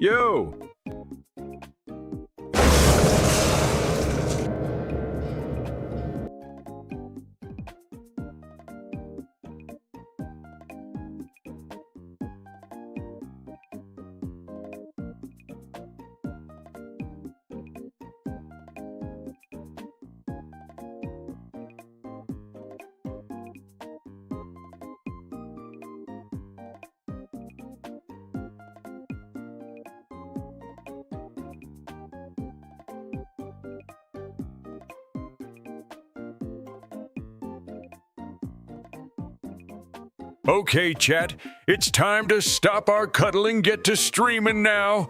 Yo! Okay, chat, it's time to stop our cuddling, get to streaming now.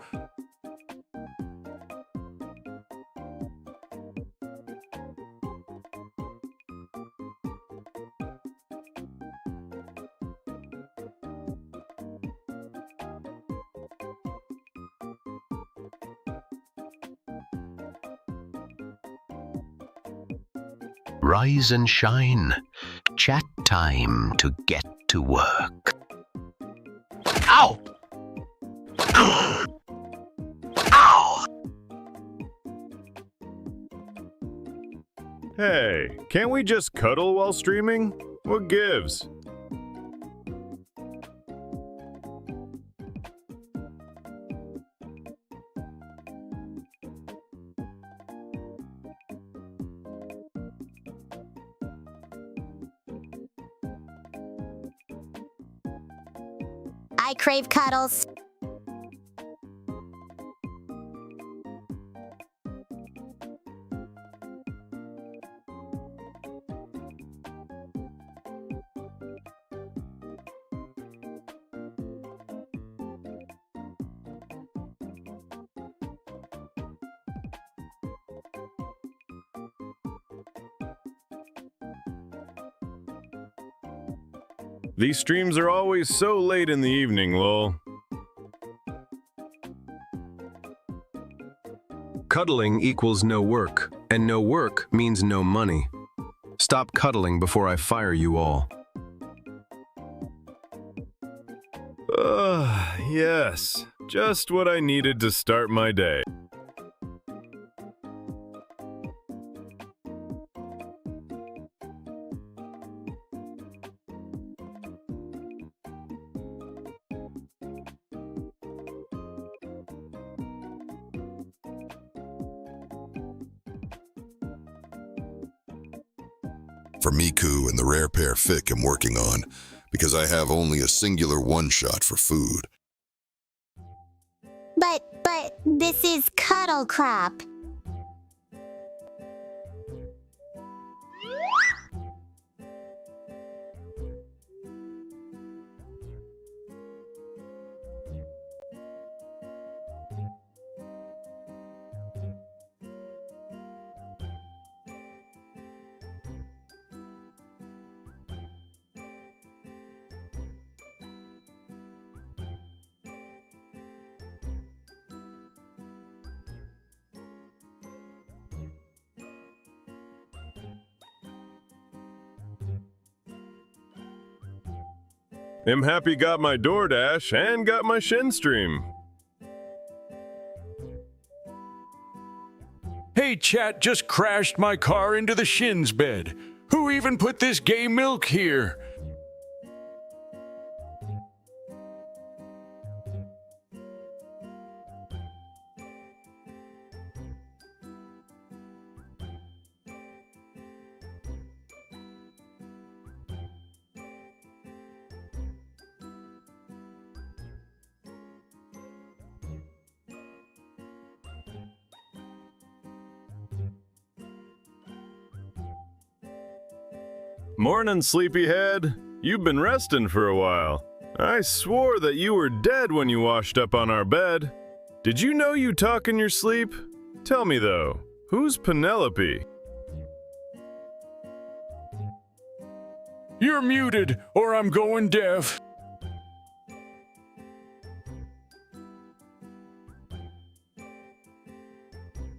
Rise and shine. Chat time to get to work. Ow! Ow! Hey, can't we just cuddle while streaming? What gives? I crave cuddles. These streams are always so late in the evening, lol. Cuddling equals no work, and no work means no money. Stop cuddling before I fire you all. Yes. Just what I needed to start my day. For Miku and the rare pair Fick I'm working on, because I have only a singular one-shot for food. But this is cuddle crap. I'm happy got my DoorDash and got my Shin stream. Hey chat, just crashed my car into the Shin's bed. Who even put this gay milk here? Morning, sleepyhead. You've been resting for a while. I swore that you were dead when you washed up on our bed. Did you know you talk in your sleep? Tell me though, who's Penelope? You're muted, or I'm going deaf.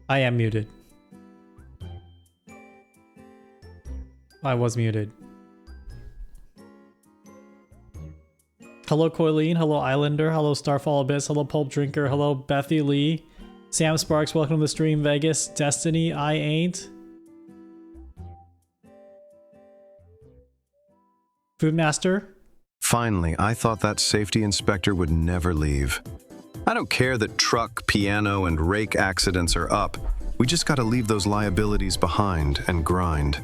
I am muted. I was muted. Hello, Coileen. Hello, Islander. Hello, Starfall Abyss. Hello, Pulp Drinker. Hello, Bethy Lee. Sam Sparks, welcome to the stream, Vegas. Destiny, I ain't. Foodmaster. Finally, I thought that safety inspector would never leave. I don't care that truck, piano, and rake accidents are up. We just gotta leave those liabilities behind and grind.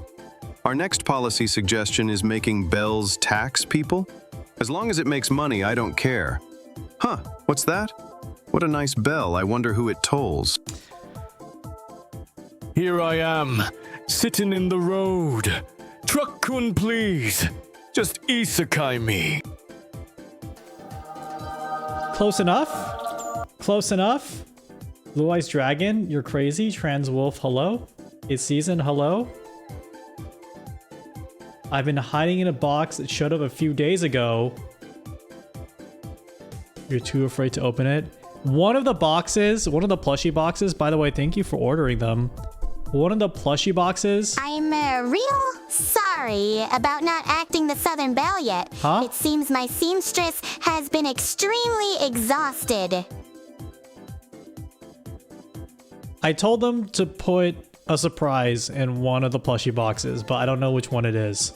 Our next policy suggestion is making bells tax people. As long as it makes money, I don't care. Huh, what's that? What a nice bell. I wonder who it tolls. Here I am, sitting in the road. Truck-kun, please. Just isekai me. Close enough? Close enough? Blue Eyes Dragon, you're crazy. Trans Wolf, hello. It's Season, hello. I've been hiding in a box that showed up a few days ago. You're too afraid to open it. One of the boxes, one of the plushie boxes, by the way, thank you for ordering them. One of the plushie boxes. I'm real sorry about not acting the Southern Belle yet. Huh? It seems my seamstress has been extremely exhausted. I told them to put a surprise in one of the plushie boxes, but I don't know which one it is.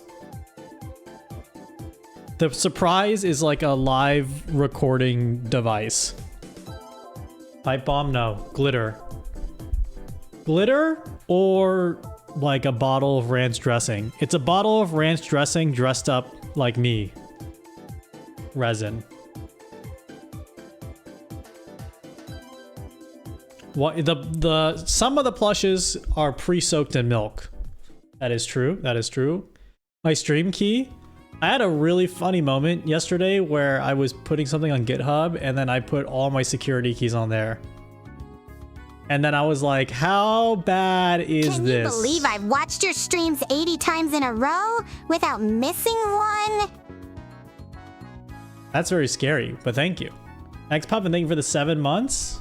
The surprise is like a live recording device. Pipe bomb? No. Glitter. Glitter or like a bottle of ranch dressing? It's a bottle of ranch dressing dressed up like me. Resin. What the some of the plushes are pre-soaked in milk. That is true. That is true. My stream key. I had a really funny moment yesterday where I was putting something on GitHub and then I put all my security keys on there. And then I was like, how bad is this? Can you believe I've watched your streams 80 times in a row without missing one? That's very scary, but thank you. Next Pup, and thank you for the 7 months.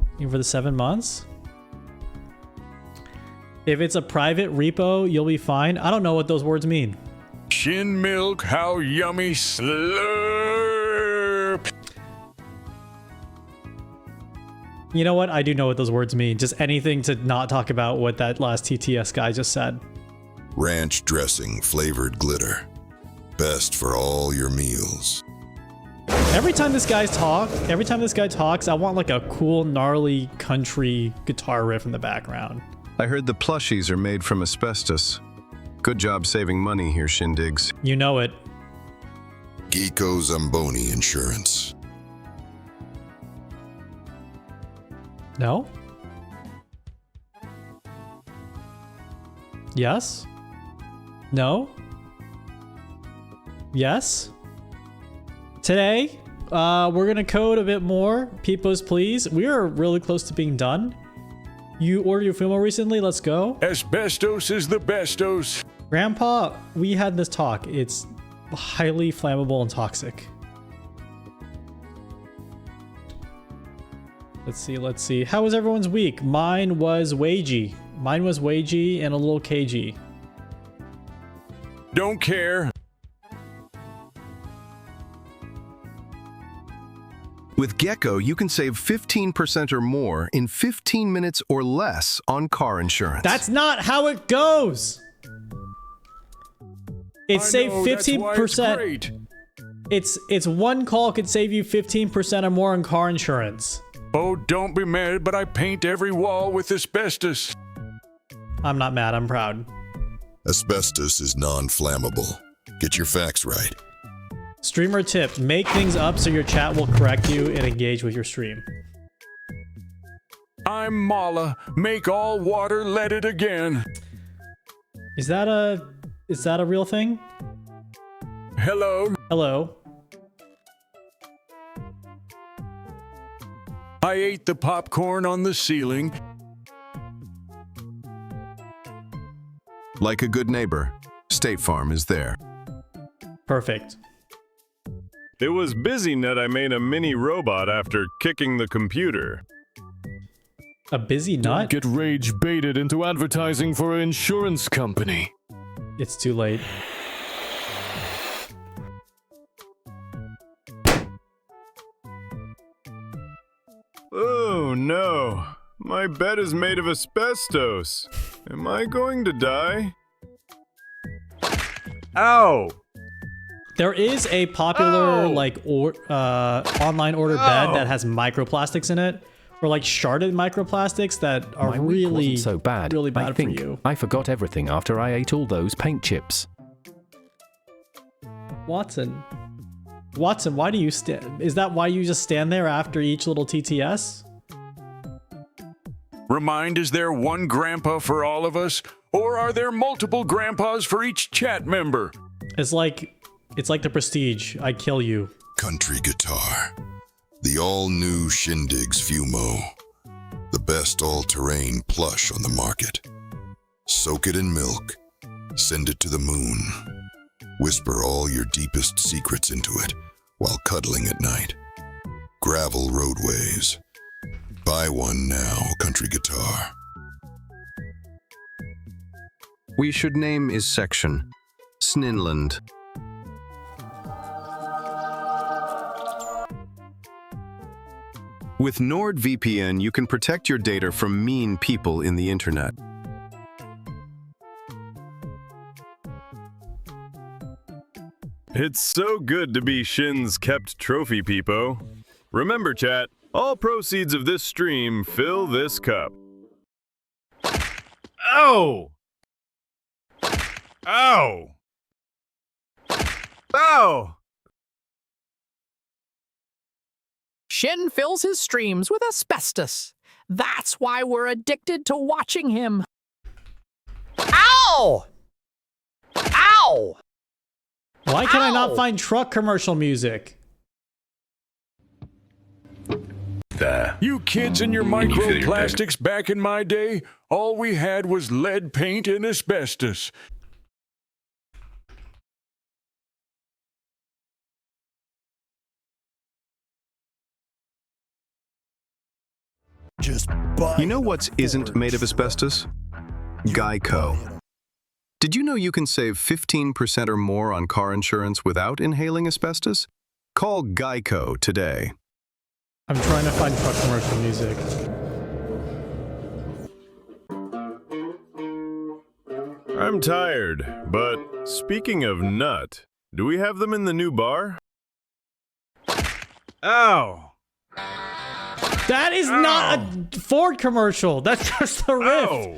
Thank you for the 7 months. If it's a private repo, you'll be fine. I don't know what those words mean. Shin milk, how yummy slurp. You know what? I do know what those words mean. Just anything to not talk about what that last TTS guy just said. Ranch dressing flavored glitter. Best for all your meals. Every time this guy talks, I want like a cool, gnarly country guitar riff in the background. I heard the plushies are made from asbestos. Good job saving money here, Shindigs. You know it. Geeko Zamboni Insurance. No? Yes? No? Yes? Today, we're gonna code a bit more. Peepos, please. We are really close to being done. You ordered your Fumo recently? Let's go. Asbestos is the bestos. Grandpa, we had this talk. It's highly flammable and toxic. Let's see. How was everyone's week? Mine was wagey. And a little cagey. Don't care. With Gecko, you can save 15% or more in 15 minutes or less on car insurance. That's not how it goes. It saved I know, that's why it's 15%. great. It's one call could save you 15% or more on car insurance. Oh, don't be mad, but I paint every wall with asbestos. I'm not mad, I'm proud. Asbestos is non-flammable. Get your facts right. Streamer tip, make things up so your chat will correct you and engage with your stream. I'm Mala. Make all water, let it again. Is that a real thing? Hello. Hello. I ate the popcorn on the ceiling. Like a good neighbor, State Farm is there. Perfect. It was busy net I made a mini robot after kicking the computer. A busy nut? Get rage baited into advertising for an insurance company. It's too late. my bed is made of asbestos. Am I going to die? Ow! There is a popular Oh! online order bed that has microplastics in it, or like sharded microplastics that are My week really wasn't so bad. really bad I think for you. I forgot everything after I ate all those paint chips. Watson, why do you stand? Is that why you just stand there after each little TTS? Remind, is there one grandpa for all of us? Or are there multiple grandpas for each chat member? It's like the Prestige. I kill you. Country guitar. The all-new Shindig's Fumo. The best all-terrain plush on the market. Soak it in milk. Send it to the moon. Whisper all your deepest secrets into it while cuddling at night. Gravel roadways. Buy one now, country guitar. We should name his section Sninland. With NordVPN, you can protect your data from mean people in the internet. It's so good to be Shin's kept trophy, Peepo. Remember, chat, all proceeds of this stream fill this cup. Ow! Ow! Ow! Shin fills his streams with asbestos. That's why we're addicted to watching him. Ow! Ow! Why can I not Ow! find truck commercial music? There. You kids and your microplastics back in my day, all we had was lead paint and asbestos. You know what isn't made of asbestos? Geico. Did you know you can save 15% or more on car insurance without inhaling asbestos? Call Geico today. I'm trying to find truck commercial music. I'm tired, but speaking of nut, do we have them in the new bar? Ow! That is not a Ford commercial. That's just a riff. Ow!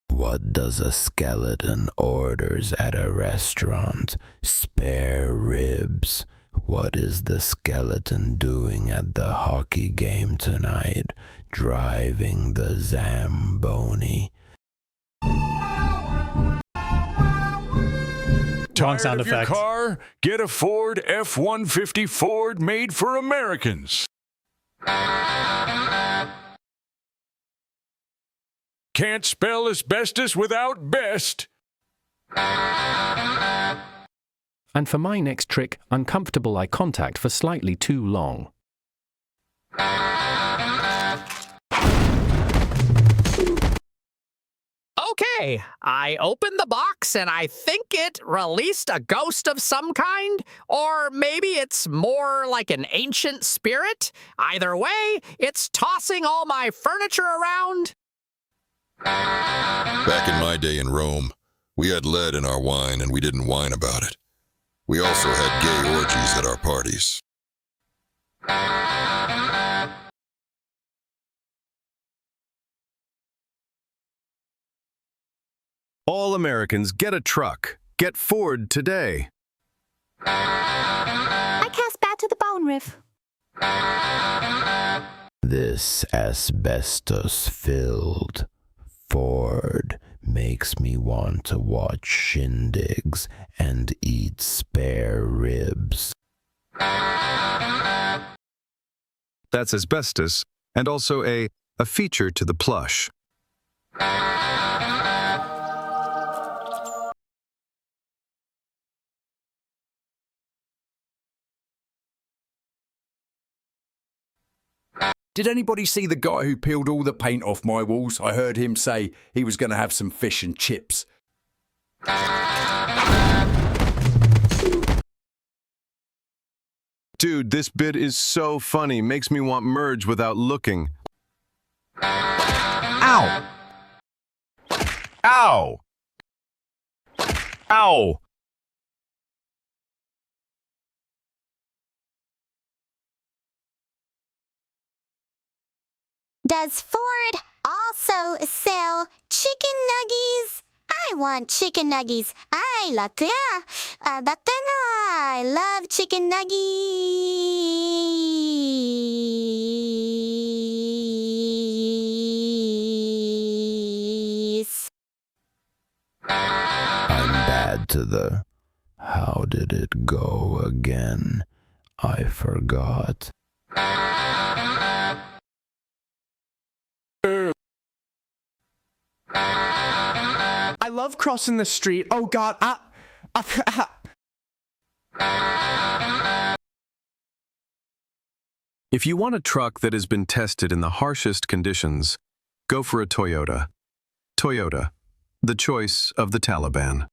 What does a skeleton orders at a restaurant? Spare ribs. What is the skeleton doing at the hockey game tonight? Driving the Zamboni. Wrong Tired sound of your effect. car? Get a Ford F-150 Ford made for Americans. Can't spell asbestos without best. And for my next trick, uncomfortable eye contact for slightly too long. Okay, I opened the box and I think it released a ghost of some kind, or maybe it's more like an ancient spirit. Either way, it's tossing all my furniture around. Back in my day in Rome, we had lead in our wine and we didn't whine about it. We also had gay orgies at our parties. All Americans get a truck. Get Ford today. I cast bat to the bone, Riff. This asbestos-filled Ford makes me want to watch shindigs and eat spare ribs. That's asbestos, and also a feature to the plush. Did anybody see the guy who peeled all the paint off my walls? I heard him say he was going to have some fish and chips. Dude, this bit is so funny. Makes me want merge without looking. Ow! Ow! Ow! Does Ford also sell chicken nuggies? I want chicken nuggies. I love chicken nuggies. I'm bad to the... How did it go again? I forgot. I love crossing the street. Oh God, If you want a truck that has been tested in the harshest conditions, go for a Toyota. Toyota, the choice of the Taliban.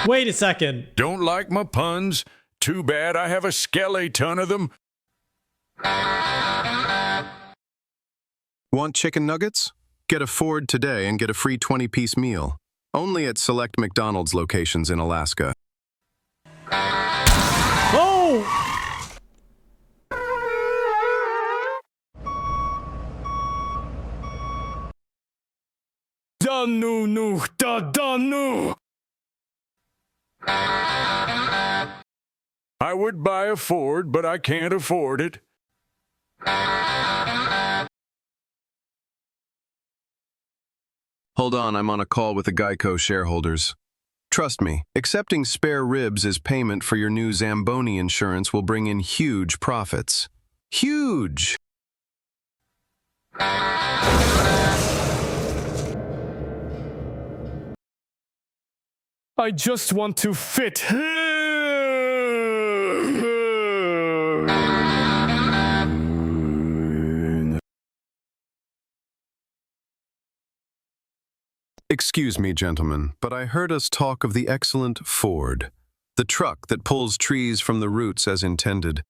Wait a second. Don't like my puns? Too bad I have a skeleton of them. Want chicken nuggets? Get a Ford today and get a free 20-piece meal. Only at select McDonald's locations in Alaska. Oh! I would buy a Ford, but I can't afford it. Hold on, I'm on a call with the Geico shareholders. Trust me, accepting spare ribs as payment for your new Zamboni insurance will bring in huge profits. Huge! I just want to fit. Excuse me, gentlemen, but I heard us talk of the excellent Ford, the truck that pulls trees from the roots as intended.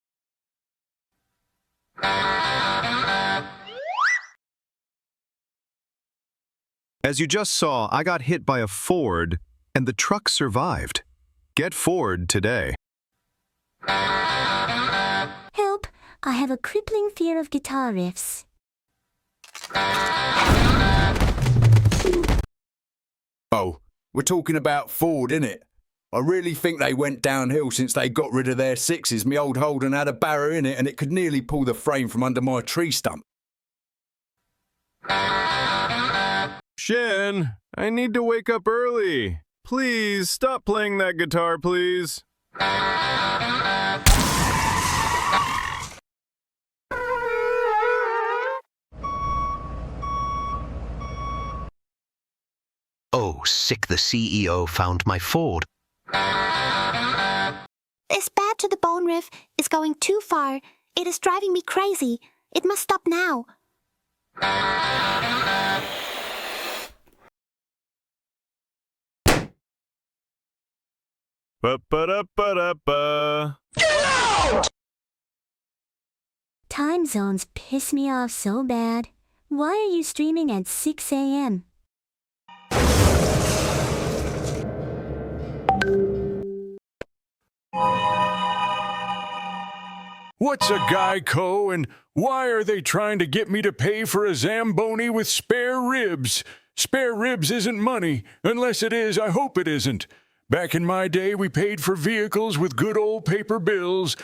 As you just saw, I got hit by a Ford, and the truck survived. Get Ford today. Help! I have a crippling fear of guitar riffs. Oh, we're talking about Ford, innit? I really think they went downhill since they got rid of their sixes. Me old Holden had a barrow in it and it could nearly pull the frame from under my tree stump. Shin, I need to wake up early. Please, stop playing that guitar, please. Oh, sick, the CEO found my Ford. This bad to the bone riff is going too far. It is driving me crazy. It must stop now. Ba-ba-da-ba-da-ba. Time zones piss me off so bad. Why are you streaming at 6 a.m.? What's a Geico, and why are they trying to get me to pay for a Zamboni with spare ribs? Spare ribs isn't money. Unless it is, I hope it isn't. Back in my day, we paid for vehicles with good old paper bills.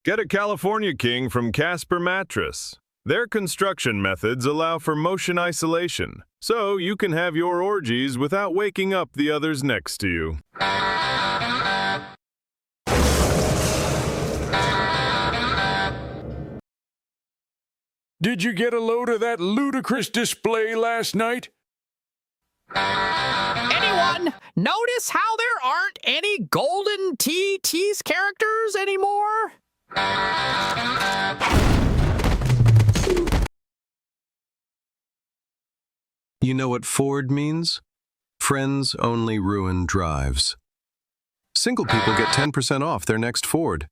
Get a California King from Casper Mattress. Their construction methods allow for motion isolation, so you can have your orgies without waking up the others next to you. Did you get a load of that ludicrous display last night? Anyone notice how there aren't any golden TT's characters anymore? You know what Ford means? Friends only ruin drives. Single people get 10% off their next Ford.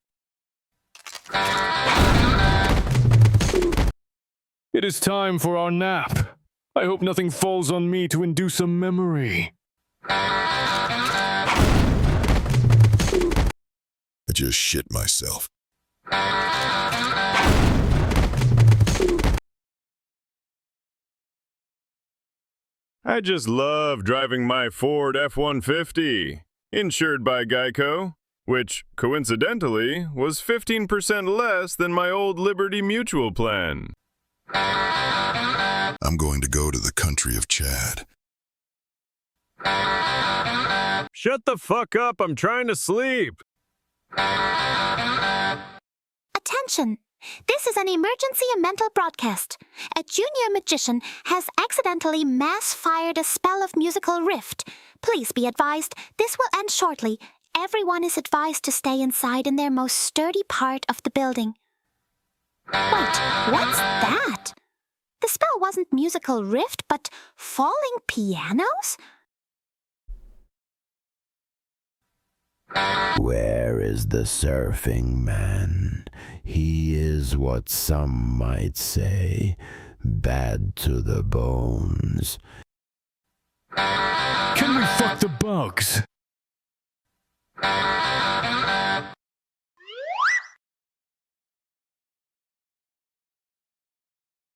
It is time for our nap. I hope nothing falls on me to induce a memory. I just shit myself. I just love driving my Ford F-150, insured by Geico, which, coincidentally, was 15% less than my old Liberty Mutual plan. I'm going to go to the country of Chad. Shut the fuck up, I'm trying to sleep. Attention! This is an emergency mental broadcast. A junior magician has accidentally mass-fired a spell of musical rift. Please be advised, this will end shortly. Everyone is advised to stay inside in their most sturdy part of the building. Wait, what's that? The spell wasn't musical rift, but falling pianos? Where is the surfing man? He is what some might say, bad to the bones. Can we fuck the bugs?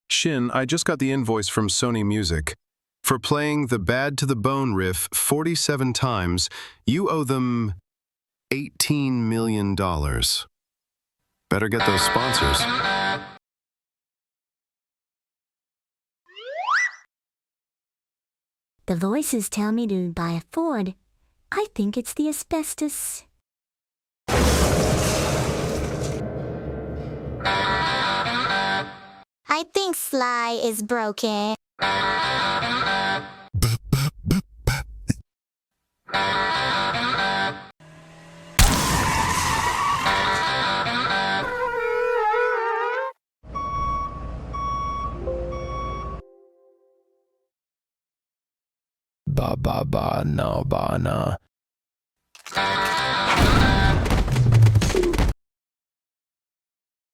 Shin, I just got the invoice from Sony Music. For playing the Bad to the Bone riff 47 times, you owe them $18 million. Better get those sponsors. The voices tell me to buy a Ford. I think it's the asbestos. I think Sly is broken. Ba ba ba na ba na.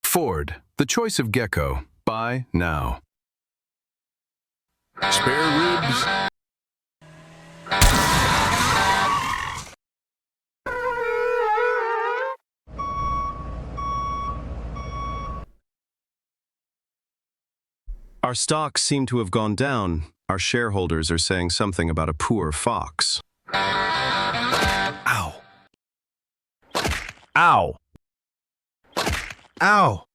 Ford, the choice of Gecko. Buy now. Spare ribs? Our stocks seem to have gone down. Our shareholders are saying something about a poor fox. Ow. Ow! Ow.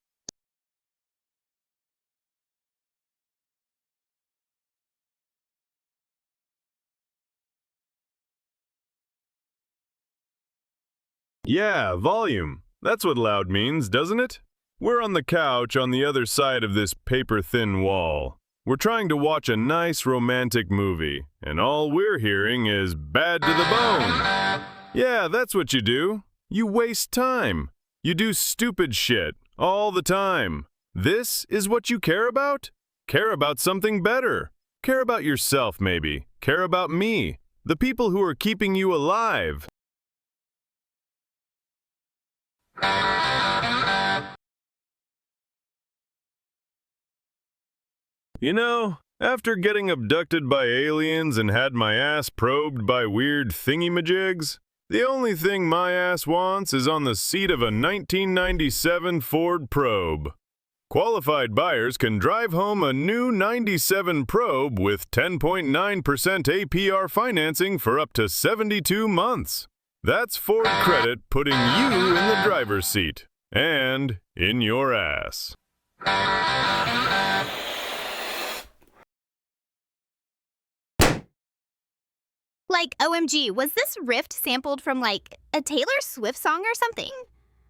Yeah, volume. That's what loud means, doesn't it? We're on the couch on the other side of this paper-thin wall. We're trying to watch a nice romantic movie, and all we're hearing is bad to the bone. Yeah, that's what you do. You waste time. You do stupid shit all the time. This is what you care about? Care about something better. Care about yourself, maybe. Care about me. The people who are keeping you alive. You know, after getting abducted by aliens and had my ass probed by weird thingy-majigs, the only thing my ass wants is on the seat of a 1997 Ford Probe. Qualified buyers can drive home a new 97 Probe with 10.9% APR financing for up to 72 months. That's Ford credit putting you in the driver's seat. And in your ass. Like, OMG, was this rift sampled from, like, a Taylor Swift song or something?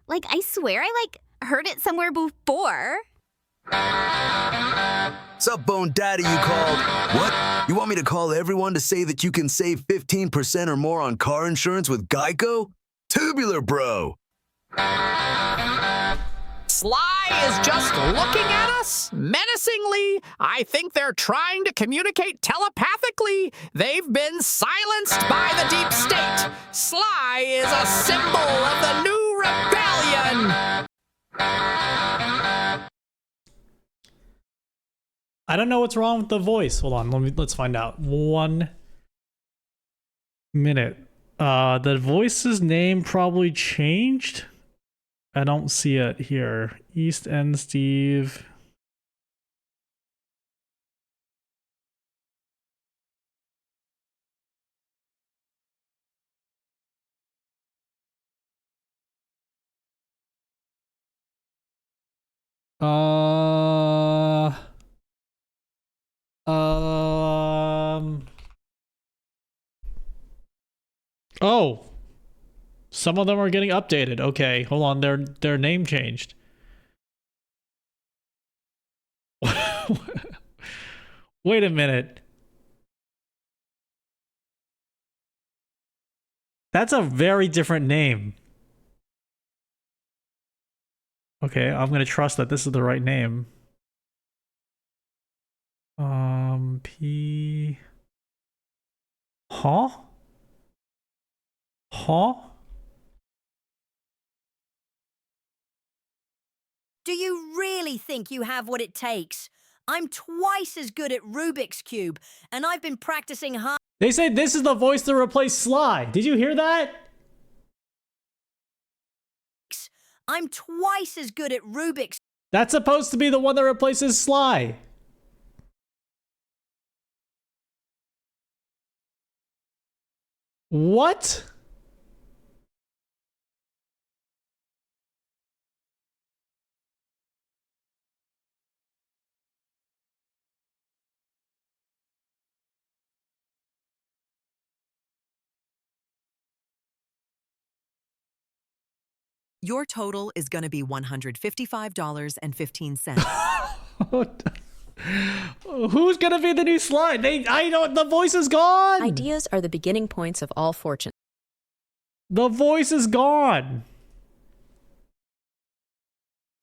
Like, I swear I, heard it somewhere before. Sup, Bone Daddy, you called? What? You want me to call everyone to say that you can save 15% or more on car insurance with Geico? Tubular, bro! Sly is just looking at us menacingly. I think they're trying to communicate telepathically. They've been silenced by the deep state. Sly is a symbol of the new rebellion. I don't know what's wrong with the voice. Hold on, let's find out. 1 minute. The voice's name probably changed. I don't see it here. East End Steve. Oh. Some of them are getting updated. Okay, hold on. Their name changed. Wait a minute. That's a very different name. Okay, I'm gonna trust that this is the right name. P. Huh? Huh? Do you really think you have what it takes? I'm twice as good at Rubik's Cube, and I've been practicing hard. They say this is the voice to replace Sly. Did you hear that? I'm twice as good at Rubik's. That's supposed to be the one that replaces Sly. What? Your total is going to be $155.15. Who's gonna be the new Sly? The voice is gone. Ideas are the beginning points of all fortune. The voice is gone.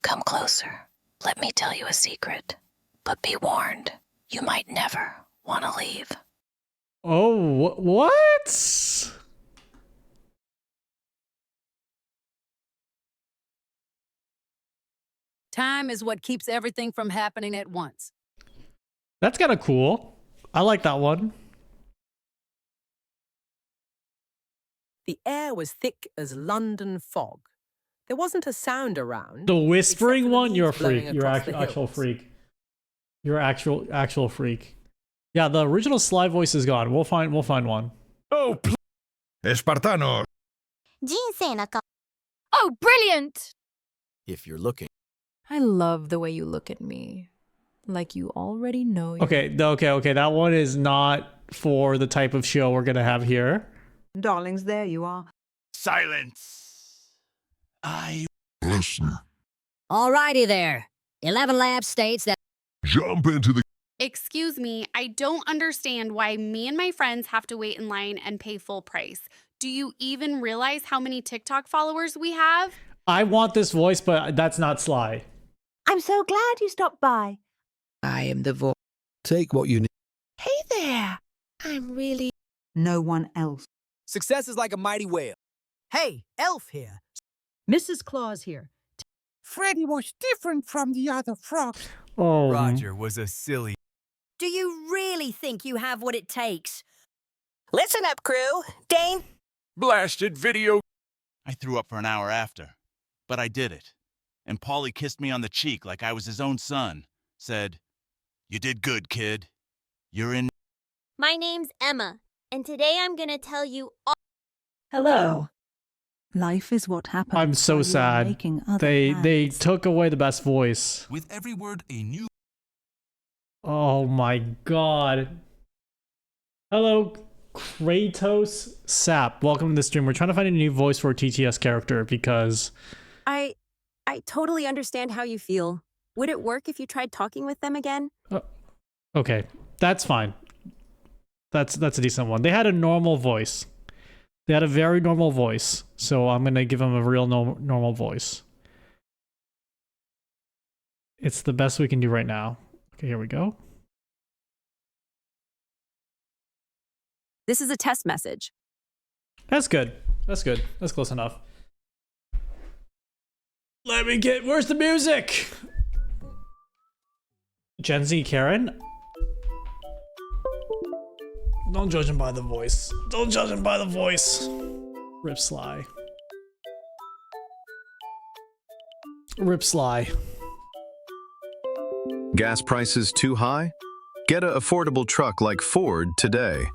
Come closer. Let me tell you a secret. But be warned, you might never want to leave. Oh, what? Time is what keeps everything from happening at once. That's kind of cool. I like that one. The air was thick as London fog. There wasn't a sound around. The whispering one? You're a freak. blowing You're across the actual hills. freak. You're actual freak. Yeah, the original Sly voice is gone. We'll find one. Oh, Espartano. Oh, brilliant! If you're looking. I love the way you look at me. Like you already know. Okay. That one is not for the type of show we're gonna have here. Darlings, there you are. Silence. Listen. Alrighty there. 11 Labs states that. Jump into the. Excuse me, I don't understand why me and my friends have to wait in line and pay full price. Do you even realize how many TikTok followers we have? I want this voice, but that's not Sly. I'm so glad you stopped by. I am the voice. Take what you need. Hey there. I'm really. No one else. Success is like a mighty whale. Hey, Elf here. Mrs. Claus here. Freddy was different from the other frogs. Oh. Roger was a silly. Do you really think you have what it takes? Listen up, crew. Dane. Blasted video. I threw up for an hour after, but I did it. And Paulie kissed me on the cheek like I was his own son. Said, "You did good, kid. You're in." My name's Emma, and today I'm gonna tell you all. Hello. Life is what happens. I'm so while you're sad. making other They plans. took away the best voice. With every word, a new. Oh my god. Hello, Kratos Sap. Welcome to the stream. We're trying to find a new voice for a TTS character because I totally understand how you feel. Would it work if you tried talking with them again? okay, that's fine. That's a decent one. They had a normal voice. They had a very normal voice. So I'm going to give them a real normal voice. It's the best we can do right now. Okay, here we go. This is a test message. That's good. That's good. That's close enough. Let me get... Where's the music? Gen Z Karen? Don't judge him by the voice. Don't judge him by the voice. Rip Sly. Rip Sly. Gas prices too high? Get an affordable truck like Ford today.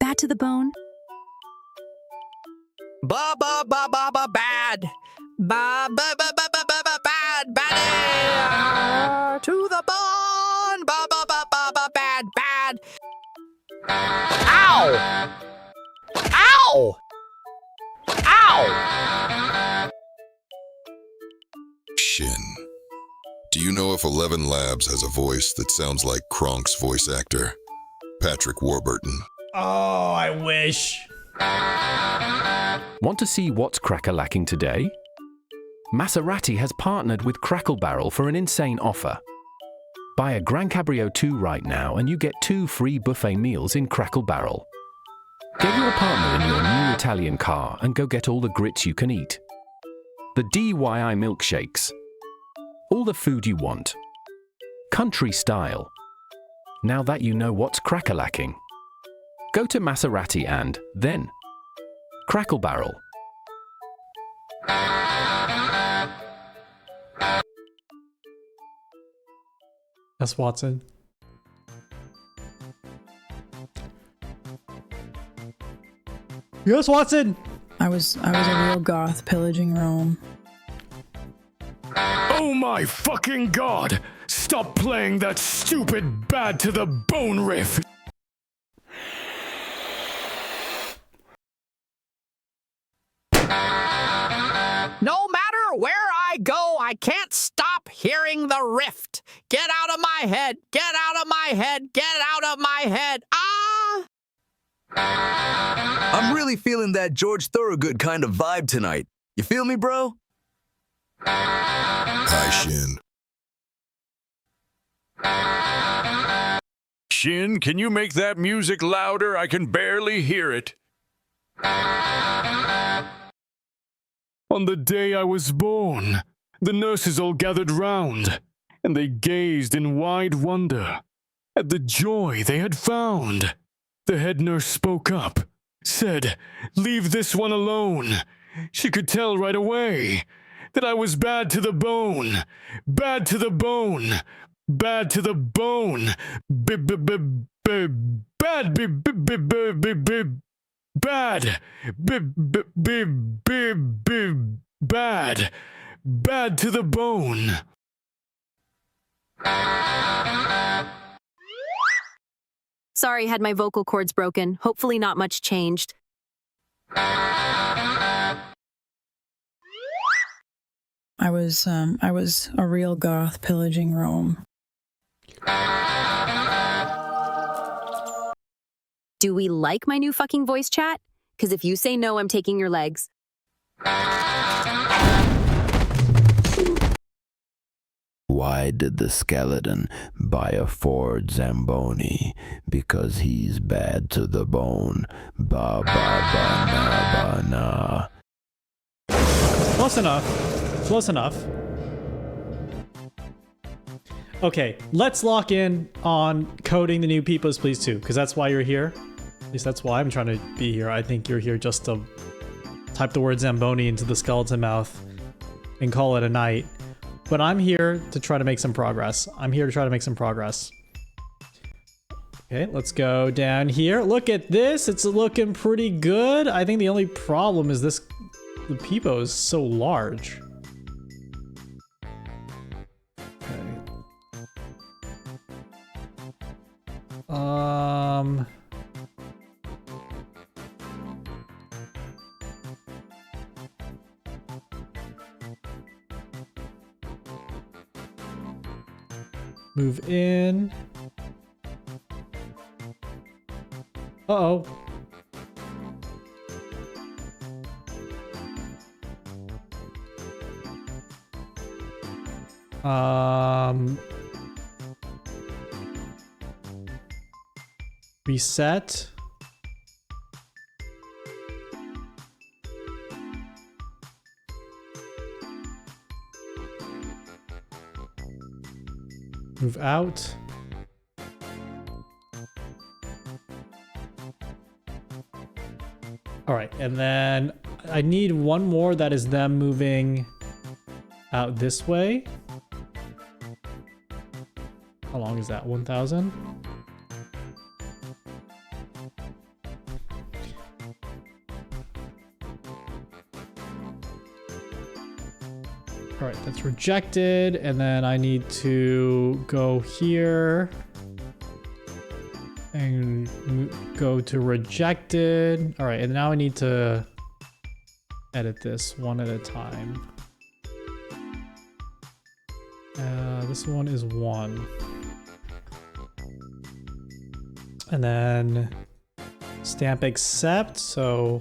Bad to the bone. Ba ba ba ba ba bad. Ba ba ba ba ba ba ba bad. Bad. To the bone. Ba ba ba ba ba bad. Bad. Ow! Ow! Ow! Shin. Do you know if 11 Labs has a voice that sounds like Kronk's voice actor, Patrick Warburton? Oh, I wish. Want to see what's cracker-lacking today? Maserati has partnered with Crackle Barrel for an insane offer. Buy a Gran Cabrio 2 right now and you get 2 free buffet meals in Crackle Barrel. Get your partner in your new Italian car and go get all the grits you can eat. The DIY milkshakes. All the food you want. Country style. Now that you know what's cracker-lacking. Go to Maserati and, then, Crackle Barrel. That's Watson. Yes, Watson! I was a real goth pillaging Rome. Oh my fucking god! Stop playing that stupid bad to the bone riff! No matter where I go, I can't stop hearing the rift. Get out of my head. Get out of my head. Get out of my head. Ah! I'm really feeling that George Thorogood kind of vibe tonight. You feel me, bro? Hi, Shin. Shin, can you make that music louder? I can barely hear it. On the day I was born, the nurses all gathered round, and they gazed in wide wonder at the joy they had found. The head nurse spoke up, said, "Leave this one alone." She could tell right away that I was bad to the bone, bad to the bone, bad to the bone, bad, bad, bad, bad to the bone. Sorry, had my vocal cords broken. Hopefully not much changed. I was a real goth pillaging Rome. Do we like my new fucking voice chat? Because if you say no, I'm taking your legs. Why did the skeleton buy a Ford Zamboni? Because he's bad to the bone. Ba ba ba na ba na. Close enough. Close enough. Okay, let's lock in on coding the new Peepos Please 2, because that's why you're here. At least that's why I'm trying to be here. I think you're here just to type the word Zamboni into the skeleton mouth and call it a night. But I'm here to try to make some progress. I'm here to try to make some progress. Okay, let's go down here. Look at this. It's looking pretty good. I think the only problem is this. The Peepo is so large. Okay. Move in. Uh-oh. Reset. Move out. All right, and then I need one more that is them moving out this way. How long is that? 1,000? All right, that's rejected. And then I need to go here and go to rejected. All right, and now I need to edit this one at a time. This one is 1. And then stamp accept. So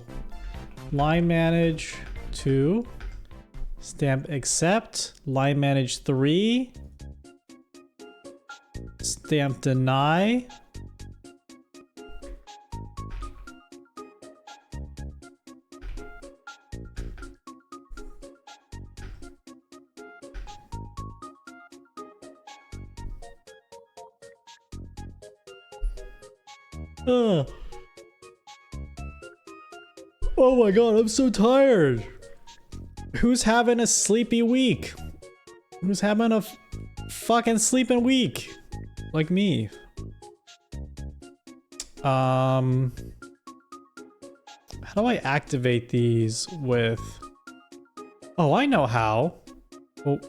line manage 2. Stamp accept. Line manage 3. Stamp deny. Oh my god, I'm so tired. Who's having a sleepy week? Who's having a fucking sleeping week? Like me. How do I activate these with... Oh, I know how. Well,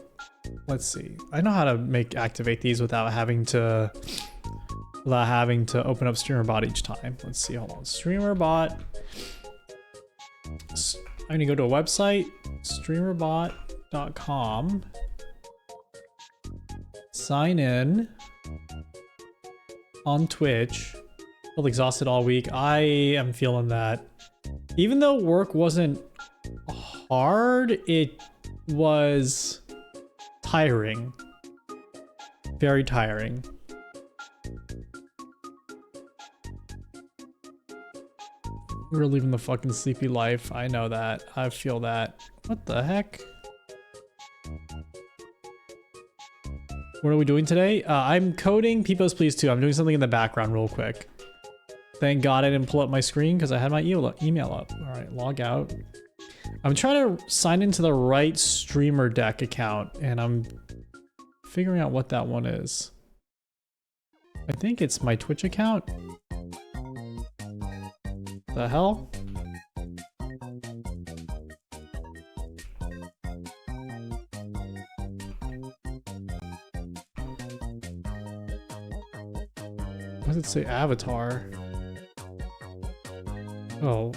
let's see. I know how to activate these without having to open up StreamerBot each time. Let's see, hold on. StreamerBot. I'm gonna go to a website, streamerbot.com. Sign in on Twitch. Felt exhausted all week. I am feeling that. Even though work wasn't hard, it was tiring. Very tiring. We're living the fucking sleepy life. I know that. I feel that. What the heck? What are we doing today? I'm coding Peepo's Please 2. I'm doing something in the background real quick. Thank God I didn't pull up my screen because I had my email up. All right, log out. I'm trying to sign into the right streamer deck account and I'm figuring out what that one is. I think it's my Twitch account. The hell? Why does it say avatar? Oh.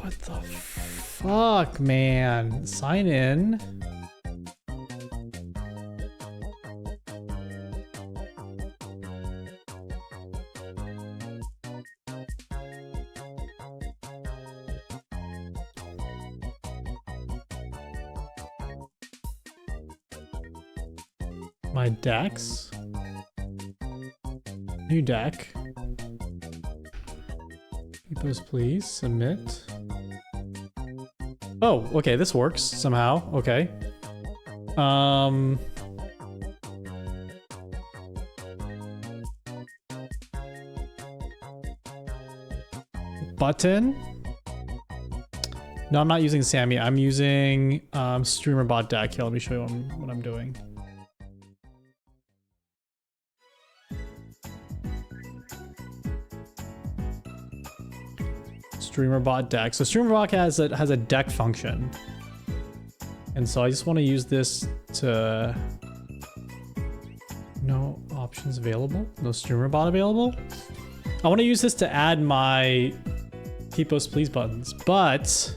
What the fuck, man? Sign in. My decks. New deck. Peepos, please submit. Oh, okay, this works somehow. Okay. Button. No, I'm not using Sammy. I'm using StreamerBot deck. Here, let me show you what I'm doing. StreamerBot deck. So StreamerBot has a deck function. And so I just want to use this to... No options available? No StreamerBot available? I want to use this to add my Peepos Please buttons, but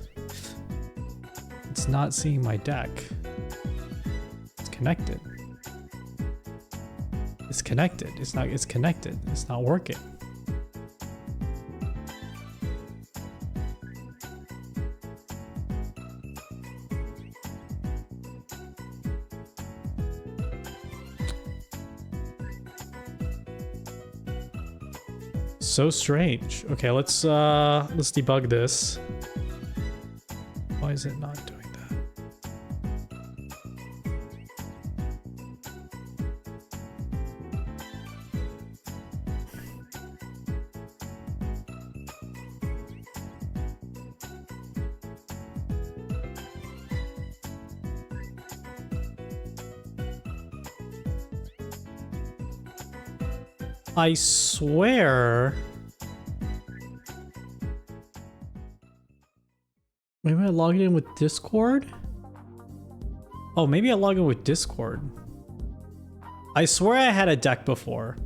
it's not seeing my deck. It's connected. It's connected. It's not. It's connected. It's not working. So strange. Okay, let's debug this. Why is it not doing that? I swear. Maybe I logged in with Discord? Oh, maybe I logged in with Discord. I swear I had a deck before.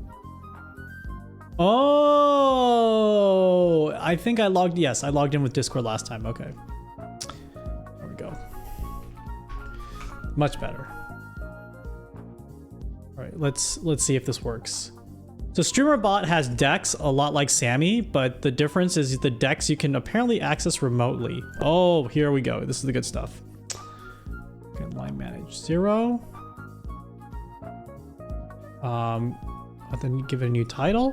Oh, I think I logged, yes, I logged in with Discord last time. Okay. There we go. Much better. All right, let's see if this works. So StreamerBot has decks a lot like Sammy, but the difference is the decks you can apparently access remotely. Oh, here we go. This is the good stuff. Okay, line manage 0. Then give it a new title.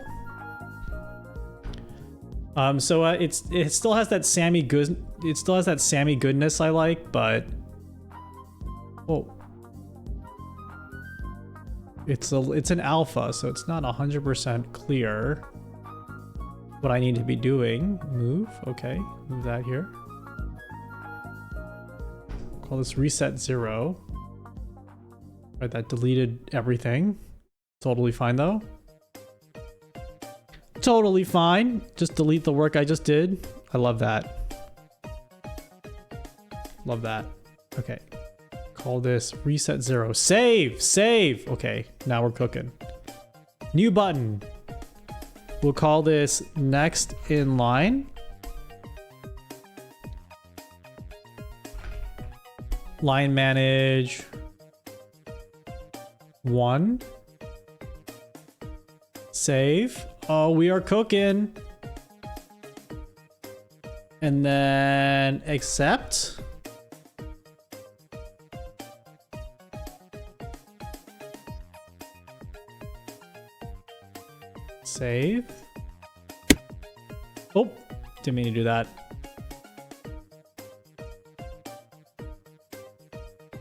So it still has that Sammy good. It still has that Sammy goodness I like, but oh. It's an alpha, so it's not 100% clear what I need to be doing. Move, okay, move that here. Call this reset 0. Right, that deleted everything. Totally fine though. Totally fine. Just delete the work I just did. I love that. Love that. Okay. Call this reset 0. Save! Save! Okay, now we're cooking. New button. We'll call this next in line. Line manage 1. Save. Oh, we are cooking. And then accept. Save. Oh, didn't mean to do that.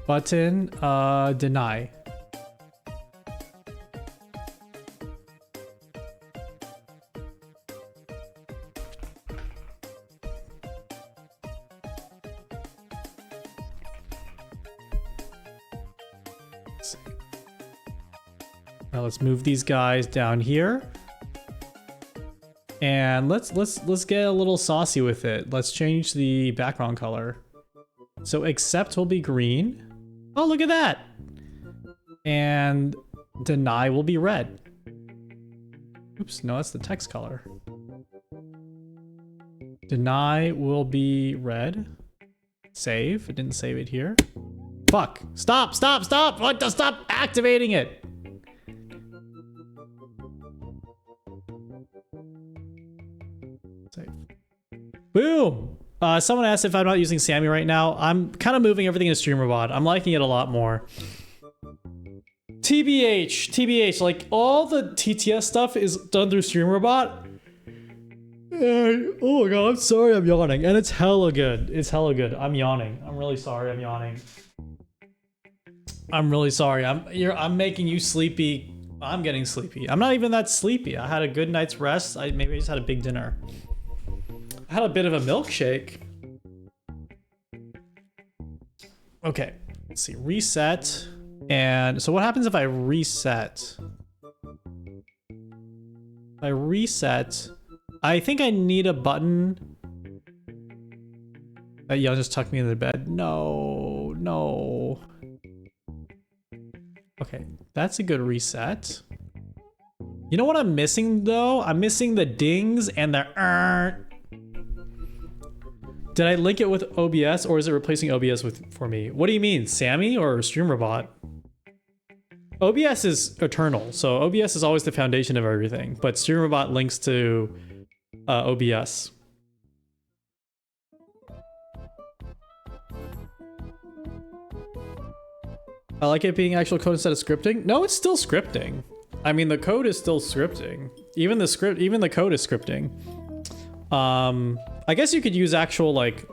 Button, deny. Now let's move these guys down here. And let's get a little saucy with it. Let's change the background color. So accept will be green. Oh, look at that. And deny will be red. Oops, no, that's the text color. Deny will be red. Save. It didn't save it here. Fuck. Stop, stop, stop. What? Stop activating it. Save. Boom. Someone asked if I'm not using Sammy right now. I'm kind of moving everything to StreamerBot. I'm liking it a lot more. TBH, like all the TTS stuff is done through StreamerBot. Oh my god, I'm sorry I'm yawning. And it's hella good. It's hella good. I'm yawning. I'm really sorry I'm yawning. I'm really sorry. I'm making you sleepy. I'm getting sleepy. I'm not even that sleepy. I had a good night's rest. Maybe I just had a big dinner. I had a bit of a milkshake. Okay, let's see, reset. And so what happens if I reset? If I reset, I think I need a button. Y'all just tuck me into the bed. No, no. Okay, that's a good reset. You know what I'm missing though? I'm missing the dings and the Did I link it with OBS or is it replacing OBS for me? What do you mean, Sammy or StreamerBot? OBS is eternal, so OBS is always the foundation of everything, but StreamerBot links to OBS. I like it being actual code instead of scripting. No, it's still scripting. I mean, the code is still scripting. Even the code is scripting. I guess you could use actual, like,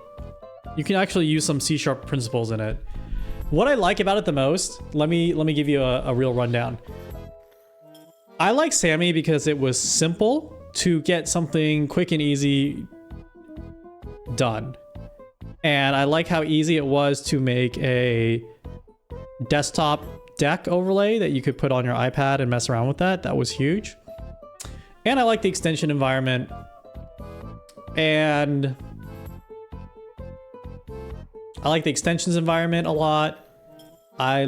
you can actually use some C# principles in it. What I like about it the most, let me give you a real rundown. I like Sammy because it was simple to get something quick and easy done. And I like how easy it was to make a desktop deck overlay that you could put on your iPad and mess around with that. That was huge. And I like the extension environment. And I like the extensions environment a lot. I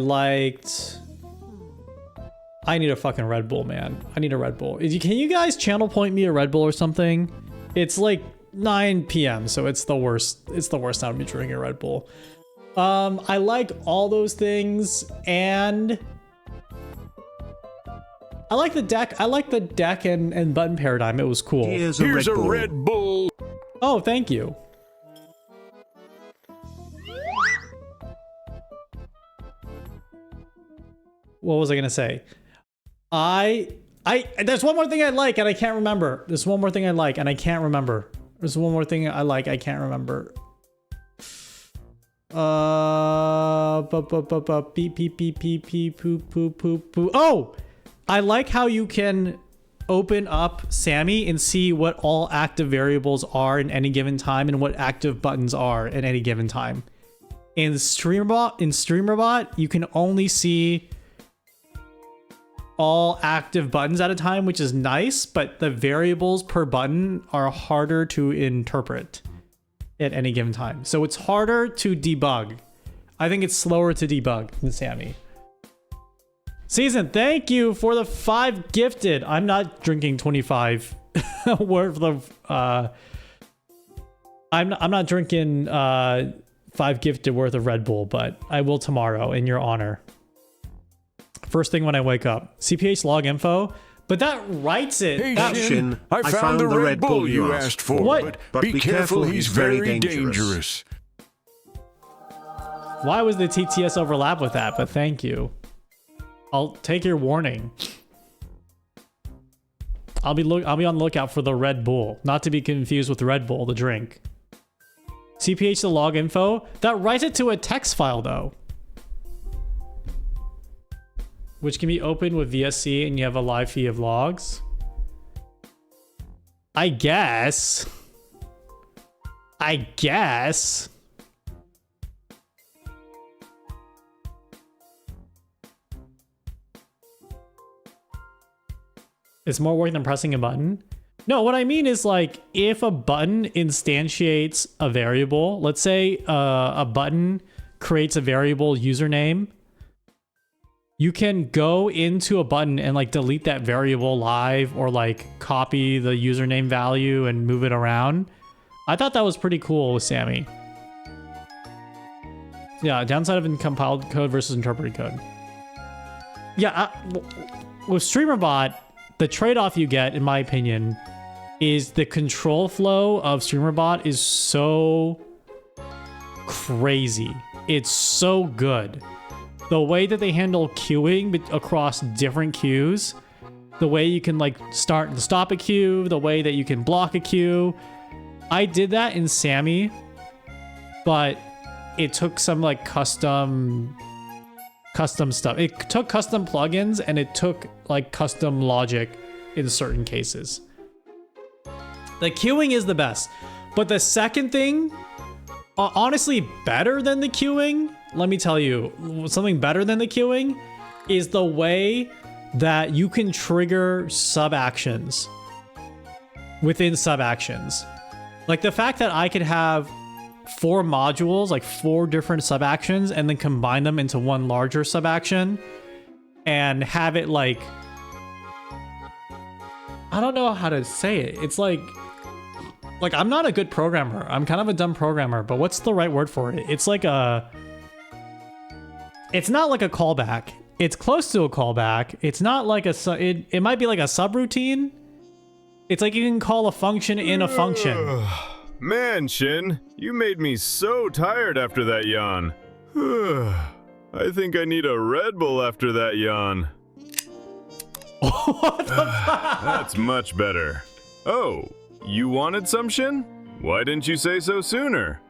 need a fucking Red Bull, man. I need a Red Bull. Can you guys channel point me a Red Bull or something? It's like 9 p.m. so it's the worst. It's the worst time to be drinking a Red Bull. I like all those things, and I like the deck. I like the deck and button paradigm. It was cool. Here's a Red Bull. Oh, thank you. What was I gonna say? There's one more thing I like and I can't remember. There's one more thing I like and I can't remember. There's one more thing I like, I can't remember. Beep beep beep beep beep poop poop poop poop. Oh! I like how you can open up Sammy and see what all active variables are in any given time and what active buttons are at any given time. In StreamerBot, you can only see all active buttons at a time, which is nice, but the variables per button are harder to interpret at any given time. So it's harder to debug. I think it's slower to debug than Sammy. Season, thank you for the 5 gifted. I'm not drinking 25 worth of I'm not drinking 5 gifted worth of Red Bull, but I will tomorrow in your honor. First thing when I wake up. CPH log info, but that writes it. Hey, that, Shin, I found the Red Bull you asked for, what? But be careful, he's very dangerous. Why was the TTS overlap with that? But thank you. I'll take your warning. I'll be on the lookout for the Red Bull, not to be confused with Red Bull, the drink. CPH the log info, that writes it to a text file though, which can be opened with VSC and you have a live feed of logs. I guess. It's more work than pressing a button. No, what I mean is, like, if a button instantiates a variable, let's say a button creates a variable username, you can go into a button and like delete that variable live or like copy the username value and move it around. I thought that was pretty cool with Sammy. Yeah, downside of compiled code versus interpreted code. Yeah, with StreamerBot, the trade-off you get, in my opinion, is the control flow of StreamerBot is so crazy. It's so good. The way that they handle queuing across different queues, the way you can like start and stop a queue, the way that you can block a queue. I did that in Sammy, but it took some like custom stuff. It took custom plugins and it took like custom logic in certain cases. The queuing is the best, but the second thing, honestly better than the queuing, let me tell you, something better than the queuing is the way that you can trigger sub-actions within sub-actions. Like the fact that I could have 4 modules, like 4 different sub-actions, and then combine them into one larger sub-action and have it like, I don't know how to say it. It's like I'm not a good programmer. I'm kind of a dumb programmer, but what's the right word for it? It's like it's not like a callback. It's close to a callback. It's not like it might be like a subroutine. It's like you can call a function in a function. Man, Shin, you made me so tired after that yawn. I think I need a Red Bull after that yawn. What the fuck? That's much better. Oh, you wanted some, Shin? Why didn't you say so sooner?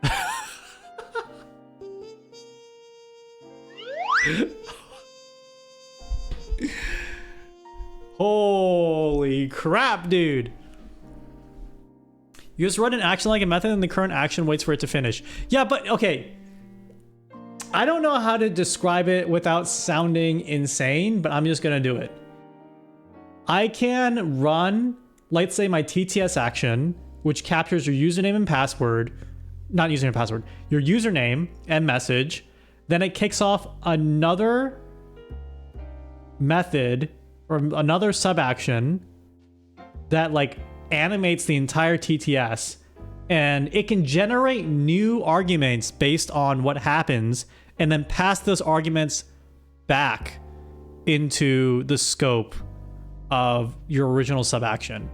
Holy crap, dude. You just run an action like a method and the current action waits for it to finish. Yeah, but okay. I don't know how to describe it without sounding insane, but I'm just gonna do it. I can run, let's say, my TTS action, which captures your username and password, not username and password, your username and message. Then it kicks off another method or another sub action that like animates the entire TTS, and it can generate new arguments based on what happens and then pass those arguments back into the scope of your original sub action.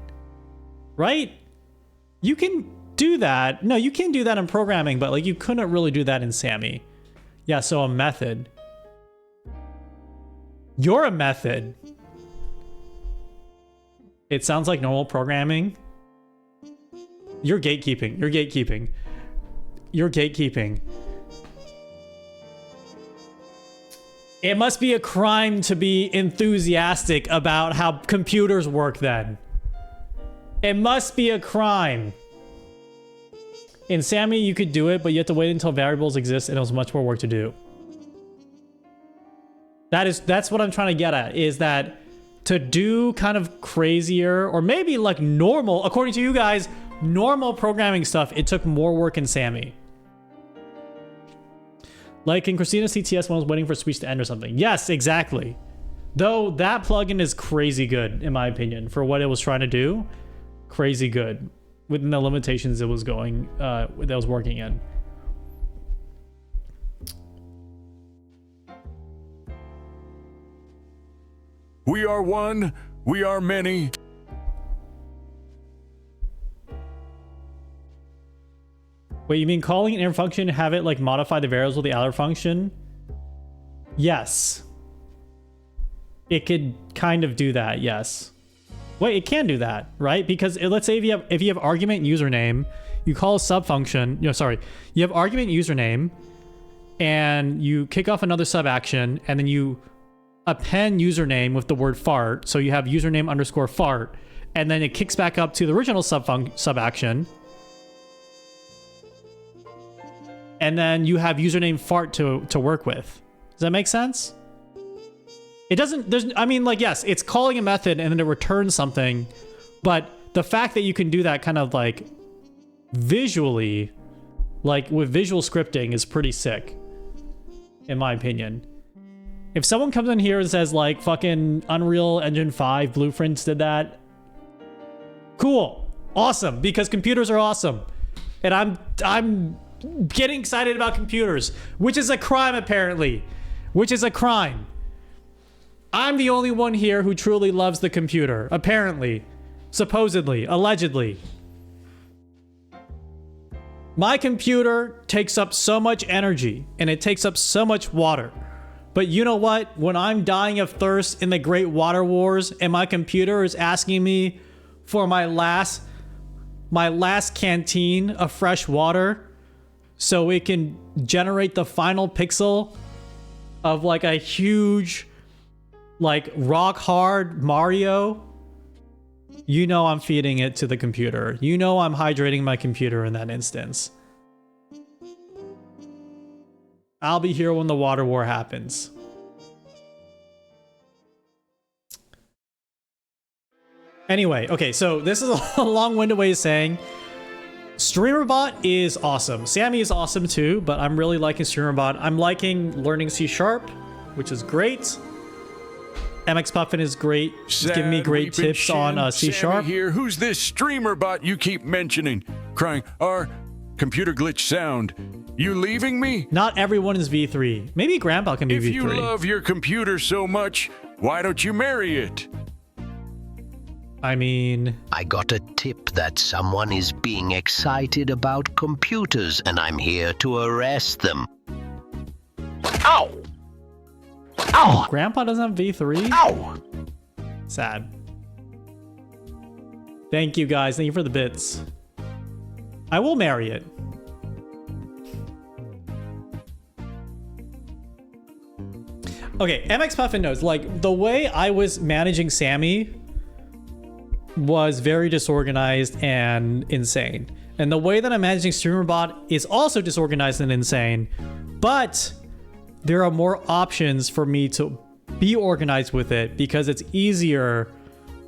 Right? You can do that. No, you can do that in programming, but like you couldn't really do that in Sammy. Yeah, so a method. You're a method. It sounds like normal programming. You're gatekeeping. You're gatekeeping. You're gatekeeping. It must be a crime to be enthusiastic about how computers work then. It must be a crime. In Sammy, you could do it, but you have to wait until variables exist and it was much more work to do. That's what I'm trying to get at, is that to do kind of crazier, or maybe like normal, according to you guys, normal programming stuff, it took more work in Sammy. Like in Christina's TTS when I was waiting for speech to end or something. Yes, exactly. Though that plugin is crazy good, in my opinion, for what it was trying to do. Crazy good. Within the limitations it was going, that was working in. We are one, we are many. Wait, you mean calling an inner function, have it like modify the variables with the outer function? Yes. It could kind of do that, yes. Wait, it can do that, right? Because let's say if you have argument username, you call a sub function, you have argument username and you kick off another sub action and then you append username with the word fart. So you have username underscore fart, and then it kicks back up to the original sub action. And then you have username fart to work with. Does that make sense? It doesn't, I mean, like, yes, it's calling a method and then it returns something, but the fact that you can do that kind of like visually, like with visual scripting, is pretty sick, in my opinion. If someone comes in here and says like fucking Unreal Engine 5 blueprints did that, cool, awesome, because computers are awesome. And I'm getting excited about computers, which is a crime apparently, which is a crime. I'm the only one here who truly loves the computer, apparently, supposedly, allegedly. My computer takes up so much energy and it takes up so much water. But you know what? When I'm dying of thirst in the Great Water Wars and my computer is asking me for my last canteen of fresh water so it can generate the final pixel of like a huge, like rock hard Mario, you know I'm feeding it to the computer. You know I'm hydrating my computer in that instance. I'll be here when the water war happens. Anyway, okay, so this is a long-winded way of saying StreamerBot is awesome. Sammy is awesome too, but I'm really liking StreamerBot. I'm liking learning C#, which is great. MX Puffin is great. He's giving me great tips on C#. Sammy here. Who's this StreamerBot you keep mentioning? Crying, our computer glitch sound. You leaving me? Not everyone is V3. Maybe Grandpa can be If V3. you love your computer so much, why don't you marry it? I mean... I got a tip that someone is being excited about computers, and I'm here to arrest them. Ow! Ow! Grandpa doesn't have V3? Ow! Sad. Thank you, guys. Thank you for the bits. I will marry it. Okay, MX Puffin knows, like, the way I was managing Sammy was very disorganized and insane. And the way that I'm managing StreamerBot is also disorganized and insane, but there are more options for me to be organized with it because it's easier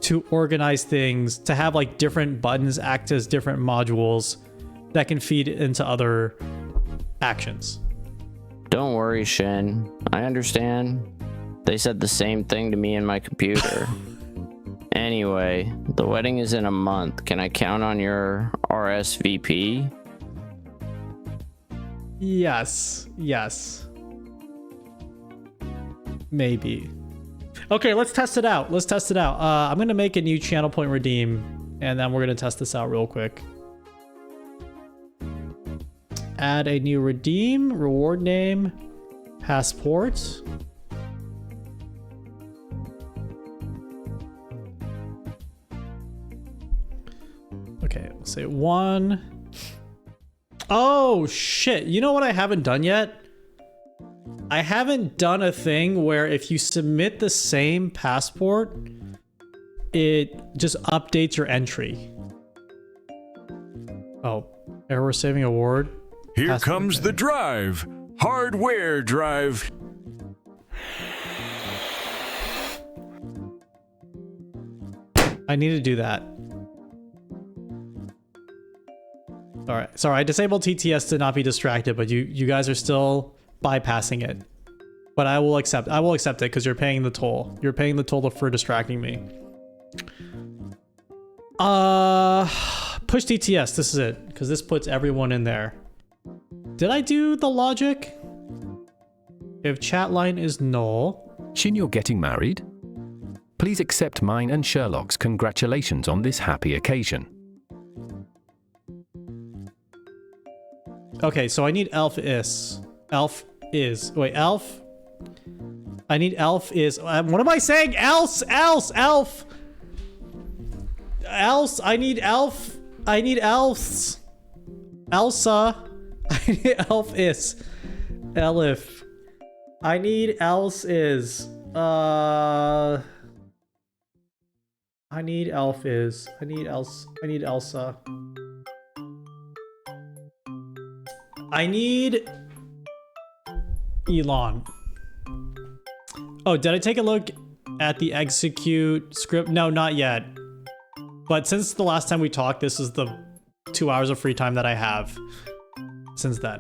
to organize things, to have like different buttons act as different modules that can feed into other actions. Don't worry, Shin. I understand. They said the same thing to me and my computer. Anyway, the wedding is in a month. Can I count on your RSVP? Yes. Yes. Maybe. Okay, let's test it out. Let's test it out. I'm going to make a new channel point redeem, and then we're going to test this out real quick. Add a new redeem, reward name, passport. Okay, we'll say 1. Oh, shit. You know what I haven't done yet? I haven't done a thing where if you submit the same passport, it just updates your entry. Oh, error saving award. Here Passport comes the drive. Hardware drive. I need to do that. All right. Sorry, I disabled TTS to not be distracted, but you guys are still bypassing it. But I will accept it because you're paying the toll. You're paying the toll for distracting me. Push TTS. This is it, because this puts everyone in there. Did I do the logic? If chat line is null. Shin, you're getting married? Please accept mine and Sherlock's congratulations on this happy occasion. Okay, so I need elf is. Elf is. Wait, elf? I need elf is. What am I saying? Else! Elf! Else! I need elf! I need elves! Elsa! I need elf is. Elif. I need else is. I need elf is. I need else. I need Elsa. I need Elon. Oh, did I take a look at the execute script? No, not yet. But since the last time we talked, this is the 2 hours of free time that I have since then.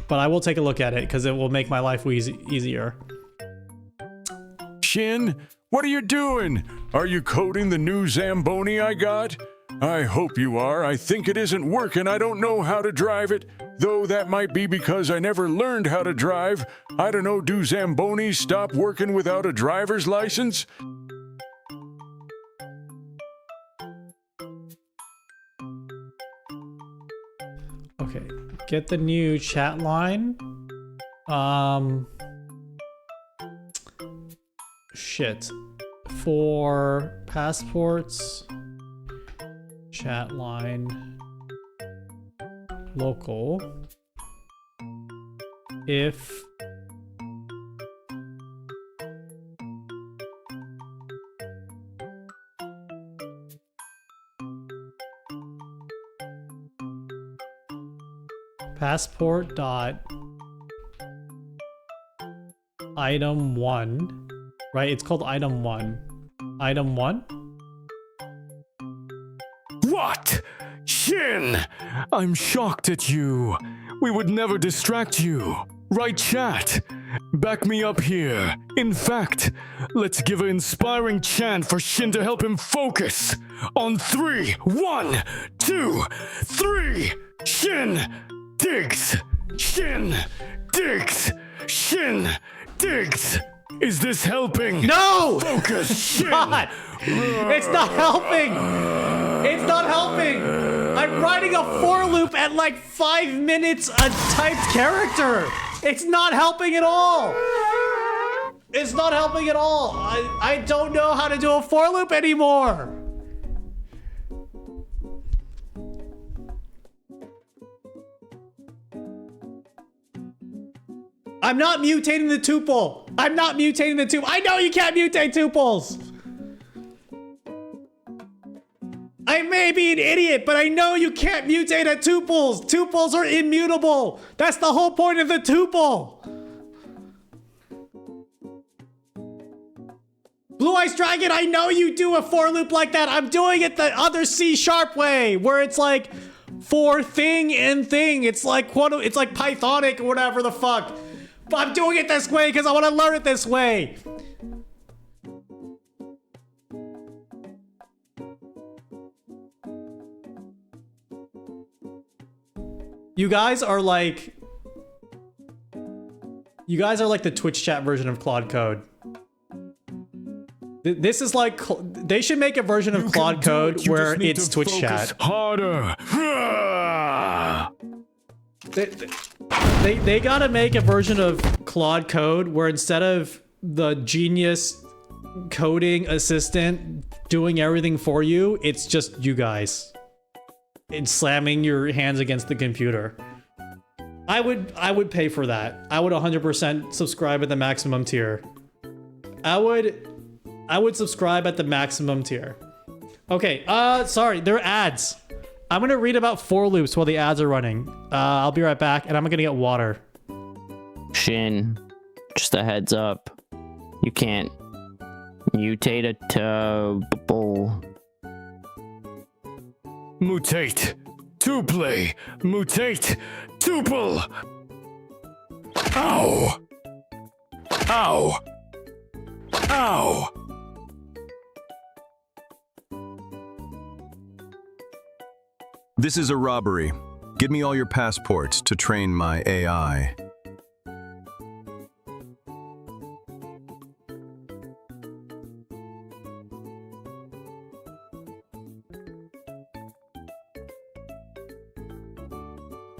But I will take a look at it because it will make my life easier. Shin, what are you doing? Are you coding the new Zamboni I got? I hope you are. I think it isn't working. I don't know how to drive it. Though that might be because I never learned how to drive. I don't know, do Zambonis stop working without a driver's license? Okay, get the new chat line. Shit. For passports, chat line, local. If passport dot item 1, right? It's called item 1. Item 1? What? Shin! I'm shocked at you. We would never distract you. Right, chat? Back me up here. In fact, let's give an inspiring chant for Shin to help him focus. On 3, 1, 2, 3. Shin digs. Shin digs. Shin digs. Is this helping? No! Focus. Shin. God. It's not helping. It's not helping. I'm writing a for loop at like 5 minutes a typed character. It's not helping at all. It's not helping at all. I don't know how to do a for loop anymore. I'm not mutating the tuple. I'm not mutating the tuple. I know you can't mutate tuples. I may be an idiot, but I know you can't mutate at tuples. Tuples are immutable. That's the whole point of the tuple. Blue Eyes Dragon, I know you do a for loop like that. I'm doing it the other C# way, where it's like for thing and thing. It's like it's like Pythonic or whatever the fuck. But I'm doing it this way because I want to learn it this way. You guys are like the Twitch chat version of Claude Code. This is like, they should make a version of Claude Code where it's Twitch chat. Harder. They gotta make a version of Claude Code where instead of the genius coding assistant doing everything for you, it's just you guys. It's slamming your hands against the computer. I would pay for that. I would 100% subscribe at the maximum tier. I would subscribe at the maximum tier. Okay, sorry, there are ads. I'm gonna read about for loops while the ads are running. I'll be right back, and I'm gonna get water. Shin, just a heads up. You can't mutate a tuple. Mutate. Tuple. Mutate. Tuple. Ow. Ow. Ow. This is a robbery. Give me all your passports to train my AI.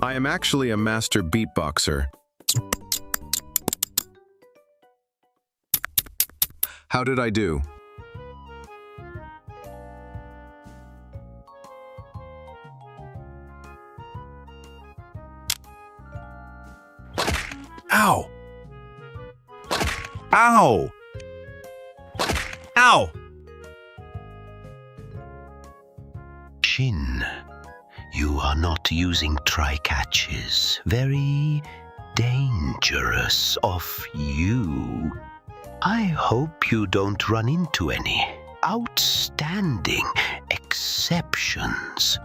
I am actually a master beatboxer. How did I do? Ow! Ow! Ow! Shin, you are not using try-catches. Very dangerous of you. I hope you don't run into any outstanding exceptions.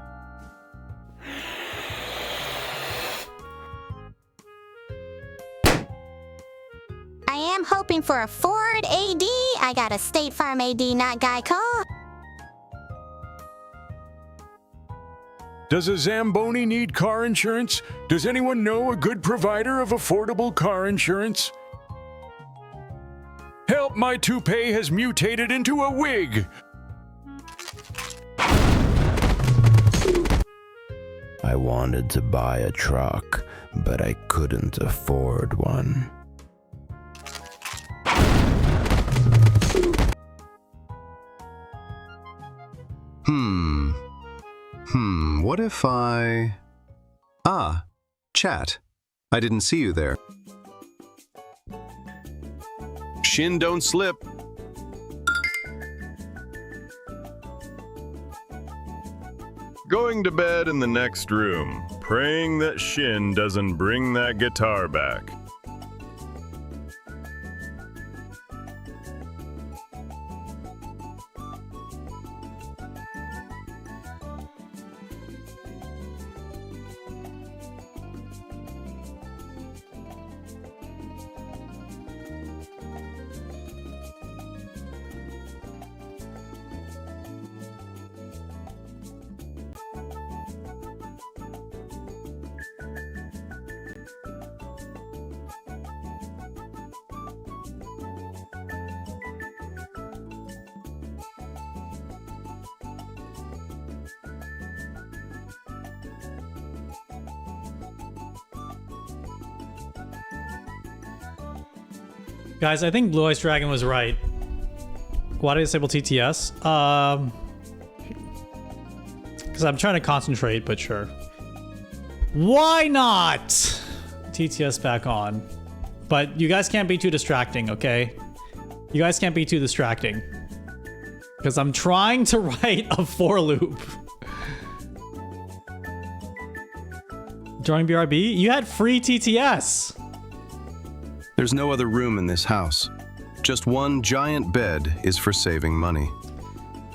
I am hoping for a Ford AD. I got a State Farm AD, not Geico. Does a Zamboni need car insurance? Does anyone know a good provider of affordable car insurance? Help, my toupee has mutated into a wig! I wanted to buy a truck, but I couldn't afford one. What if I... Ah, chat. I didn't see you there. Shin, don't slip. Going to bed in the next room, praying that Shin doesn't bring that guitar back. Guys, I think Blue Eyes Dragon was right. Why did I disable TTS? Because I'm trying to concentrate, but sure. Why not? TTS back on. But you guys can't be too distracting, okay? You guys can't be too distracting. Because I'm trying to write a for loop. Join BRB? You had free TTS. There's no other room in this house. Just one giant bed is for saving money.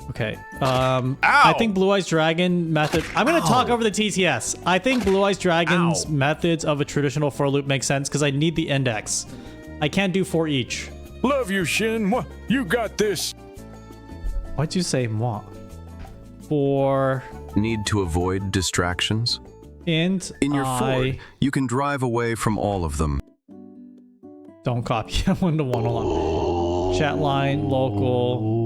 Okay. I think Blue Eyes Dragon method. I'm gonna talk over the TTS. I think Blue Eyes Dragon's methods of a traditional for loop make sense because I need the index. I can't do for each. Love you, Shin. You got this. Why'd you say moi? For need to avoid distractions. And in your Ford, you can drive away from all of them. Don't copy. 1-to-1. Hold on. Chat line, local.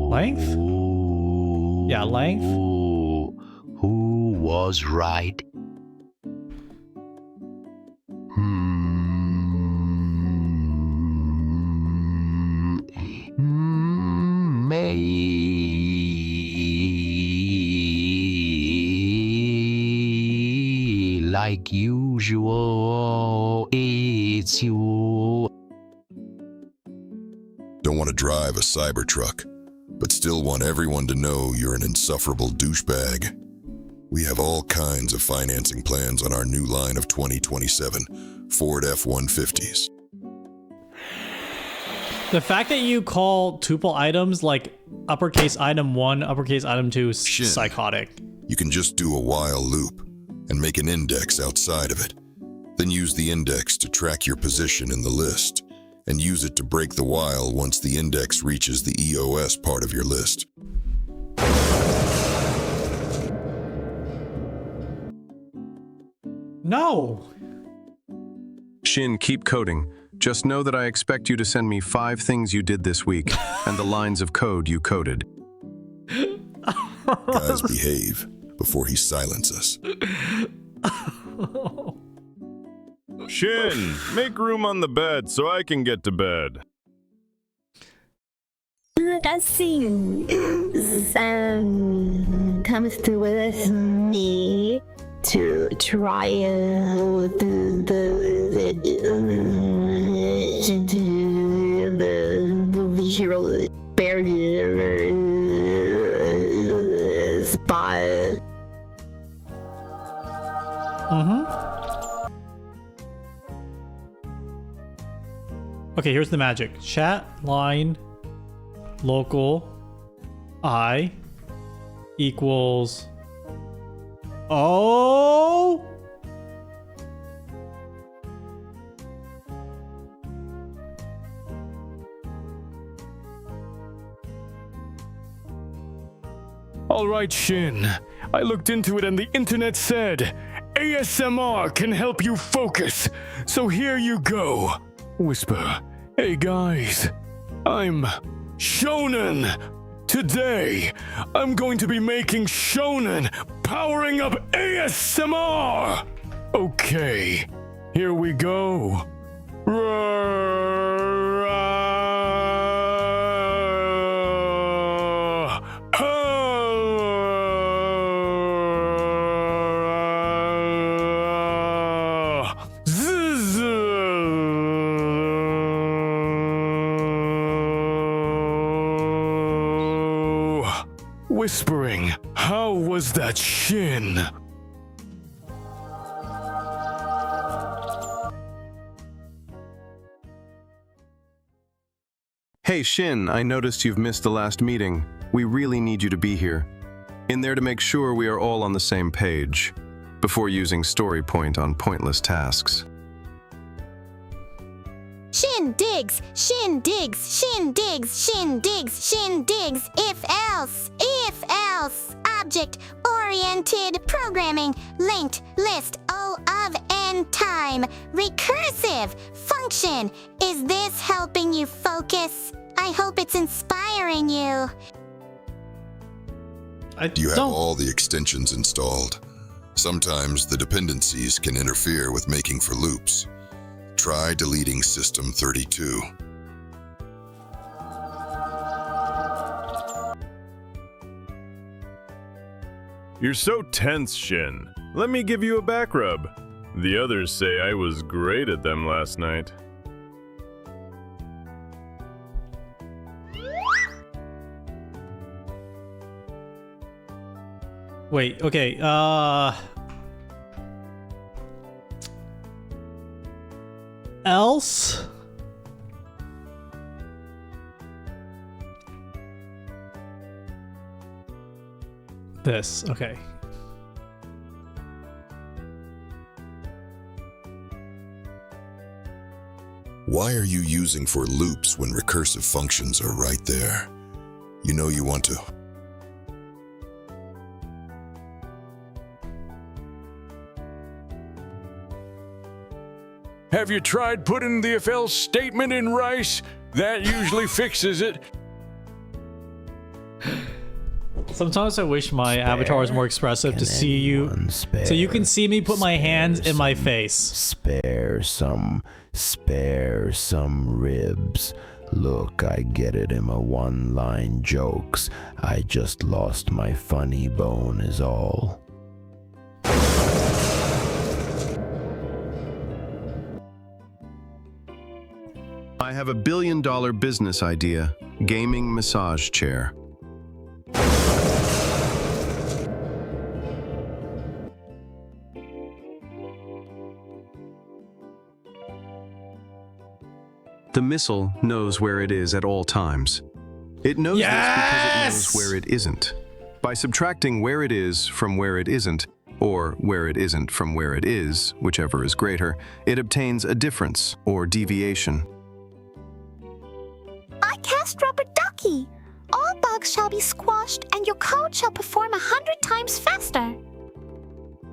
Length? Yeah, length. Who was right? Like usual, it's you. Don't want to drive a Cybertruck, but still want everyone to know you're an insufferable douchebag. We have all kinds of financing plans on our new line of 2027 Ford F-150s. The fact that you call tuple items like uppercase item 1, uppercase item 2 is psychotic. You can just do a while loop and make an index outside of it. Then use the index to track your position in the list, and use it to break the while once the index reaches the EOS part of your list. No! Shin, keep coding. Just know that I expect you to send me 5 things you did this week, and the lines of code you coded. Guys, behave before he silences us. Shin, make room on the bed so I can get to bed. Nothing comes to with me to try the visual barrier spot. Okay, here's the magic. Chat, line, local, I equals... Oh! All right, Shin. I looked into it and the internet said ASMR can help you focus. So here you go. Whisper, hey guys, I'm Shonen. Today, I'm going to be making Shonen powering up ASMR. Okay, here we go. Whispering, how was that, Shin? Hey Shin, I noticed you've missed the last meeting. We really need you to be here. In there to make sure we are all on the same page, before using story point on pointless tasks. Shin digs, Shin digs, Shin digs, Shin digs, Shin digs, if else, object-oriented programming, linked list O of N time, recursive function. Is this helping you focus? I hope it's inspiring you. Do you have all the extensions installed? Sometimes the dependencies can interfere with making for loops. Try deleting System 32. You're so tense, Shin. Let me give you a back rub. The others say I was great at them last night. Wait, okay, else? This, okay. Why are you using for loops when recursive functions are right there? You know you want to. Have you tried putting the if else statement in rice? That usually fixes it. Sometimes I wish my avatar was more expressive to see you, so you can see me put my hands in my face. Spare some ribs. Look, I get it in my one-line jokes. I just lost my funny bone is all. I have a billion-dollar business idea. Gaming massage chair. The missile knows where it is at all times. It knows this because it knows where it isn't. By subtracting where it is from where it isn't, or where it isn't from where it is, whichever is greater, it obtains a difference or deviation. I cast Rubber Ducky. All bugs shall be squashed, and your code shall perform 100 times faster.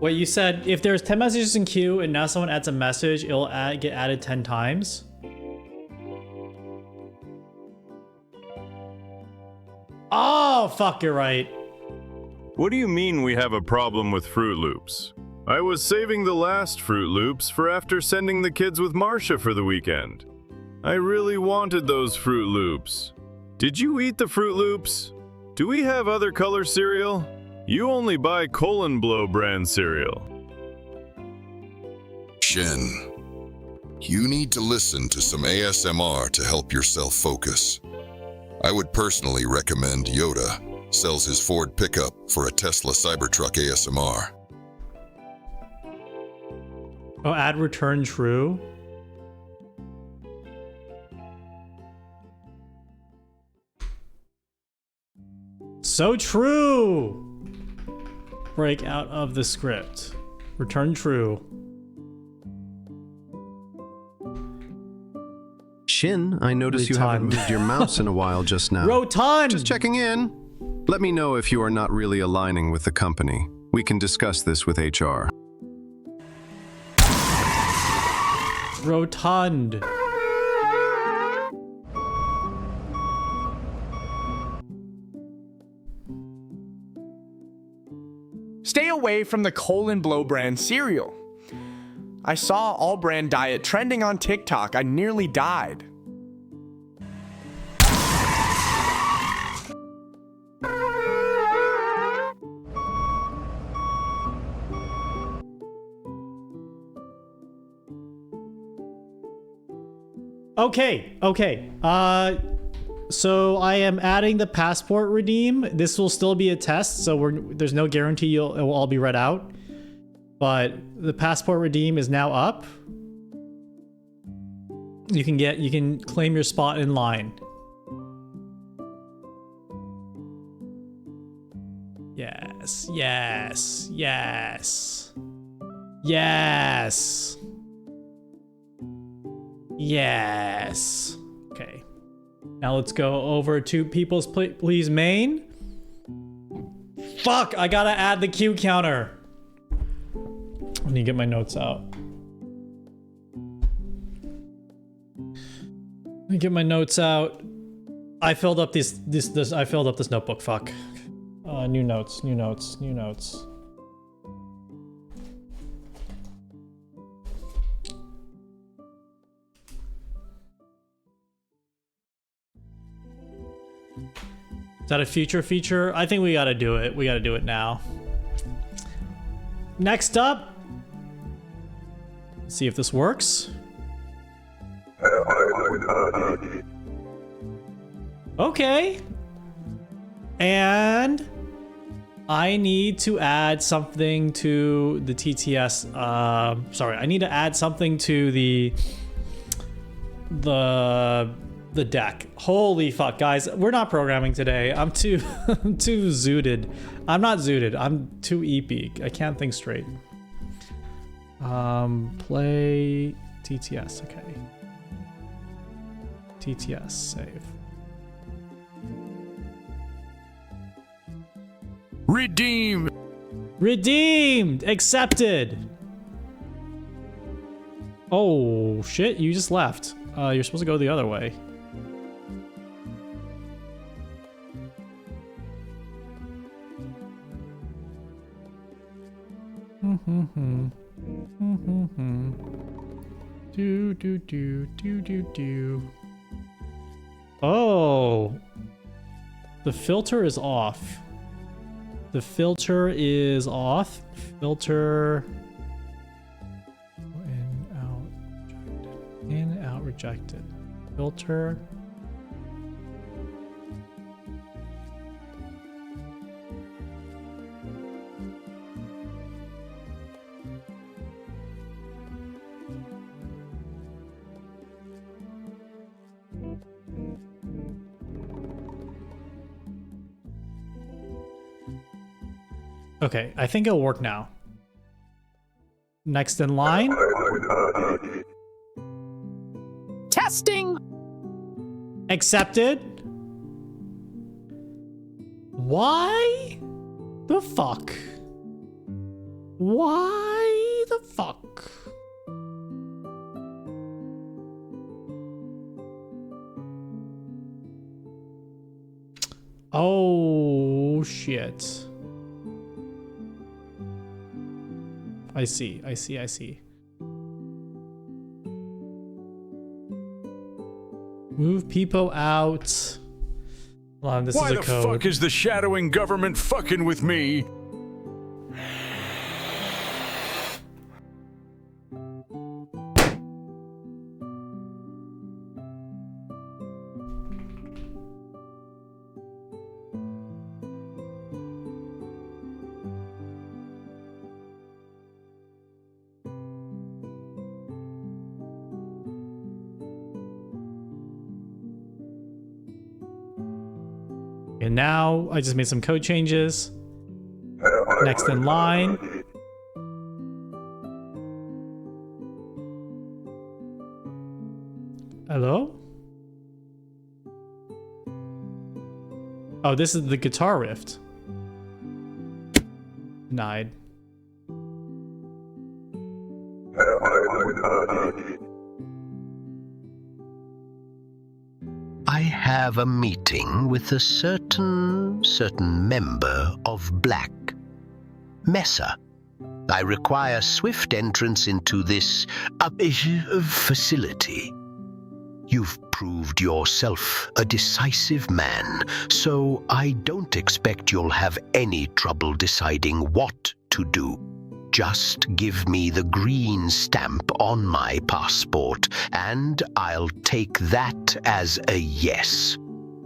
Wait, you said if there's 10 messages in queue and now someone adds a message, it'll get added 10 times? Oh, fuck, you're right. What do you mean we have a problem with Fruit Loops? I was saving the last Fruit Loops for after sending the kids with Marcia for the weekend. I really wanted those Fruit Loops. Did you eat the Fruit Loops? Do we have other color cereal? You only buy Colon Blow brand cereal. Shin, you need to listen to some ASMR to help yourself focus. I would personally recommend Yoda sells his Ford pickup for a Tesla Cybertruck ASMR. Oh, add return true? So true! Break out of the script. Return true. Shin, I notice you haven't moved your mouse in a while just now. Rotund! Just checking in. Let me know if you are not really aligning with the company. We can discuss this with HR. Rotund. Stay away from the Colon Blow brand cereal. I saw all brand diet trending on TikTok. I nearly died. Okay. So I am adding the passport redeem. This will still be a test, so there's no guarantee it will all be read out. But the passport redeem is now up. You can claim your spot in line. Yes. Okay. Now let's go over to People's Please main. Fuck, I gotta add the queue counter. I need to get my notes out. Let me get my notes out. I filled up this notebook, fuck. New notes. Is that a future feature? I think we gotta do it. We gotta do it now. Next up, let's see if this works. Okay. And I need to add something to the TTS. Sorry, I need to add something to the deck. Holy fuck, guys, we're not programming today. I'm too I'm too zooted. I'm not zooted. I'm too EP. I can't think straight. Play TTS. Okay. TTS save. Redeem. Redeemed. Accepted. Oh shit! You just left. You're supposed to go the other way. Do. Oh, the filter is off. The filter is off. Filter. In, out, rejected. Filter. Okay, I think it'll work now. Next in line. Testing. Accepted. Why the fuck? Why the fuck? Oh shit. I see. Move Peepo out. Hold on, this Why is a the code. fuck is the shadowing government fucking with me? And now I just made some code changes. Next in line. Hello? Oh, this is the guitar riff. Denied. I have a meeting with a certain member of Black Mesa. I require swift entrance into this facility. You've proved yourself a decisive man, so I don't expect you'll have any trouble deciding what to do. Just give me the green stamp on my passport, and I'll take that as a yes.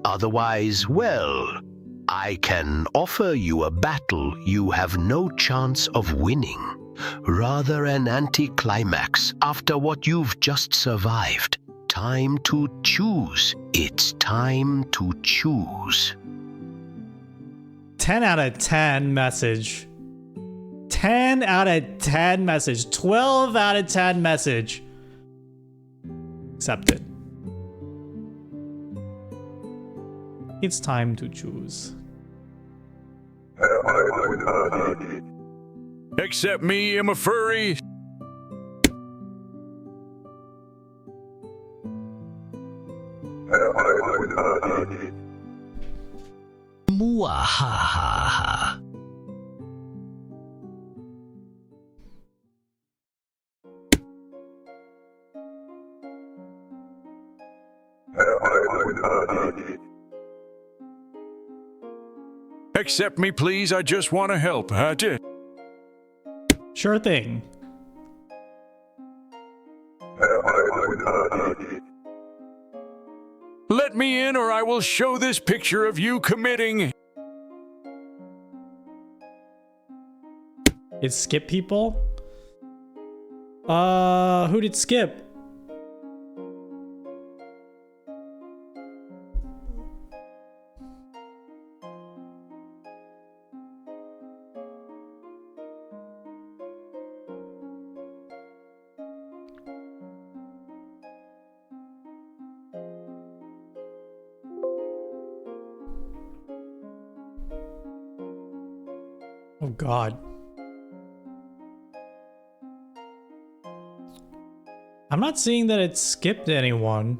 Otherwise, well, I can offer you a battle you have no chance of winning. Rather an anticlimax after what you've just survived. Time to choose. It's time to choose. 10 out of 10 message. 10 out of 10 message. 12 out of 10 message. Accepted. It's time to choose. Except me, I'm a furry. Mwahaha. Accept me, please. I just want to help. I did. Sure thing. Let me in or I will show this picture of you committing. It skip people? Who did skip? Oh God. I'm not seeing that it skipped anyone.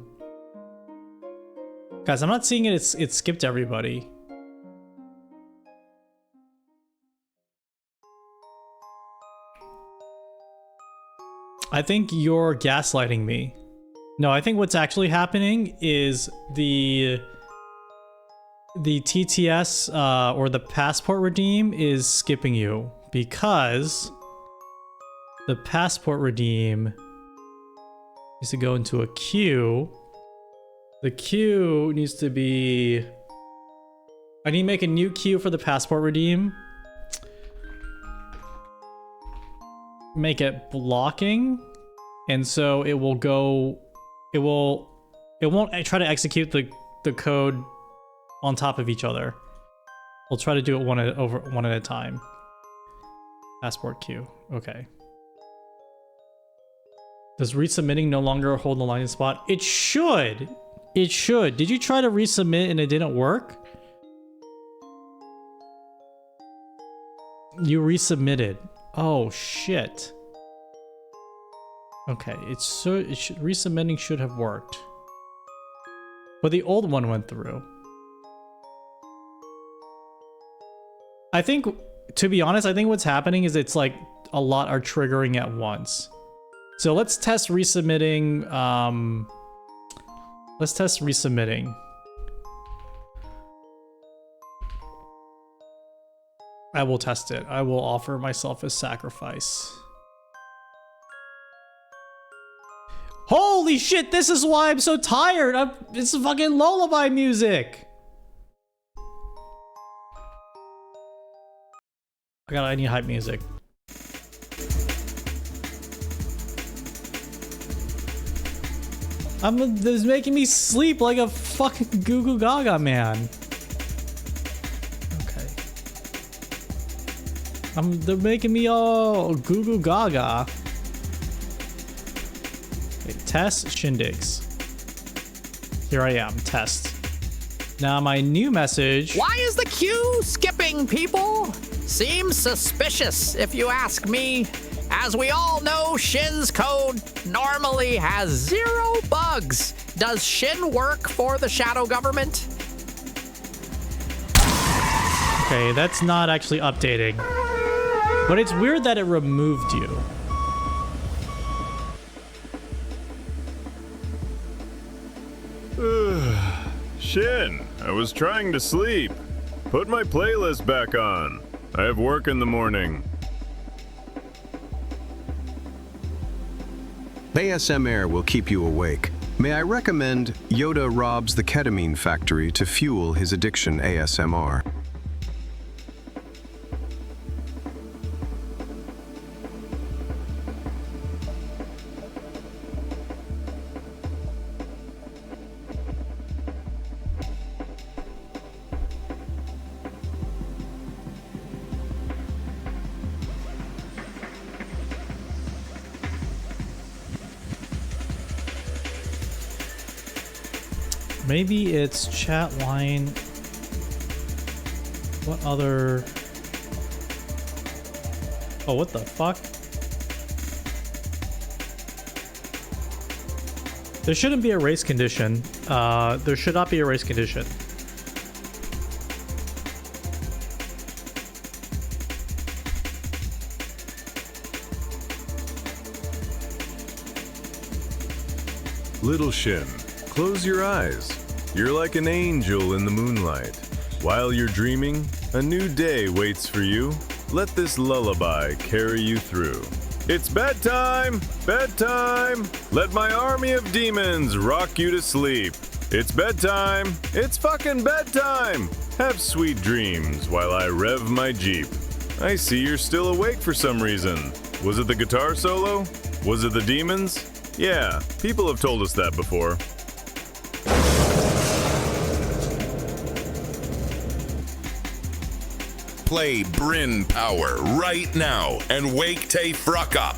Guys, I'm not seeing it skipped everybody. I think you're gaslighting me. No, I think what's actually happening is the TTS or the passport redeem is skipping you because the passport redeem needs to go into a queue. The queue needs to be... I need to make a new queue for the passport redeem. Make it blocking. And so it will go... It won't try to execute the code on top of each other. We'll try to do it one at a time. Passport queue. Okay. Does resubmitting no longer hold the line spot? It should. It should. Did you try to resubmit and it didn't work? You resubmitted. Oh shit. Okay, resubmitting should have worked. But the old one went through. I think, to be honest, I think what's happening is it's like a lot are triggering at once. So let's test resubmitting. Let's test resubmitting. I will test it. I will offer myself as sacrifice. Holy shit, this is why I'm so tired. It's fucking lullaby music. I need hype music. This is making me sleep like a fucking goo goo gaga man. Okay. They're making me all goo goo gaga. Okay, test shindigs. Here I am, test. Now my new message. Why is the queue skipping, people? Seems suspicious, if you ask me. As we all know, Shin's code normally has 0 bugs. Does Shin work for the shadow government? Okay, that's not actually updating. But it's weird that it removed you. Shin, I was trying to sleep. Put my playlist back on. I have work in the morning. ASMR will keep you awake. May I recommend Yoda robs the ketamine factory to fuel his addiction ASMR. Maybe it's chat line. What other? Oh, what the fuck? There shouldn't be a race condition. There should not be a race condition. Little Shin, close your eyes. You're like an angel in the moonlight. While you're dreaming, A new day waits for you. Let this lullaby carry you through. It's bedtime! Bedtime! Let my army of demons rock you to sleep. It's bedtime! It's fucking bedtime! Have sweet dreams while I rev my Jeep. I see you're still awake for some reason. Was it the guitar solo? Was it the demons? Yeah, people have told us that before. Play Bryn Power right now and wake Tay Fruck up.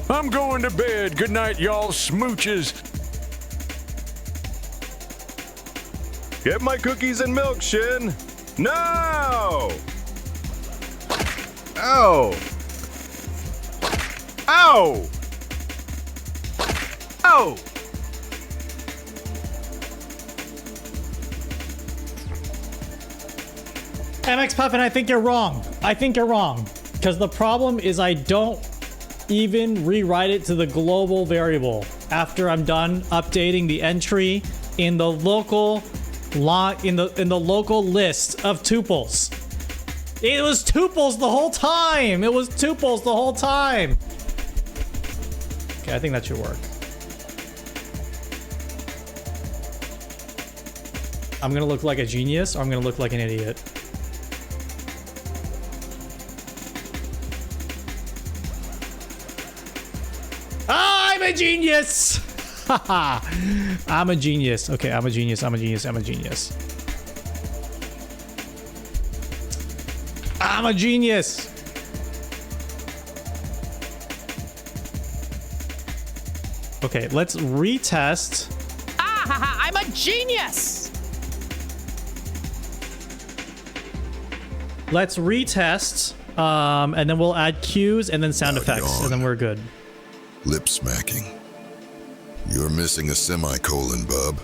I'm going to bed. Good night, y'all smooches. Get my cookies and milk, Shin. No! Ow! Ow! Ow! MX Puffin, I think you're wrong. I think you're wrong. Because the problem is I don't even rewrite it to the global variable after I'm done updating the entry in the local in the local list of tuples. It was tuples the whole time. It was tuples the whole time. Okay, I think that should work. I'm gonna look like a genius, or I'm gonna look like an idiot. I'm a genius! Haha. I'm a genius. Okay, I'm a genius. I'm a genius. I'm a genius. I'm a genius. Okay, let's retest. I'm a genius! Let's retest, and then we'll add cues and then sound effects, and then we're good. Lip smacking. You're missing a semicolon, bub.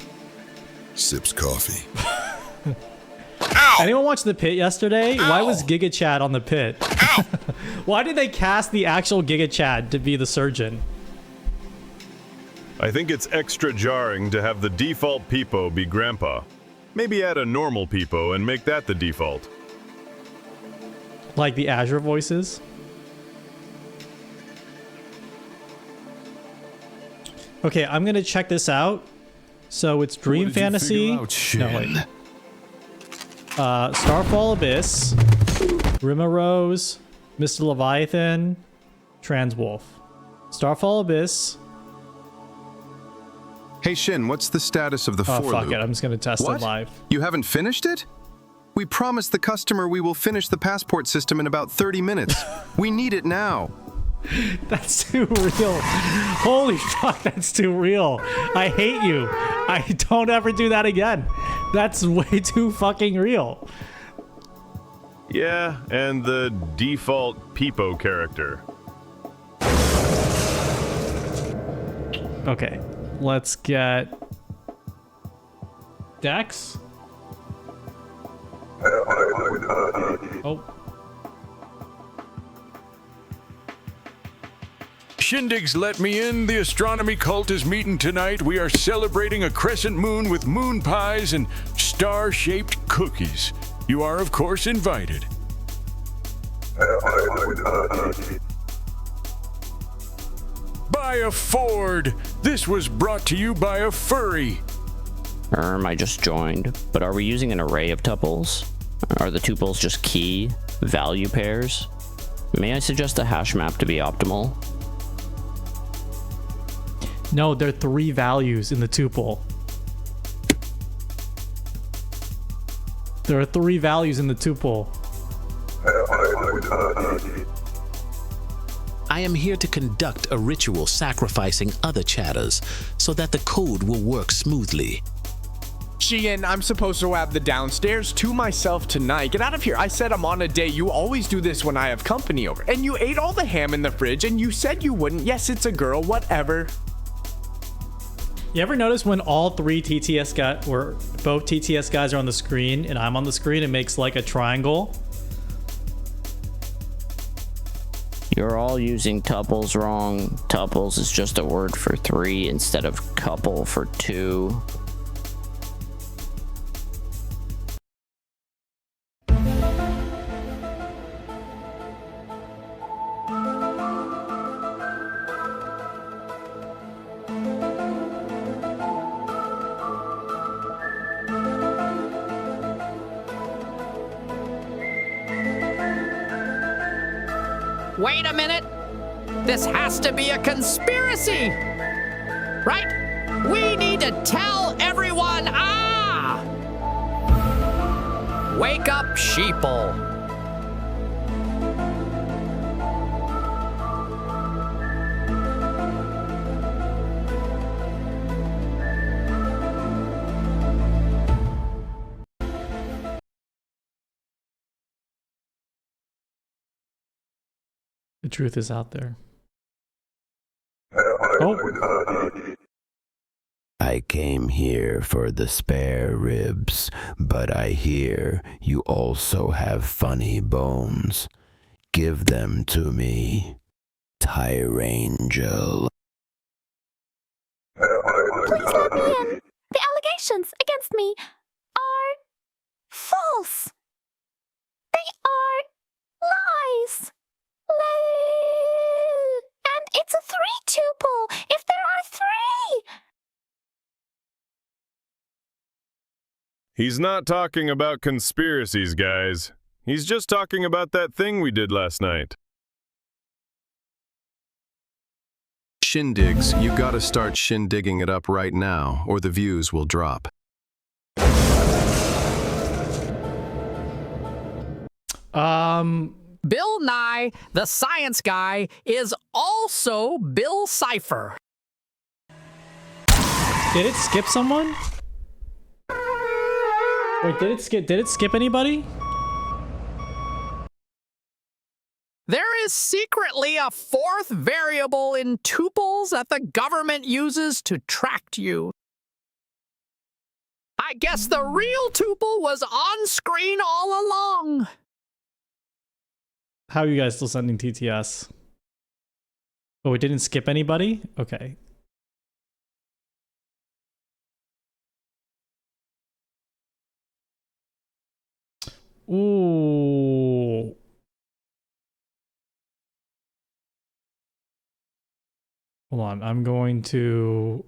Sips coffee. Anyone watch The Pit yesterday? Ow. Why was Giga Chad on The Pit? Why did they cast the actual Giga Chad to be the surgeon? I think it's extra jarring to have the default Peepo be Grandpa. Maybe add a normal Peepo and make that the default. Like the Azure voices? Okay, I'm gonna check this out. So it's Dream Fantasy. No, wait. Starfall Abyss, Rimarose, Mr. Leviathan, Transwolf. Starfall Abyss. Hey Shin, what's the status of the for loop? Oh fuck it, I'm just gonna test it live. You haven't finished it? We promised the customer we will finish the passport system in about 30 minutes. We need it now. That's too real. Holy fuck, that's too real. I hate you. I don't ever do that again. That's way too fucking real. Yeah, and the default Peepo character. Okay, let's get Dex. Oh. Shindigs let me in. The astronomy cult is meeting tonight. We are celebrating a crescent moon with moon pies and star-shaped cookies. You are, of course, invited. By a Ford. This was brought to you by a furry. I just joined, but are we using an array of tuples? Are the tuples just key value pairs? May I suggest a hash map to be optimal? No, there are 3 values in the tuple. There are 3 values in the tuple. I am here to conduct a ritual sacrificing other chatters so that the code will work smoothly. Sheehan, I'm supposed to have the downstairs to myself tonight. Get out of here. I said I'm on a date. You always do this when I have company over. And you ate all the ham in the fridge and you said you wouldn't. Yes, it's a girl, whatever. You ever notice when all 3 TTS guys, or both TTS guys are on the screen and I'm on the screen, it makes like a triangle? You're all using tuples wrong. Tuples is just a word for 3 instead of couple for 2. Wait a minute! This has to be a conspiracy! Right? We need to tell everyone! Ah! Wake up, sheeple! The truth is out there. I came here for the spare ribs, but I hear you also have funny bones. Give them to me, Tyrangel. Please let me in. The allegations against me are false. They are lies. And it's a 3-tuple, if there are 3! He's not talking about conspiracies, guys. He's just talking about that thing we did last night. Shindigs, you gotta start shindigging it up right now, or the views will drop. Bill Nye, the science guy, is also Bill Cipher. Did it skip someone? Wait, did it skip anybody? There is secretly a 4th variable in tuples that the government uses to track you. I guess the real tuple was on screen all along. How are you guys still sending TTS? Oh, it didn't skip anybody? Okay. Ooh. Hold on, I'm going to...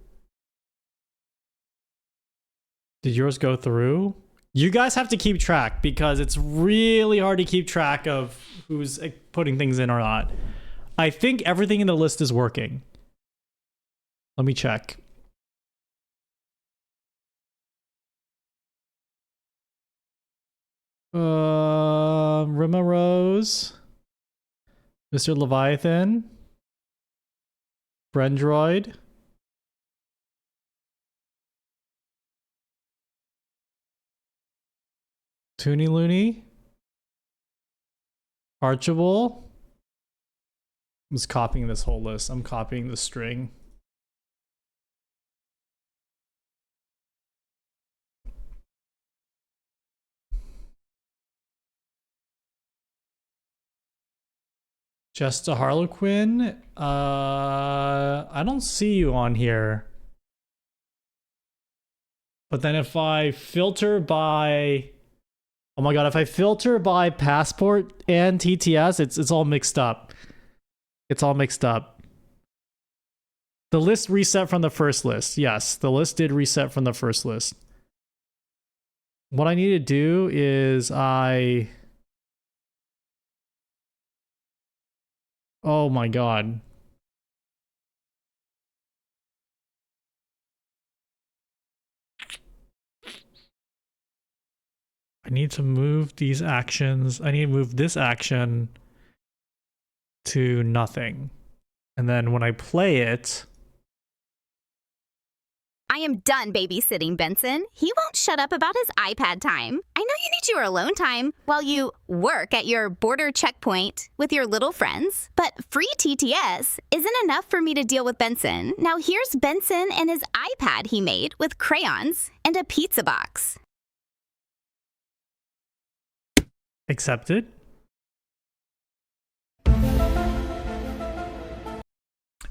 Did yours go through? You guys have to keep track because it's really hard to keep track of who's putting things in or not. I think everything in the list is working. Let me check. Rima Rose, Mr. Leviathan, Brendroid, Toony Looney, Archibald. I'm just copying this whole list. I'm copying the string. Just a Harlequin. I don't see you on here. But then if I filter by... Oh my god, if I filter by passport and TTS, it's all mixed up. It's all mixed up. The list reset from the first list. Yes, the list did reset from the first list. What I need to do is oh my god. I need to move these actions. I need to move this action to nothing. And then when I play it... I am done babysitting Benson. He won't shut up about his iPad time. I know you need your alone time while you work at your border checkpoint with your little friends. But free TTS isn't enough for me to deal with Benson. Now here's Benson and his iPad he made with crayons and a pizza box. Accepted.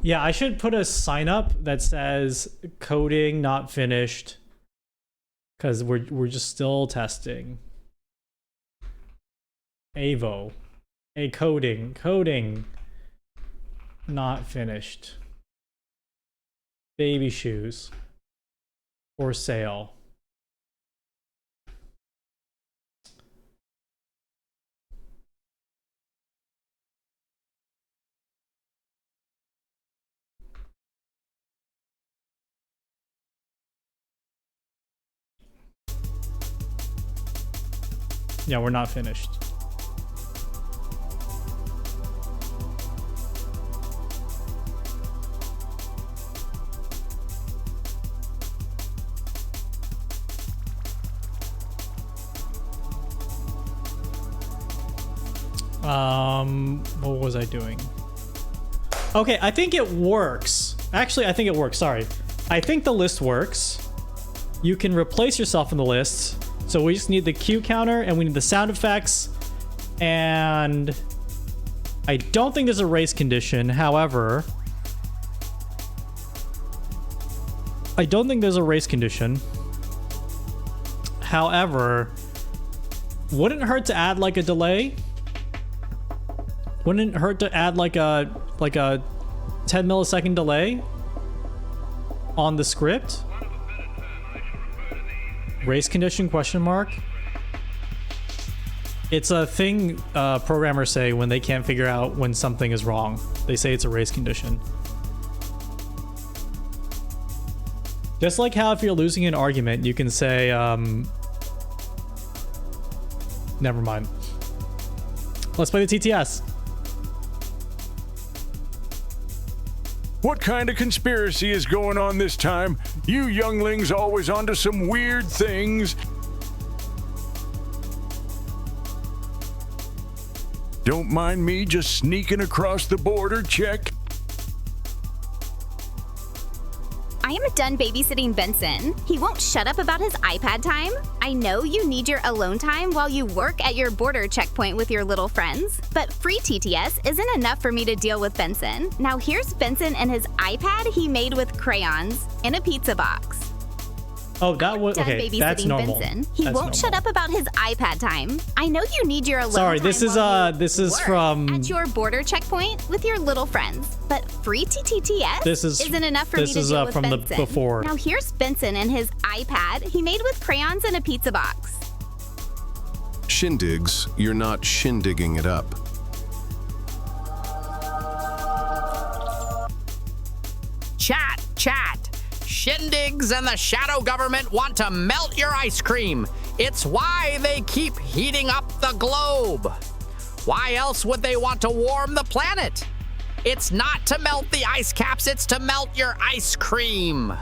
Yeah, I should put a sign up that says coding not finished, because we're just still testing. AVO, coding not finished. Baby shoes for sale. Yeah, we're not finished. What was I doing? Okay, I think it works. Actually, I think it works. Sorry. I think the list works. You can replace yourself in the list. So we just need the cue counter and we need the sound effects. And I don't think there's a race condition. However, However, wouldn't it hurt to add like a delay? Wouldn't it hurt to add like a 10 millisecond delay on the script? Race condition question mark? It's a thing programmers say when they can't figure out when something is wrong. They say it's a race condition. Just like how if you're losing an argument, you can say, never mind. Let's play the TTS. What kind of conspiracy is going on this time? You younglings always onto some weird things. Don't mind me just sneaking across the border, check. I am done babysitting Benson. He won't shut up about his iPad time. I know you need your alone time while you work at your border checkpoint with your little friends, but free TTS isn't enough for me to deal with Benson. Now here's Benson and his iPad he made with crayons in a pizza box. Oh, that was okay. That's normal. Benson. He That's won't normal. shut up about his iPad time. I know you need your alone Sorry, time. this is work from at your border checkpoint with your little friends, but free TTS isn't enough for me to deal with from Benson. the before. Now here's Benson and his iPad he made with crayons in a pizza box. Shindigs, you're not shindigging it up. Chat. Shindigs and the shadow government want to melt your ice cream. It's why they keep heating up the globe. Why else would they want to warm the planet? It's not to melt the ice caps, it's to melt your ice cream.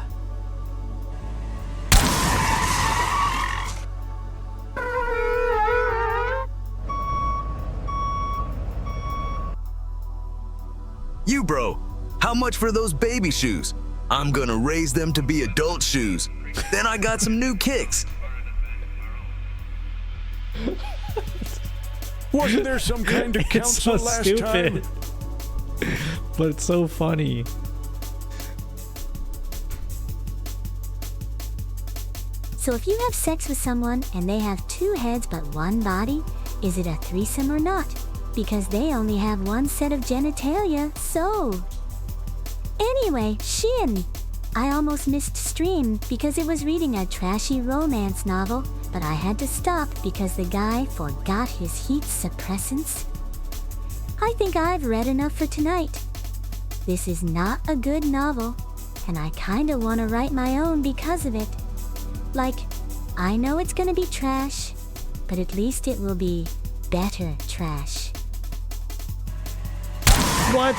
You, bro, how much for those baby shoes? I'm gonna raise them to be adult shoes. Then I got some new kicks. Wasn't there some kind of council It's so last stupid. time? But it's so funny. So if you have sex with someone and they have two heads but one body, is it a threesome or not? Because they only have one set of genitalia, so... Anyway, Shin! I almost missed stream because it was reading a trashy romance novel, but I had to stop because the guy forgot his heat suppressants. I think I've read enough for tonight. This is not a good novel, and I kinda wanna write my own because of it. Like, I know it's gonna be trash, but at least it will be better trash. What?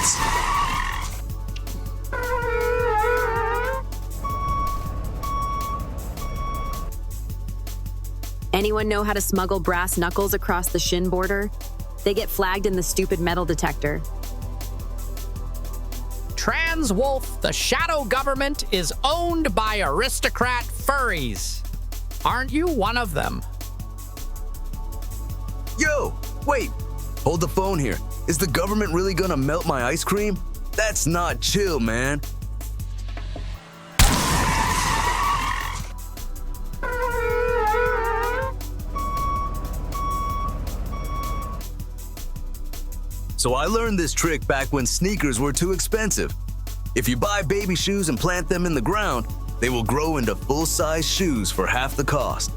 Anyone know how to smuggle brass knuckles across the Shin border? They get flagged in the stupid metal detector. Trans Wolf, the shadow government is owned by aristocrat furries. Aren't you one of them? Yo, wait, hold the phone here. Is the government really gonna melt my ice cream? That's not chill, man. So I learned this trick back when sneakers were too expensive. If you buy baby shoes and plant them in the ground, they will grow into full-size shoes for half the cost.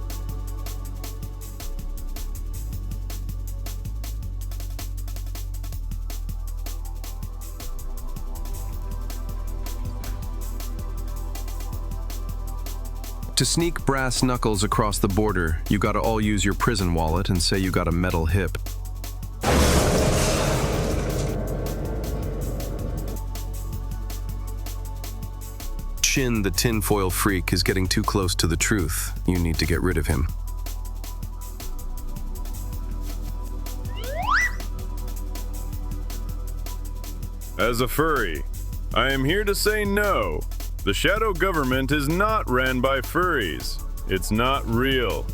To sneak brass knuckles across the border, you gotta all use your prison wallet and say you got a metal hip. Shin, the tinfoil freak, is getting too close to the truth. You need to get rid of him. As a furry, I am here to say no. The shadow government is not ran by furries. It's not real.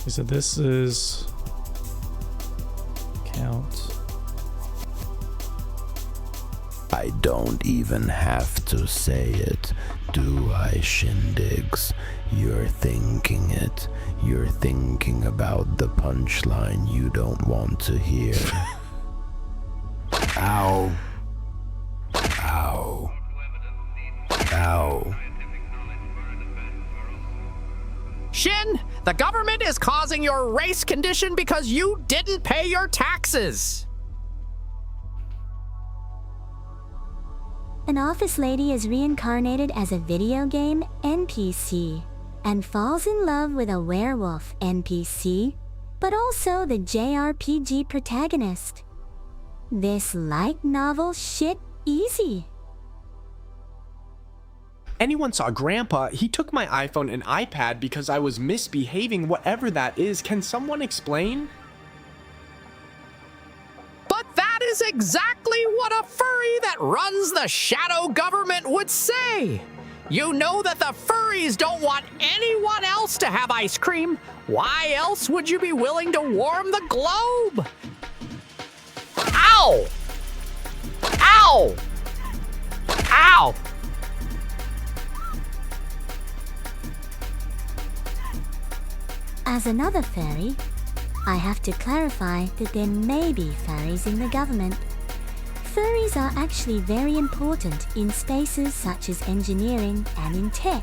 So this is count. I don't even have to say it, do I, Shindigs? You're thinking it. You're thinking about the punchline you don't want to hear. Ow. Ow. Ow. Shin, the government is causing your race condition because you didn't pay your taxes. An office lady is reincarnated as a video game NPC and falls in love with a werewolf NPC, but also the JRPG protagonist. This light novel shit easy. Anyone saw Grandpa? He took my iPhone and iPad because I was misbehaving, whatever that is. Can someone explain? But that is exactly what a furry that runs the shadow government would say. You know that the furries don't want anyone else to have ice cream. Why else would you be willing to warm the globe? Ow! Ow! Ow! As another furry, I have to clarify that there may be furries in the government. Furries are actually very important in spaces such as engineering and in tech,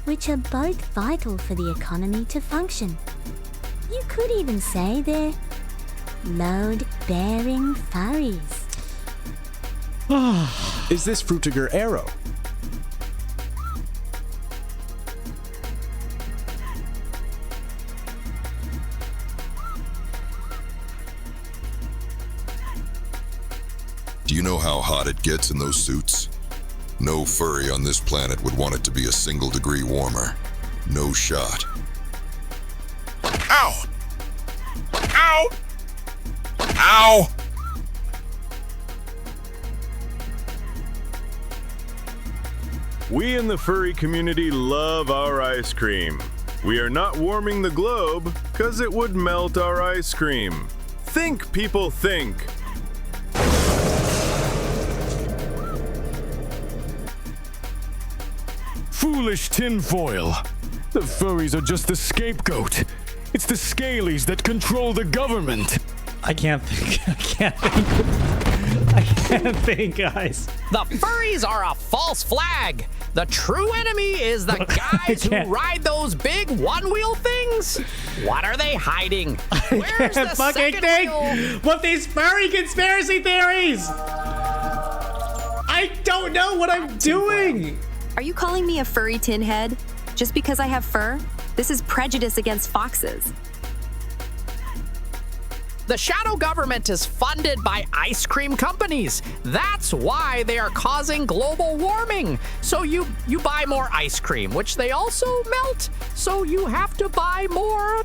which are both vital for the economy to function. You could even say they're load-bearing furries. Is this Frutiger Arrow? Do you know how hot it gets in those suits? No furry on this planet would want it to be a single degree warmer. No shot. Ow! Ow! Ow! We in the furry community love our ice cream. We are not warming the globe because it would melt our ice cream. Think, people, think. Foolish tinfoil. The furries are just the scapegoat. It's the scalies that control the government. I can't think, guys. The furries are a false flag. The true enemy is the guys who ride those big one-wheel things. What are they hiding? Where's the fucking second thing wheel? with these furry conspiracy theories? I don't know what I'm doing. Are you calling me a furry tinhead? Just because I have fur? This is prejudice against foxes. The shadow government is funded by ice cream companies. That's why they are causing global warming. So you buy more ice cream, which they also melt. So you have to buy more.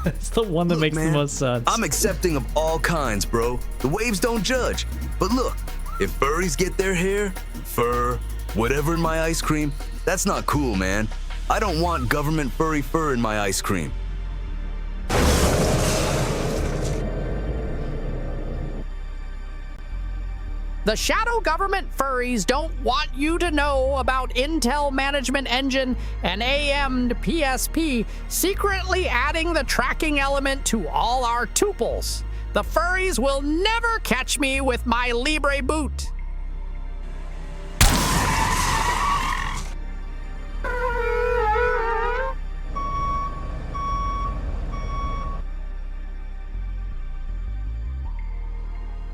It's the one that makes the most sense. I'm accepting of all kinds, bro. The waves don't judge. But look, if furries get their hair, fur, whatever in my ice cream, that's not cool, man. I don't want government furry fur in my ice cream. The shadow government furries don't want you to know about Intel Management Engine and AM to PSP secretly adding the tracking element to all our tuples. The furries will never catch me with my Libre boot.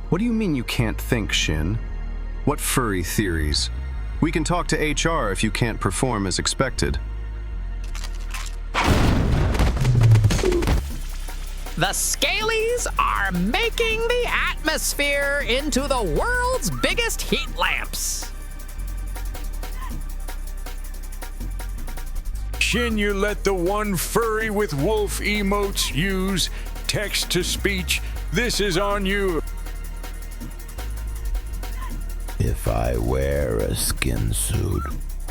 What do you mean you can't think, Shin? What furry theories? We can talk to HR if you can't perform as expected. The Scalies are making the atmosphere into the world's biggest heat lamps. Shin, you let the one furry with wolf emotes use text-to-speech. This is on you. If I wear a skin suit,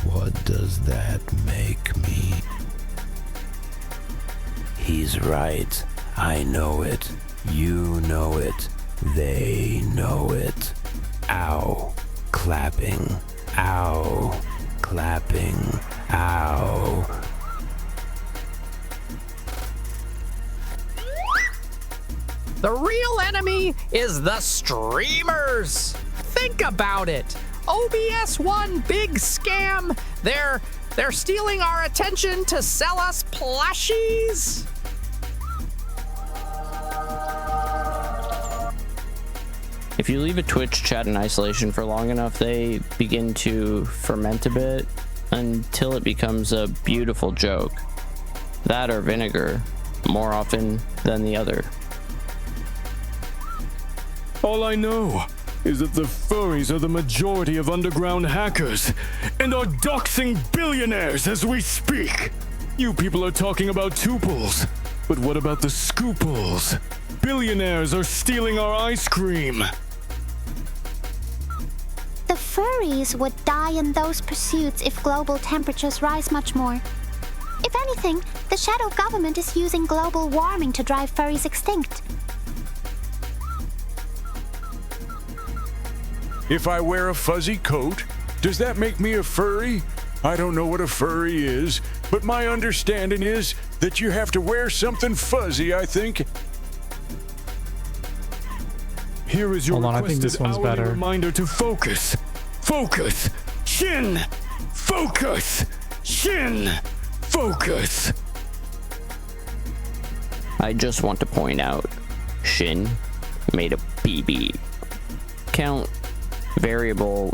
what does that make me? He's right. I know it. You know it. They know it. Ow. Clapping. Ow. Clapping. Ow. The real enemy is the streamers. Think about it. OBS one big scam. They're stealing our attention to sell us plushies. If you leave a Twitch chat in isolation for long enough, they begin to ferment a bit until it becomes a beautiful joke. That or vinegar, more often than the other. All I know is that the furries are the majority of underground hackers and are doxing billionaires as we speak. You people are talking about tuples, but what about the scooples? Billionaires are stealing our ice cream. The furries would die in those pursuits if global temperatures rise much more. If anything, the shadow government is using global warming to drive furries extinct. If I wear a fuzzy coat, does that make me a furry? I don't know what a furry is, but my understanding is that you have to wear something fuzzy, I think. Here is your Hold on, I think this one's hourly better. reminder to focus. Focus! Shin! Focus! Shin! Focus! I just want to point out, Shin made a BB. Count variable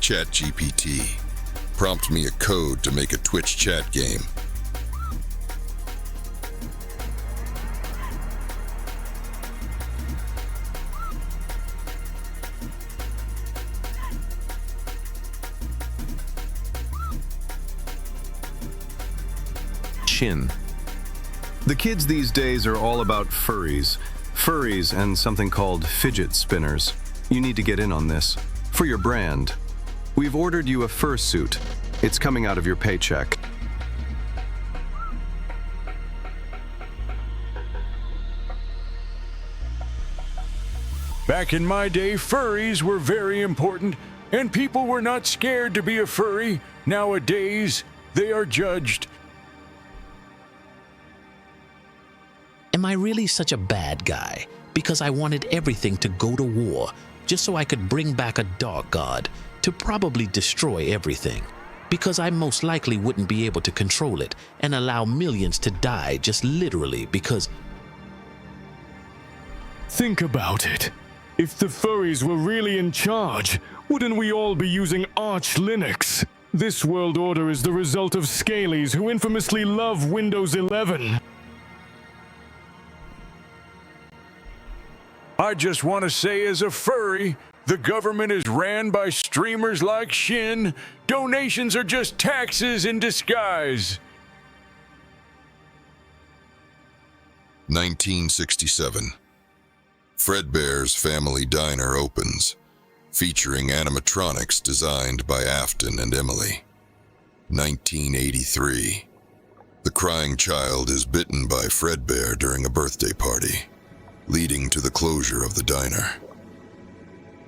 ChatGPT. Prompt me a code to make a Twitch chat game. Shin. The kids these days are all about furries. Furries and something called fidget spinners. You need to get in on this. For your brand. We've ordered you a fursuit. It's coming out of your paycheck. Back in my day, furries were very important, and people were not scared to be a furry. Nowadays, they are judged. Am I really such a bad guy? Because I wanted everything to go to war, just so I could bring back a dark god to probably destroy everything. Because I most likely wouldn't be able to control it and allow millions to die just literally because... Think about it. If the furries were really in charge, wouldn't we all be using Arch Linux? This world order is the result of Scalies who infamously love Windows 11. I just want to say, as a furry, the government is ran by streamers like Shin. Donations are just taxes in disguise. 1967. Fredbear's Family Diner opens, featuring animatronics designed by Afton and Emily. 1983. The crying child is bitten by Fredbear during a birthday party, leading to the closure of the diner.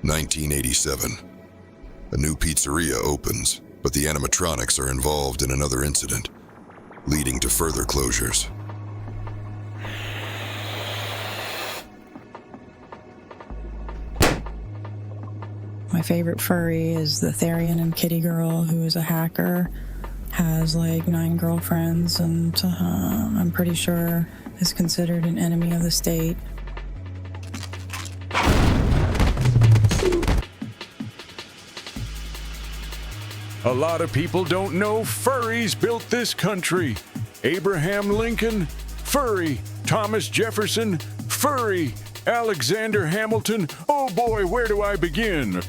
1987. A new pizzeria opens, but the animatronics are involved in another incident, leading to further closures. My favorite furry is the Therian and Kitty Girl, who is a hacker, has like 9 girlfriends, and I'm pretty sure is considered an enemy of the state. A lot of people don't know furries built this country. Abraham Lincoln, furry. Thomas Jefferson, furry. Alexander Hamilton, oh boy, where do I begin?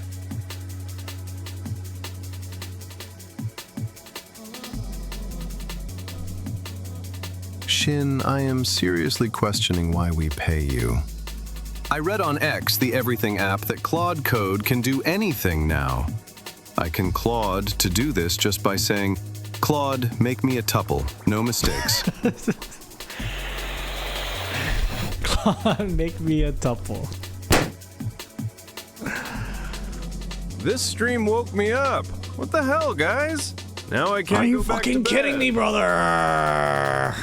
Shin, I am seriously questioning why we pay you. I read on X, the everything app, that Claude Code can do anything now. I can Claude to do this just by saying, Claude, make me a tuple, no mistakes. Claude, make me a tuple. This stream woke me up. What the hell, guys? Now I can't Are you go back fucking to kidding bed. me, brother?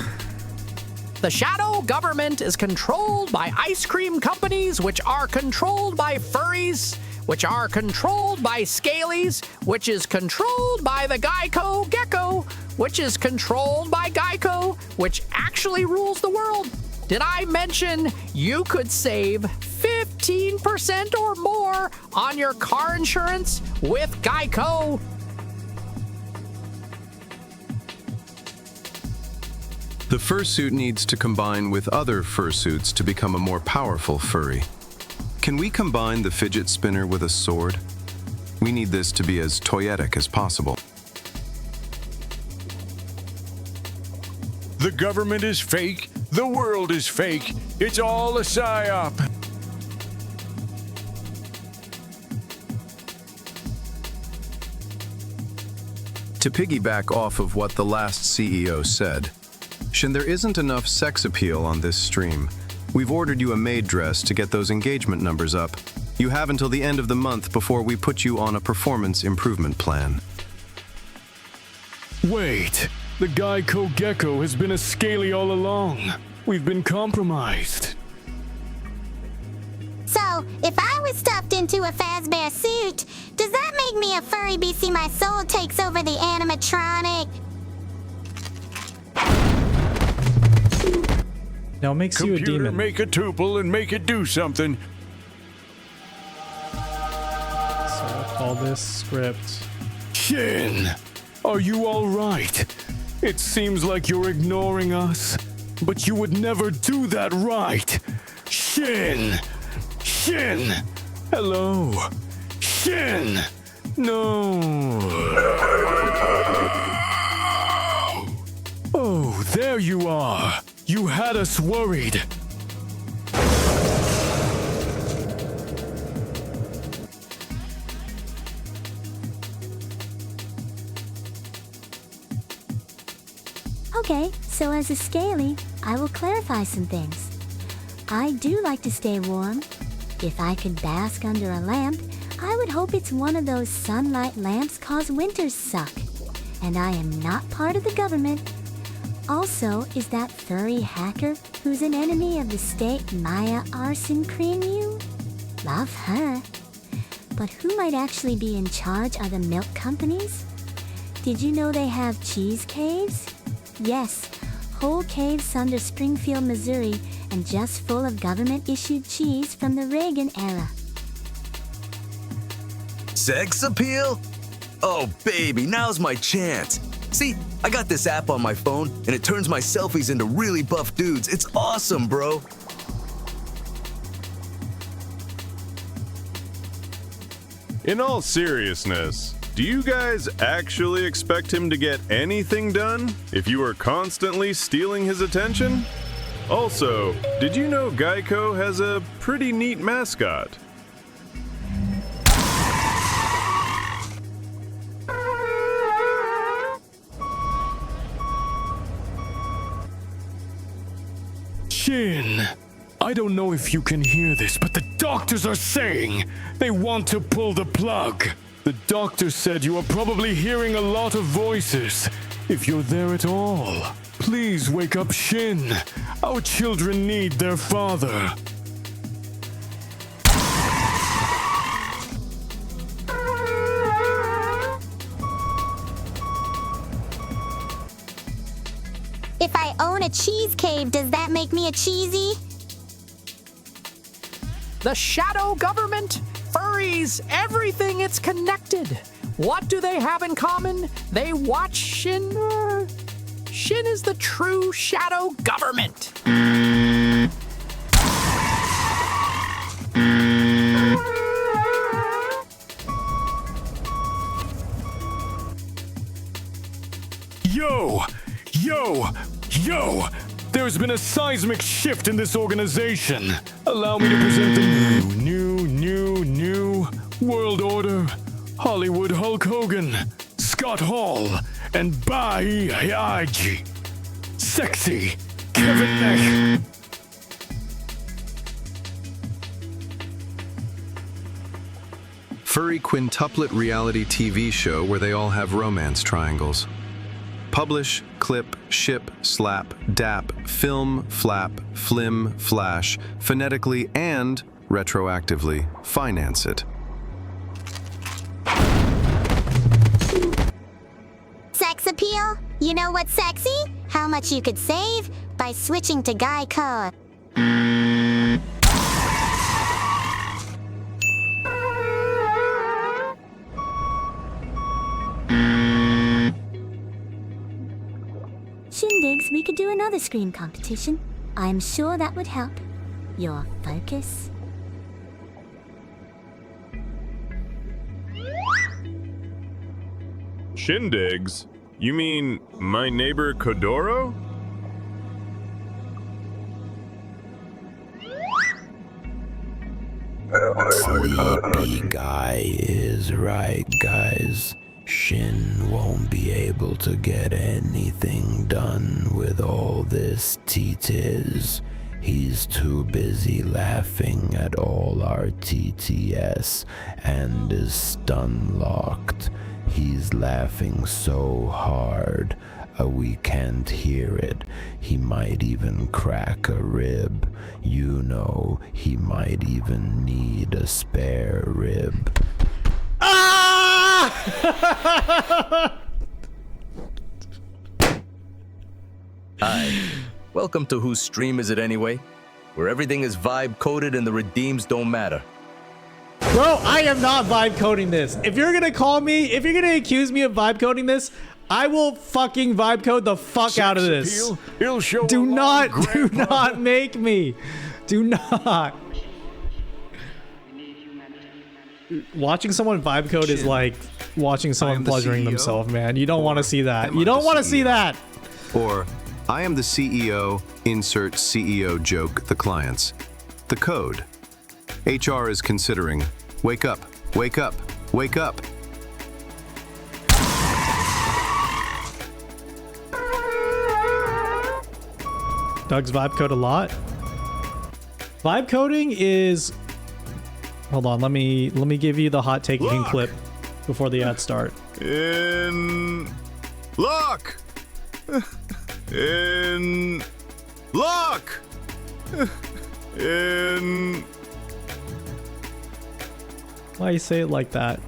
The shadow government is controlled by ice cream companies, which are controlled by furries, which are controlled by scalies, which is controlled by the Geico Gecko, which is controlled by Geico, which actually rules the world. Did I mention you could save 15% or more on your car insurance with Geico? The fursuit needs to combine with other fursuits to become a more powerful furry. Can we combine the fidget spinner with a sword? We need this to be as toyetic as possible. The government is fake. The world is fake. It's all a psyop. To piggyback off of what the last CEO said, Shin, there isn't enough sex appeal on this stream. We've ordered you a maid dress to get those engagement numbers up. You have until the end of the month before we put you on a performance improvement plan. Wait, the Geico Gecko has been a scaly all along. We've been compromised. So, if I was stuffed into a Fazbear suit, does that make me a furry BC my soul takes over the animatronic? No, it makes you a Computer, demon. make a tuple and make it do something. So I'll call this script. Shin, are you all right? It seems like you're ignoring us, but you would never do that, right? Shin! Shin! Hello? Shin! No! Oh, there you are! You had us worried. Okay, so as a scaly, I will clarify some things. I do like to stay warm. If I could bask under a lamp, I would hope it's one of those sunlight lamps 'cause winters suck. And I am not part of the government. Also, is that furry hacker who's an enemy of the state Maya Arson Cream you? Love her. But who might actually be in charge of the milk companies? Did you know they have cheese caves? Yes, whole caves under Springfield, Missouri, and just full of government-issued cheese from the Reagan era. Sex appeal? Oh, baby, now's my chance. See, I got this app on my phone, and it turns my selfies into really buff dudes. It's awesome, bro. In all seriousness, do you guys actually expect him to get anything done if you are constantly stealing his attention? Also, did you know Geico has a pretty neat mascot? Shin, I don't know if you can hear this, but the doctors are saying they want to pull the plug. The doctor said you are probably hearing a lot of voices. If you're there at all, please wake up Shin. Our children need their father. If I own a cheese cave, does that make me a cheesy? The shadow government? Furries, everything, it's connected. What do they have in common? They watch Shin. Shin is the true shadow government. Yo! There's been a seismic shift in this organization. Allow me to present the new world order. Hollywood Hulk Hogan, Scott Hall, and Bai Sexy Kevin Nash. Furry quintuplet reality TV show where they all have romance triangles. Publish, clip, ship, slap, dap, film, flap, flim, flash, phonetically and retroactively finance it. Sex appeal? You know what's sexy? How much you could save by switching to Geico. Shindigs, we could do another scream competition. I'm sure that would help. Your focus. Shindigs? You mean my neighbor Kodoro? Sleepy Guy is right, guys. Shin won't be able to get anything done with all this TTS. He's too busy laughing at all our TTS and is stun-locked. He's laughing so hard, we can't hear it. He might even crack a rib. You know, he might even need a spare rib. Hi. Welcome to Whose Stream Is It Anyway? Where everything is vibe coded and the redeems don't matter. Bro, I am not vibe coding this. If you're gonna accuse me of vibe coding this, I will fucking vibe code the fuck out of this. Do not make me. Do not. Watching someone vibe code is like watching someone pleasuring themselves, man. You don't want to see that. You don't want to see that. Or, I am the CEO, insert CEO joke, the clients. The code. HR is considering. Wake up, wake up, wake up. Doug's vibe code a lot. Vibe coding is... Hold on, let me give you the hot take you can clip before the ads start. In lock. In lock. In. Why you say it like that?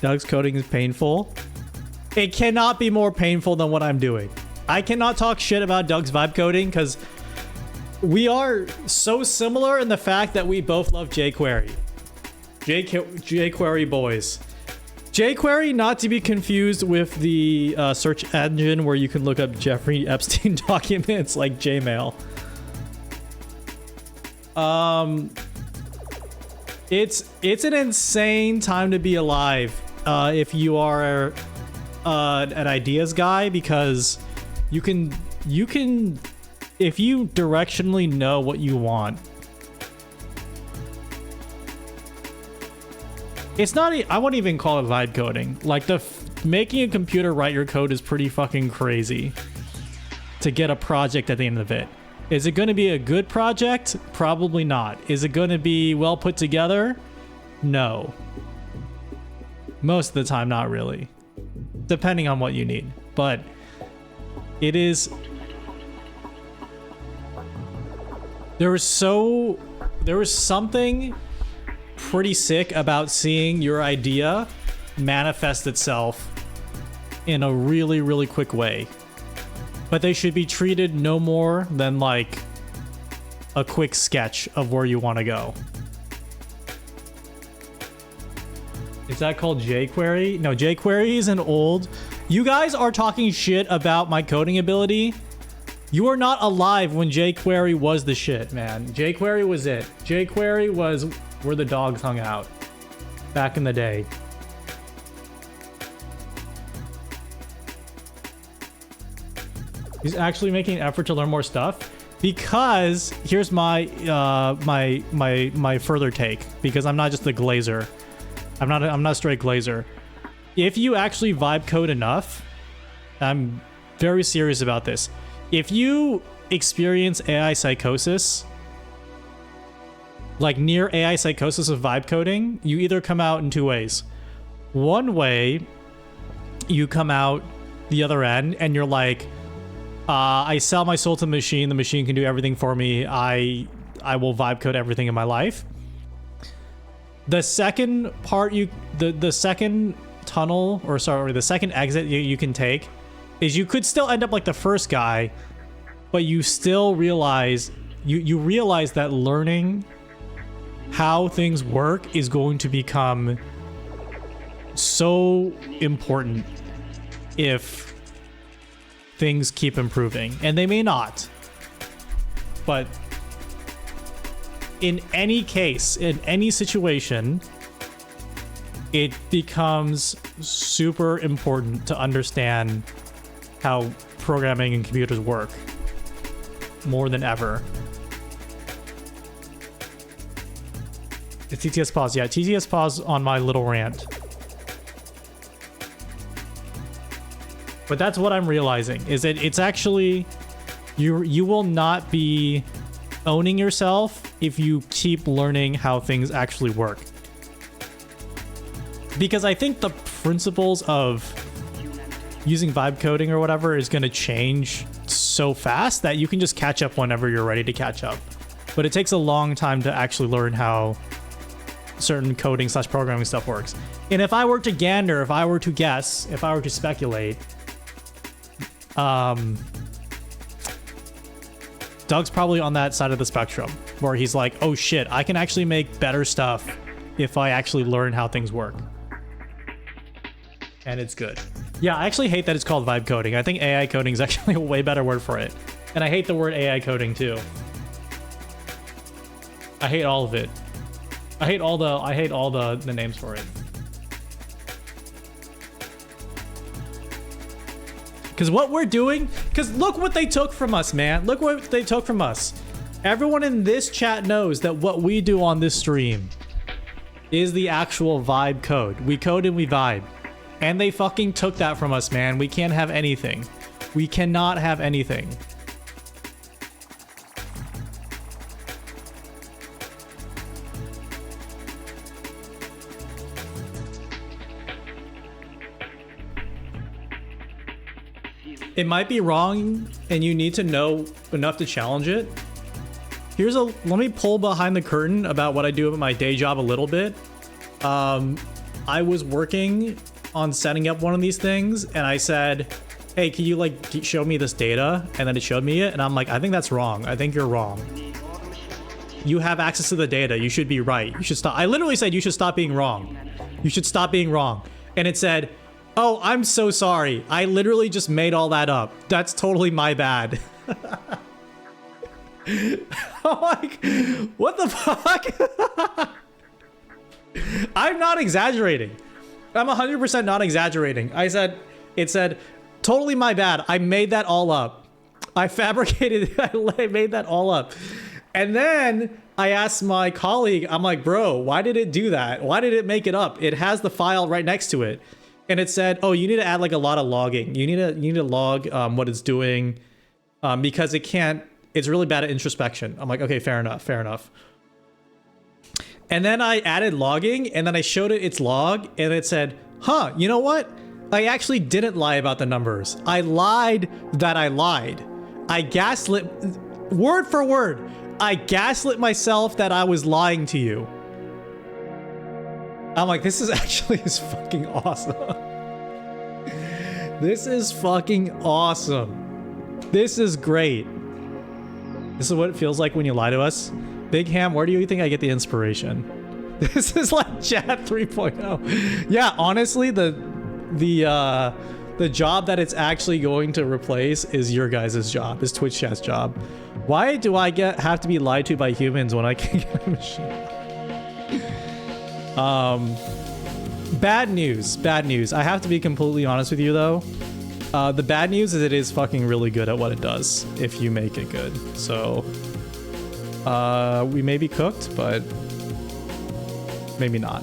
Doug's coding is painful. It cannot be more painful than what I'm doing. I cannot talk shit about Doug's vibe coding because we are so similar in the fact that we both love jQuery. jQuery boys. jQuery, not to be confused with the search engine where you can look up Jeffrey Epstein documents like Jmail. It's an insane time to be alive if you are an ideas guy, because you can if you directionally know what you want, it's not, I wouldn't even call it vibe coding. Like making a computer write your code is pretty fucking crazy to get a project at the end of it. Is it going to be a good project? Probably not. Is it going to be well put together? No. Most of the time, not really. Depending on what you need. But it is... There was something pretty sick about seeing your idea manifest itself in a really, really quick way. But they should be treated no more than like a quick sketch of where you want to go. Is that called jQuery? No, jQuery is an old... You guys are talking shit about my coding ability. You are not alive when jQuery was the shit, man. jQuery was it. jQuery was where the dogs hung out back in the day. He's actually making an effort to learn more stuff because here's my my further take, because I'm not just a glazer. I'm not a straight glazer. If you actually vibe code enough, I'm very serious about this. If you experience AI psychosis, like near AI psychosis of vibe coding, you either come out in two ways. One way, you come out the other end and you're like, I sell my soul to the machine can do everything for me, I will vibe code everything in my life. The second part, the second tunnel, or sorry, the second exit you can take is you could still end up like the first guy, but you still realize, you realize that learning how things work is going to become so important if things keep improving. And they may not. But in any case, in any situation, it becomes super important to understand how programming and computers work more than ever. It's TTS pause. Yeah, TTS pause on my little rant. But that's what I'm realizing, is that it's actually, you will not be owning yourself if you keep learning how things actually work. Because I think the principles of using vibe coding or whatever is going to change so fast that you can just catch up whenever you're ready to catch up. But it takes a long time to actually learn how certain coding / programming stuff works. And if I were to gander, if I were to guess, if I were to speculate, Doug's probably on that side of the spectrum where he's like, oh shit, I can actually make better stuff if I actually learn how things work. And it's good. Yeah, I actually hate that it's called vibe coding. I think AI coding is actually a way better word for it. And I hate the word AI coding too. I hate all of it. I hate all the names for it. Because what we're doing, because look what they took from us, man. Look what they took from us. Everyone in this chat knows that what we do on this stream is the actual vibe code. We code and we vibe. And they fucking took that from us, man. We can't have anything. We cannot have anything. It might be wrong and you need to know enough to challenge it. Let me pull behind the curtain about what I do at my day job a little bit. I was working on setting up one of these things and I said, hey, can you like show me this data? And then it showed me it and I'm like, I think that's wrong. I think you're wrong. You have access to the data. You should be right. You should stop. I literally said you should stop being wrong. You should stop being wrong. And it said, oh, I'm so sorry. I literally just made all that up. That's totally my bad. I'm like, what the fuck? I'm not exaggerating. I'm 100% not exaggerating. It said, totally my bad. I made that all up. I fabricated, I made that all up. And then I asked my colleague, I'm like, bro, why did it do that? Why did it make it up? It has the file right next to it. And it said, oh, you need to add like a lot of logging. You need to log what it's doing because it's really bad at introspection. I'm like, okay, fair enough. And then I added logging and then I showed it its log and it said, huh, you know what? I actually didn't lie about the numbers. I lied that I lied. I gaslit, word for word, I gaslit myself that I was lying to you. I'm like, this is actually fucking awesome. This is fucking awesome. This is great. This is what it feels like when you lie to us. Big Ham, where do you think I get the inspiration? This is like chat 3.0. Yeah, honestly, the job that it's actually going to replace is your guys' job, is Twitch chat's job. Why do I have to be lied to by humans when I can get a machine? Bad news. I have to be completely honest with you though. The bad news is it is fucking really good at what it does if you make it good. So we may be cooked, but maybe not.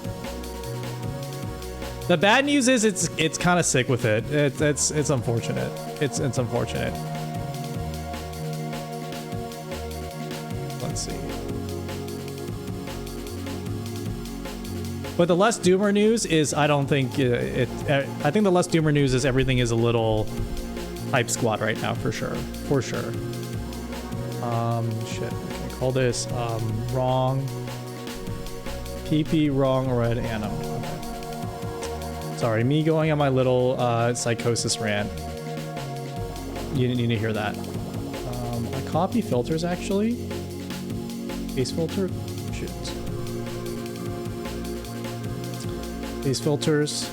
The bad news is it's kind of sick with it. It's unfortunate. It's unfortunate. Let's see. But the less doomer news is I don't think I think the less doomer news is everything is a little hype squad right now for sure. For sure. Shit. Okay, call this wrong. PP wrong red anim. Okay. Sorry, me going on my little psychosis rant. You didn't need to hear that. I copy filters actually. Base filter. Shit. Base filters.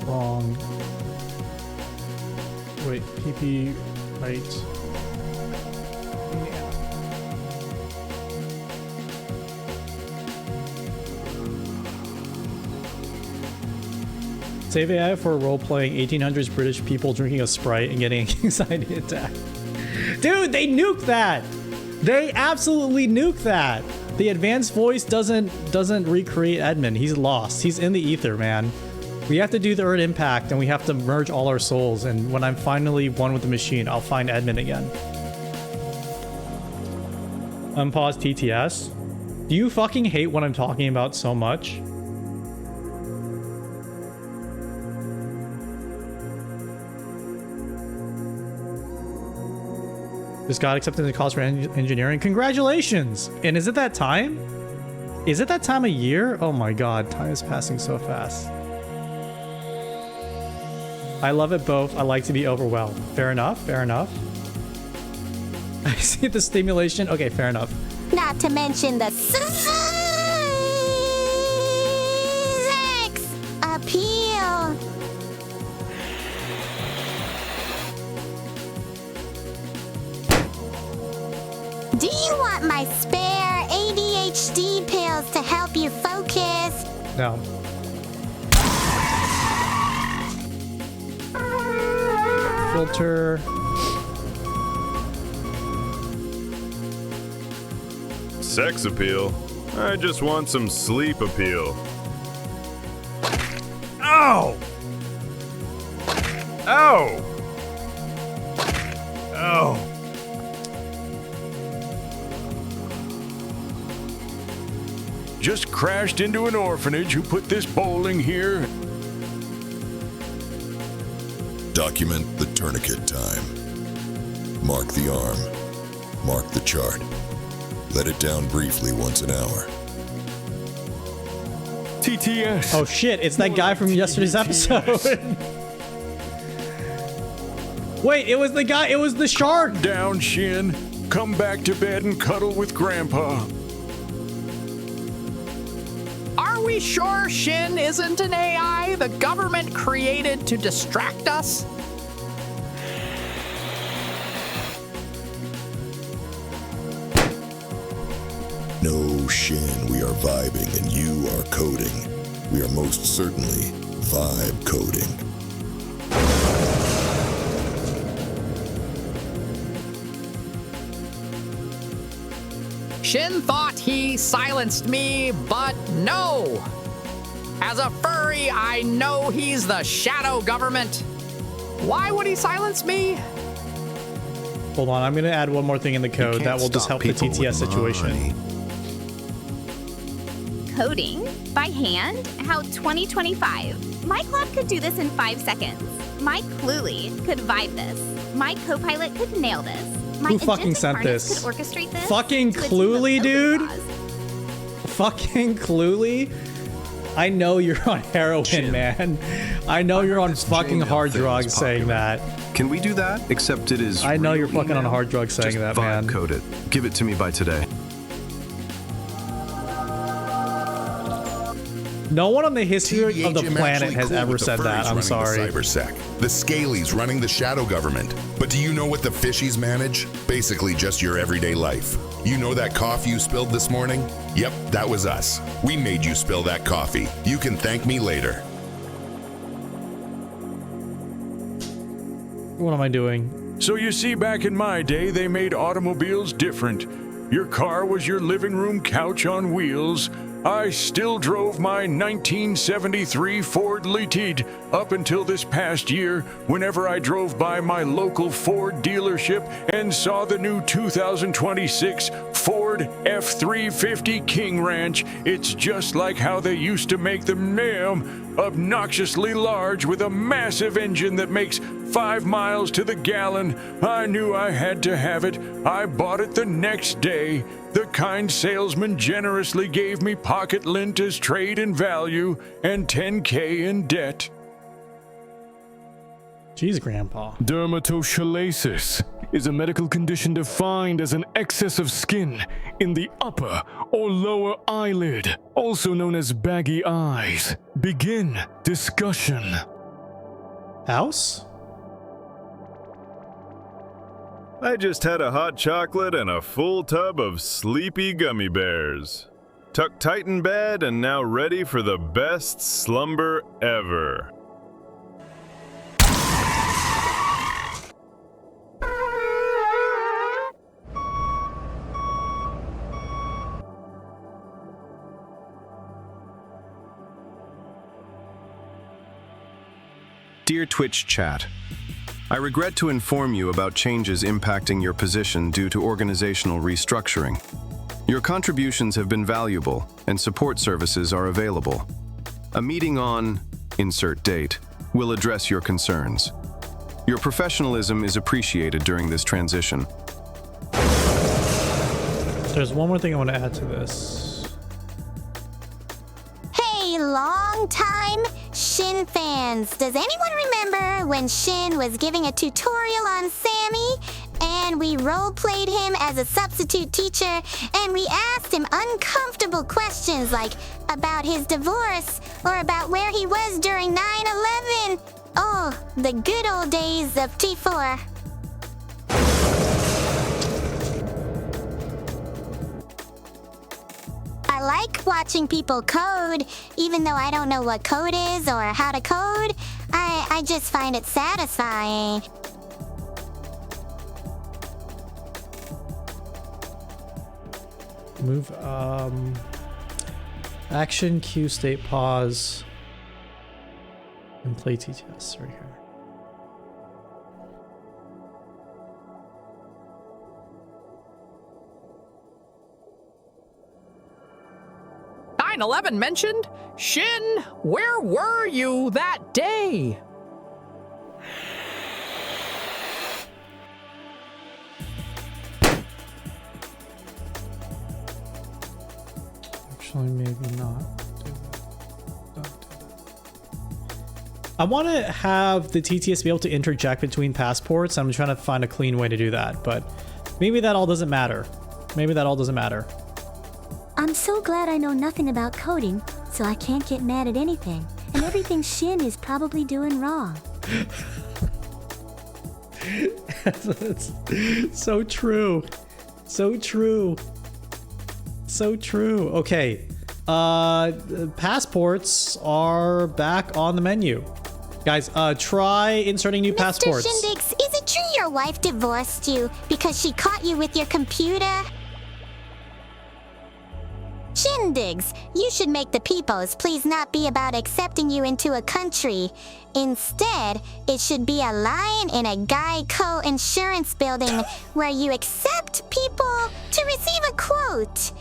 Wrong. Wait, PP right. Save AI for role-playing 1800s British people drinking a Sprite and getting an anxiety attack. Dude, they nuked that! They absolutely nuked that! The advanced voice doesn't recreate Edmund. He's lost. He's in the ether, man. We have to do the Earth Impact, and we have to merge all our souls, and when I'm finally one with the machine, I'll find Edmund again. Unpause TTS. Do you fucking hate what I'm talking about so much? Just got accepted into college for engineering. Congratulations! And is it that time? Is it that time of year? Oh my god, time is passing so fast. I love it both. I like to be overwhelmed. Fair enough, fair enough. I see the stimulation. Okay, fair enough. Not to mention the sex appeal. Do you want my spare ADHD pills to help you focus? No. Filter. Sex appeal? I just want some sleep appeal. Ow! Ow! Ow! Just crashed into an orphanage who put this bowling here. Document the tourniquet time. Mark the arm. Mark the chart. Let it down briefly once an hour. TTS. Oh shit, it's that guy from yesterday's episode. Wait, it was the guy, it was the shark. Down, Shin. Come back to bed and cuddle with Grandpa. Are we sure Shin isn't an AI the government created to distract us? No, Shin, we are vibing and you are coding. We are most certainly vibe coding. Shin thought he silenced me, but no. As a furry, I know he's the shadow government. Why would he silence me? Hold on, I'm gonna add one more thing in the code that will just help the TTS situation. Coding by hand? How 2025? My clock could do this in 5 seconds. My Cluely could vibe this. My Copilot could nail this. My Who fucking agentic sent harness this? could orchestrate this. Fucking to a team of Cluely, open dude? claws. Fucking Cluely? I know you're on heroin, man. I know you're on fucking hard drugs saying that. Can we do that? Except it is. I know real you're fucking on email. hard drugs saying Just that, vibe man. code it. Give it to me by today. No one on the history of the THM planet actually has cool ever with the said that. furries I'm running sorry. The Cybersec, the Scalies running the shadow government. But do you know what the fishies manage? Basically just your everyday life. You know that coffee you spilled this morning? Yep, that was us. We made you spill that coffee. You can thank me later. What am I doing? So you see, back in my day, they made automobiles different. Your car was your living room couch on wheels. I still drove my 1973 Ford Litide up until this past year whenever I drove by my local Ford dealership and saw the new 2026 Ford F-350 King Ranch. It's just like how they used to make them damn obnoxiously large with a massive engine that makes 5 miles to the gallon. I knew I had to have it. I bought it the next day. The kind salesman generously gave me pocket lint as trade in value and $10K in debt. Jeez, Grandpa. Dermatochalasis is a medical condition defined as an excess of skin in the upper or lower eyelid, also known as baggy eyes. Begin discussion. House? I just had a hot chocolate and a full tub of sleepy gummy bears. Tucked tight in bed and now ready for the best slumber ever. Dear Twitch chat, I regret to inform you about changes impacting your position due to organizational restructuring. Your contributions have been valuable, and support services are available. A meeting on, insert date, will address your concerns. Your professionalism is appreciated during this transition. There's one more thing I want to add to this. Hey, long time Shin fans. Does anyone remember when Shin was giving a tutorial on Sammy and we role-played him as a substitute teacher and we asked him uncomfortable questions like about his divorce or about where he was during 9/11? Oh, the good old days of T4. I like watching people code, even though I don't know what code is or how to code. I just find it satisfying. Move, action, Q, state, pause, and play TTS right here. "9/11 mentioned? Shin, where were you that day?" Actually, maybe not. I want to have the TTS be able to interject between passports. I'm trying to find a clean way to do that, but maybe that all doesn't matter. Maybe that all doesn't matter. I'm so glad I know nothing about coding, so I can't get mad at anything. And everything Shin is probably doing wrong. That's so true. So true. So true. Okay. Passports are back on the menu. Guys, try inserting new passports. Mr. Shindex, is it true your wife divorced you because she caught you with your computer? Shindigs, you should make the Peepos please not be about accepting you into a country. Instead, it should be a lion in a Geico insurance building where you accept people to receive a quote.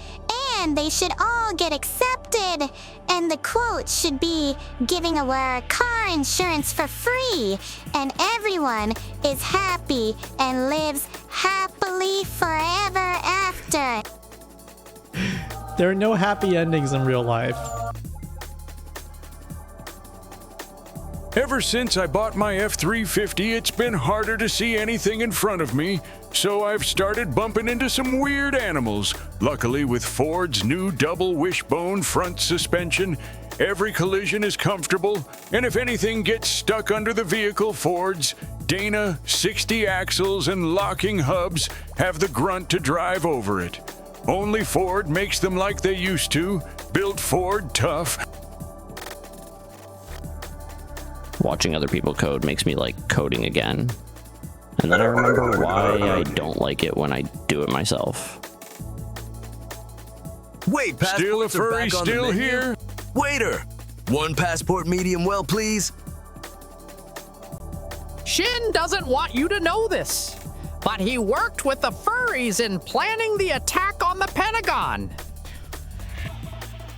And they should all get accepted. And the quote should be giving away car insurance for free. And everyone is happy and lives happily forever after. There are no happy endings in real life. Ever since I bought my F-350, it's been harder to see anything in front of me, so I've started bumping into some weird animals. Luckily, with Ford's new double wishbone front suspension, every collision is comfortable, and if anything gets stuck under the vehicle, Ford's Dana 60 axles and locking hubs have the grunt to drive over it. Only Ford makes them like they used to, built Ford tough. Watching other people code makes me like coding again. And then I remember why I don't like it when I do it myself. Wait, Still a passports are furry, back on the still menu? here? Waiter, one passport medium well, please. Shin doesn't want you to know this, but he worked with the furries in planning the attack on the Pentagon.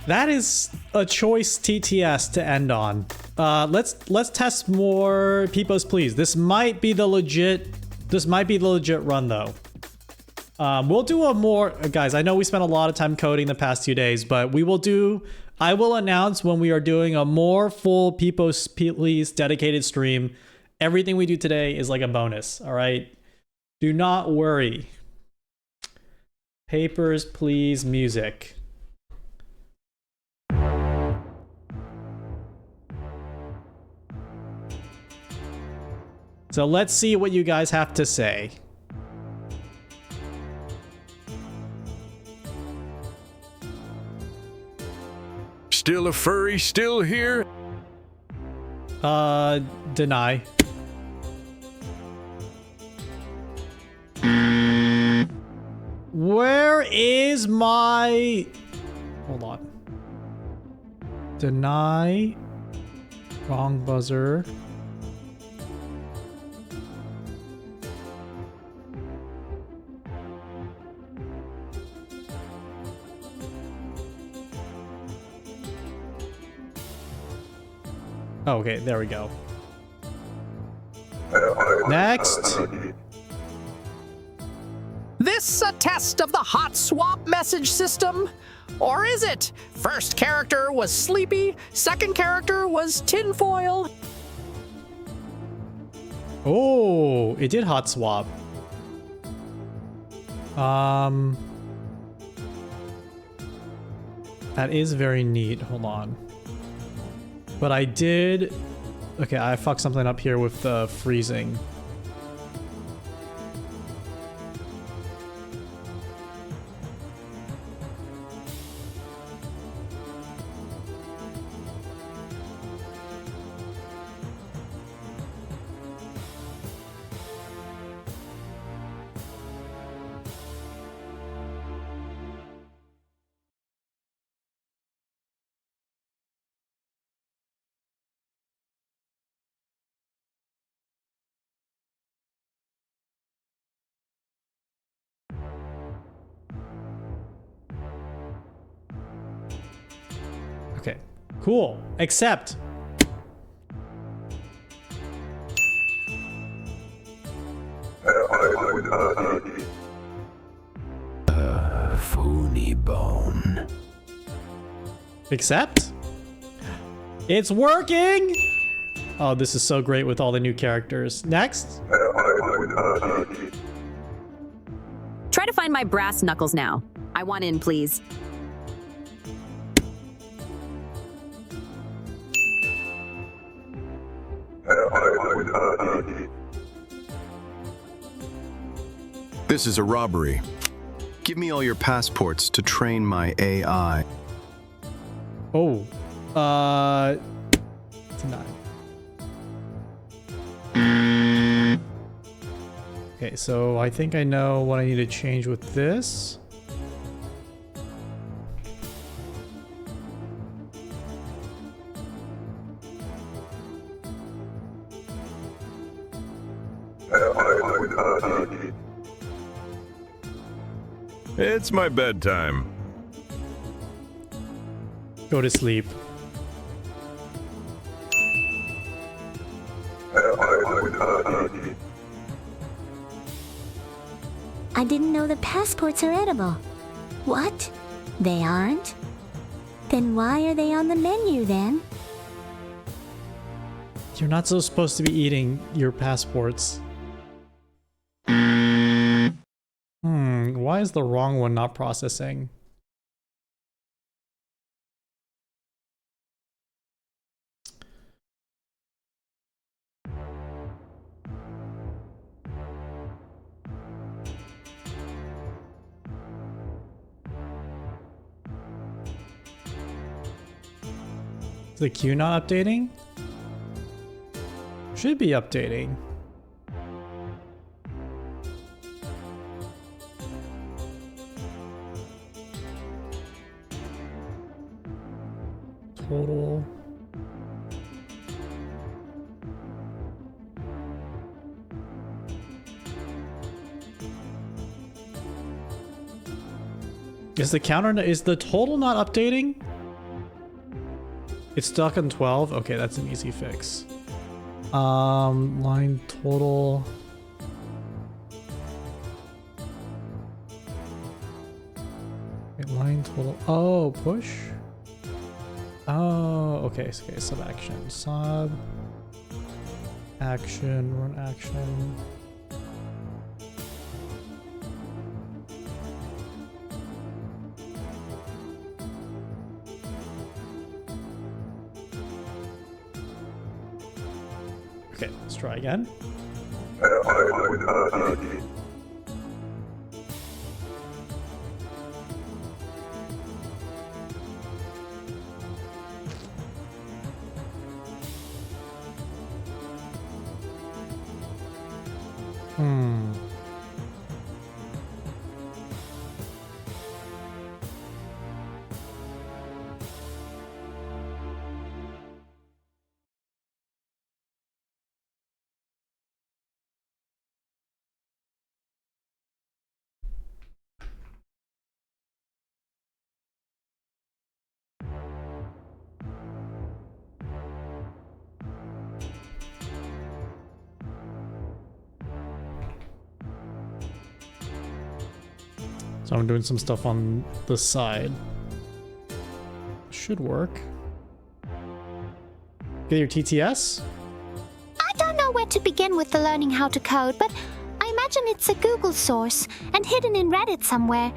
That is a choice TTS to end on. Let's test more Peepos, please. This might be the legit run though. We'll do a more, guys, I know we spent a lot of time coding the past 2 days, but I will announce when we are doing a more full Peepos Please dedicated stream. Everything we do today is like a bonus, all right? Do not worry. Papers, please, music. So let's see what you guys have to say. Still a furry, still here? Deny. Where is my... Hold on. Deny. Wrong buzzer. Okay, there we go. Next. This a test of the hot swap message system? Or is it? First character was Sleepy, second character was Tinfoil. Oh, it did hot swap. That is very neat. Hold on. But I did... Okay, I fucked something up here with the freezing. Okay, cool. Accept. Phony bone. Accept? It's working! Oh, this is so great with all the new characters. Next. Try to find my brass knuckles now. I want in, please. This is a robbery. Give me all your passports to train my AI. Oh. Denied. Okay, so I think I know what I need to change with this. It's my bedtime. Go to sleep. I didn't know that passports are edible. What? They aren't? Then why are they on the menu then? You're not so supposed to be eating your passports. Why is the wrong one not processing? Is the queue not updating? Should be updating. Total. Is the counter, is the total not updating? It's stuck on 12? Okay, that's an easy fix. Line total. Wait, line total. Oh, push? Oh, okay, sub action. Sub action, run action. Okay, let's try again. So I'm doing some stuff on the side. Should work. Get your TTS? I don't know where to begin with the learning how to code, but I imagine it's a Google source and hidden in Reddit somewhere.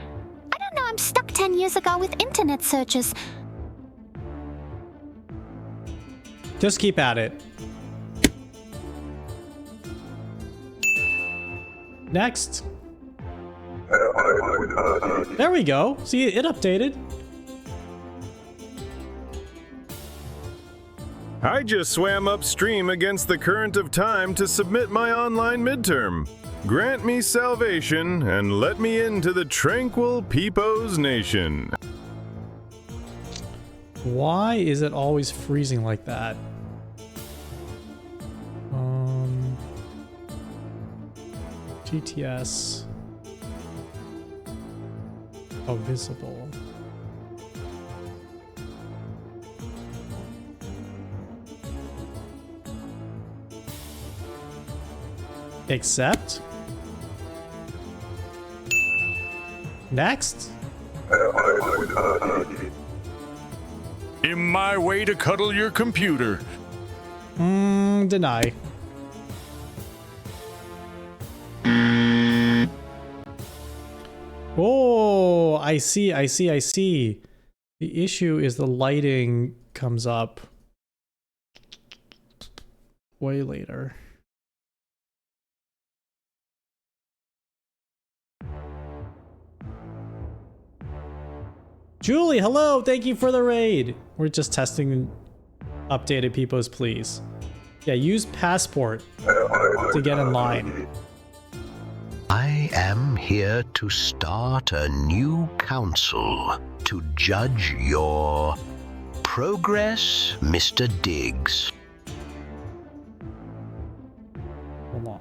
I don't know, I'm stuck 10 years ago with internet searches. Just keep at it. Next. There we go. See, it updated. I just swam upstream against the current of time to submit my online midterm. Grant me salvation and let me into the tranquil Peepo's nation. Why is it always freezing like that? GTS. Oh, visible. Accept. Next. In my way to cuddle your computer. Deny. Oh, I see. The issue is the lighting comes up way later. Julie, hello! Thank you for the raid! We're just testing updated Peepos, please. Yeah, use passport to get in line. I am here to start a new council to judge your progress, Mr. Diggs. Hold on.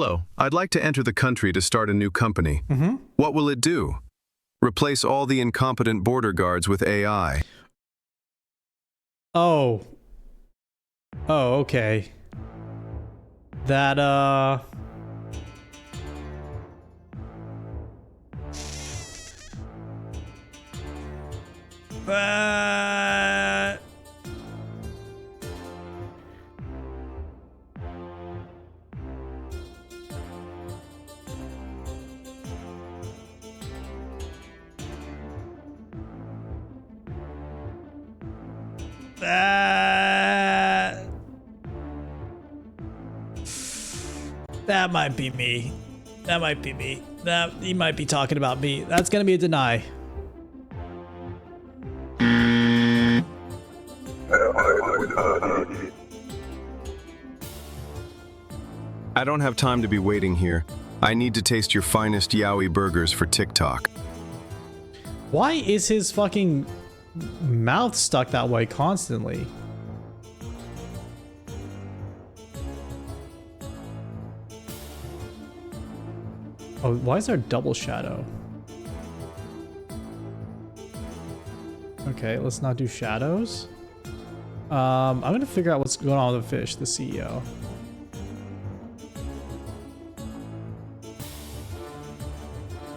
Hello, I'd like to enter the country to start a new company. What will it do? Replace all the incompetent border guards with AI. Oh. Oh, okay. That, that might be me. That might be me. That he might be talking about me. That's gonna be a deny. I don't have time to be waiting here. I need to taste your finest Yowie burgers for TikTok. Why is his fucking mouth stuck that way constantly? Oh, why is there a double shadow? Okay, let's not do shadows. I'm gonna figure out what's going on with the fish, the CEO.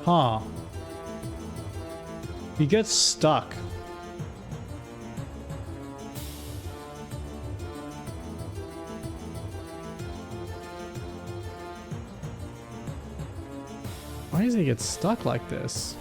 Huh. He gets stuck. Why does he get stuck like this?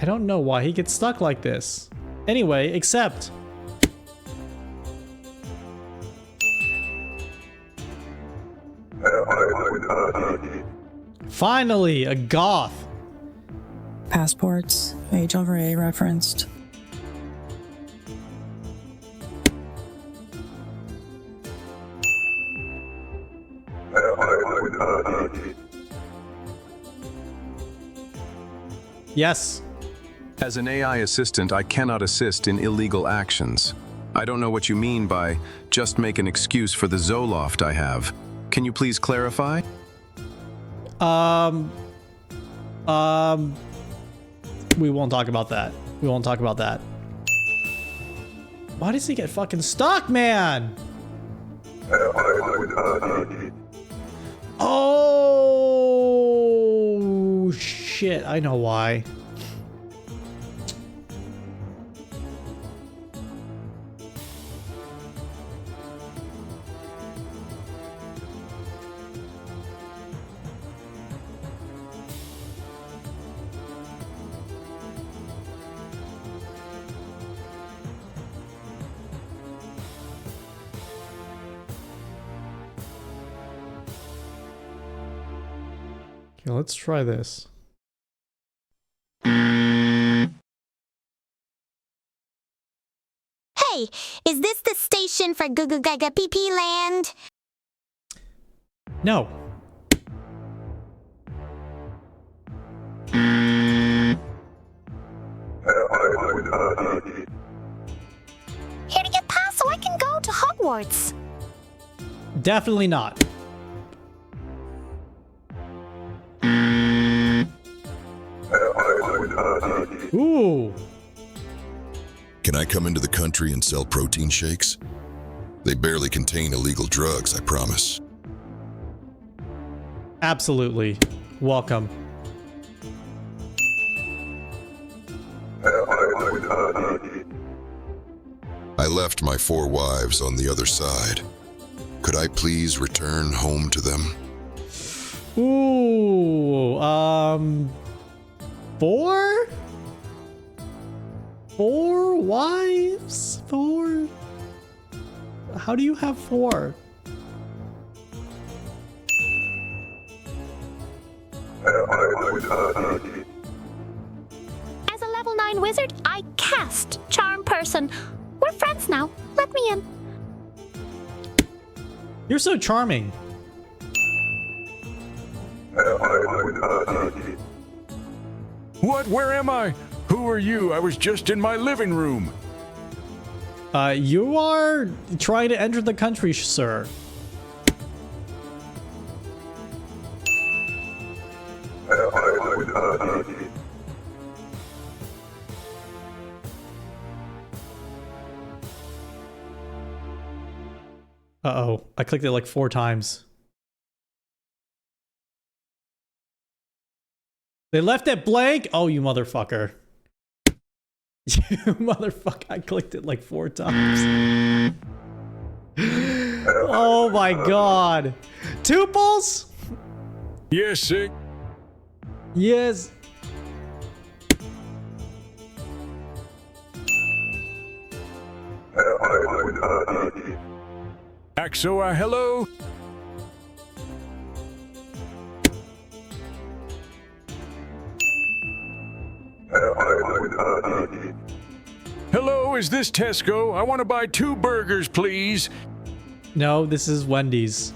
I don't know why he gets stuck like this. Anyway, accept. Finally, a goth. Passports, age over A referenced. Yes. As an AI assistant, I cannot assist in illegal actions. I don't know what you mean by just make an excuse for the Zoloft I have. Can you please clarify? We won't talk about that. We won't talk about that. Why does he get fucking stuck, man? Oh, shit. I know why. Okay, let's try this. Hey, is this the station for Goo Gaga PP Land? No. Here to get past so I can go to Hogwarts. Definitely not. Ooh. Can I come into the country and sell protein shakes? They barely contain illegal drugs, I promise. Absolutely. Welcome. I left my 4 wives on the other side. Could I please return home to them? Ooh, 4? 4 wives? 4? How do you have 4? As a level 9 wizard, I cast Charm Person. We're friends now. Let me in. You're so charming. What? Where am I? Who are you? I was just in my living room. You are trying to enter the country, sir. Uh-oh. I clicked it like 4 times. They left it blank? Oh, you motherfucker. You motherfucker. I clicked it like 4 times. Oh my god. Tuples? Yes, sir. Yes. Axo, hello? Hello, is this Tesco? I want to buy 2 burgers, please. No, this is Wendy's.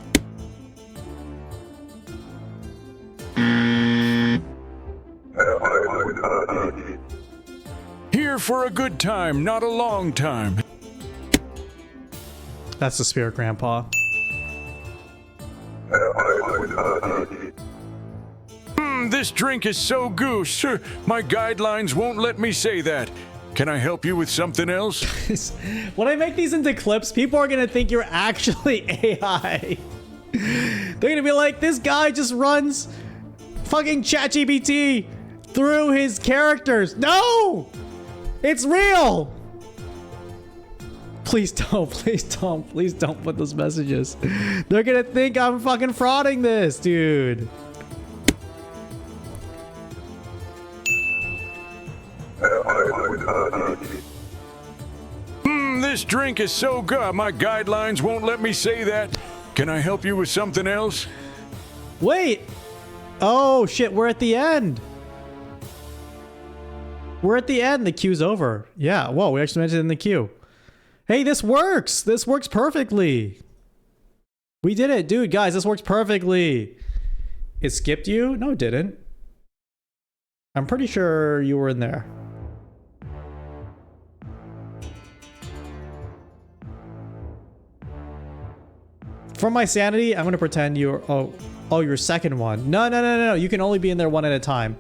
Here for a good time, not a long time. That's the spirit grandpa. This drink is so goose. Sir, my guidelines won't let me say that. Can I help you with something else? When I make these into clips, people are gonna think you're actually AI. They're gonna be like, this guy just runs fucking ChatGPT through his characters. No! It's real! Please don't, please don't, please don't put those messages. They're gonna think I'm fucking frauding this, dude. This drink is so good. My guidelines won't let me say that. Can I help you with something else? Wait. Oh, shit. We're at the end. We're at the end. The queue's over. Yeah. Whoa. We actually mentioned it in the queue. Hey, this works. This works perfectly. We did it. Dude, guys, this works perfectly. It skipped you? No, it didn't. I'm pretty sure you were in there. For my sanity, I'm gonna pretend you're your second one. No. You can only be in there one at a time.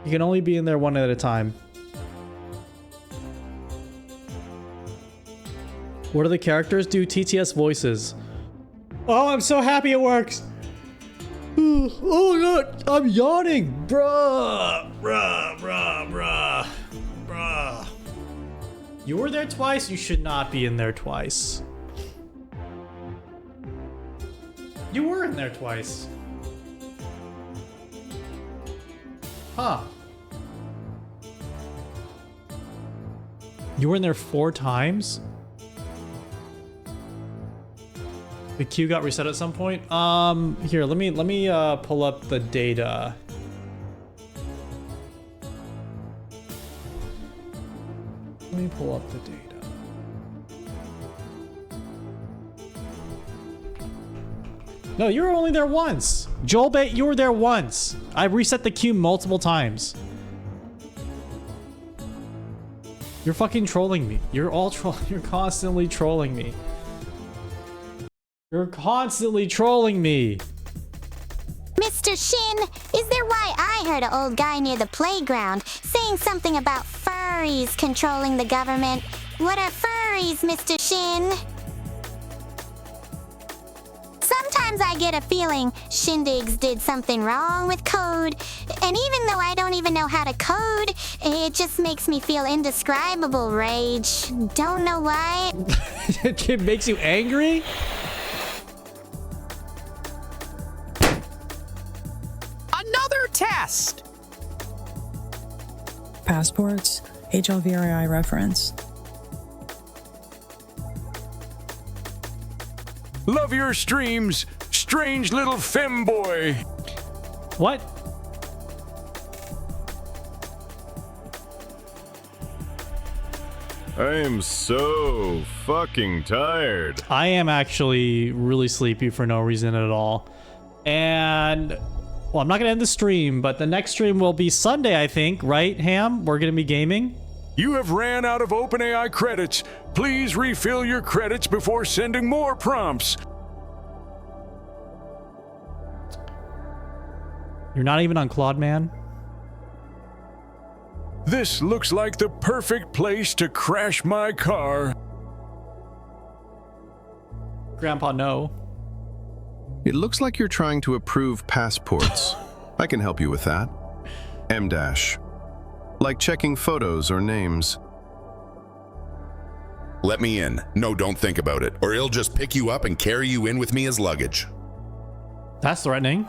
You can only be in there one at a time. What do the characters do? TTS voices. Oh, I'm so happy it works. Oh god, I'm yawning. Bruh. You were there twice? You should not be in there twice. You were in there twice. Huh. You were in there 4 times? The queue got reset at some point? Here, let me pull up the data. Let me pull up the data. No, you were only there once. Joel Bait, you were there once. I reset the queue multiple times. You're fucking trolling me. You're all you're constantly trolling me. You're constantly trolling me. Mr. Shin, is there why I heard an old guy near the playground saying something about furries controlling the government? What are furries, Mr. Shin? Sometimes I get a feeling Shindigs did something wrong with code, and even though I don't even know how to code, it just makes me feel indescribable rage. Don't know why. It makes you angry? Another test! Passports, HLVRI reference. Love your streams, strange little femboy. What? I am so fucking tired. I am actually really sleepy for no reason at all. And, well, I'm not going to end the stream, but the next stream will be Sunday, I think, right, Ham? We're going to be gaming? You have ran out of OpenAI credits. Please refill your credits before sending more prompts. You're not even on Claude, man? This looks like the perfect place to crash my car. Grandpa, no. It looks like you're trying to approve passports. I can help you with that. M-. Like checking photos or names. Let me in. No, don't think about it, or he'll just pick you up and carry you in with me as luggage. That's threatening.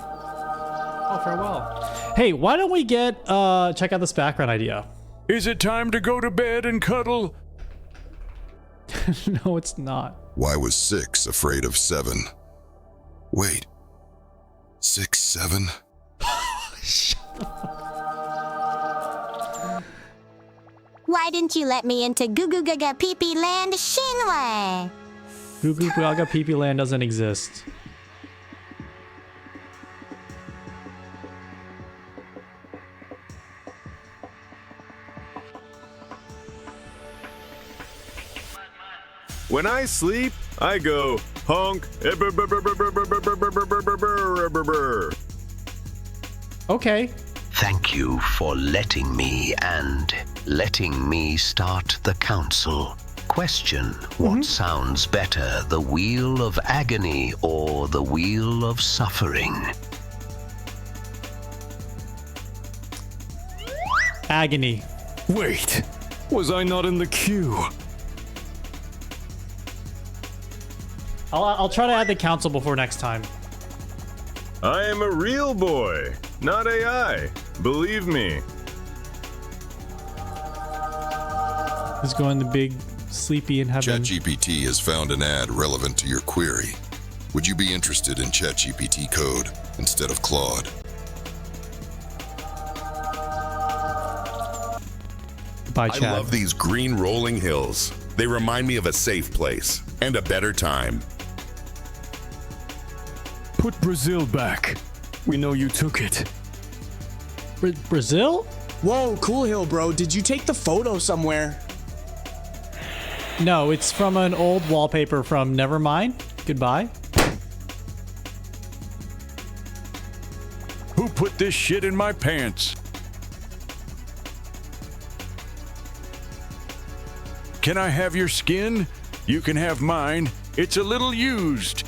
Oh, farewell. Hey, why don't we get, check out this background idea? Is it time to go to bed and cuddle? No, it's not. Why was 6 afraid of 7? Wait. 6, 7? Why didn't you let me into Goo Goo Gaga Pee Pee Land Shinway? Goo Goo Gaga Pee Pee Land doesn't exist. When I sleep, I go honk. Okay. Thank you for letting me and letting me start the council. Question, what sounds better, the wheel of agony or the wheel of suffering? Agony. Wait, was I not in the queue? I'll try to add the council before next time. I am a real boy, not AI. Believe me. He's going the big sleepy in heaven. ChatGPT has found an ad relevant to your query. Would you be interested in ChatGPT code instead of Claude? Bye, I Chad. love these green rolling hills. They remind me of a safe place and a better time. Put Brazil back. We know you took it. Brazil? Whoa, cool hill, bro. Did you take the photo somewhere? No, it's from an old wallpaper from Nevermind. Goodbye. Who put this shit in my pants? Can I have your skin? You can have mine. It's a little used.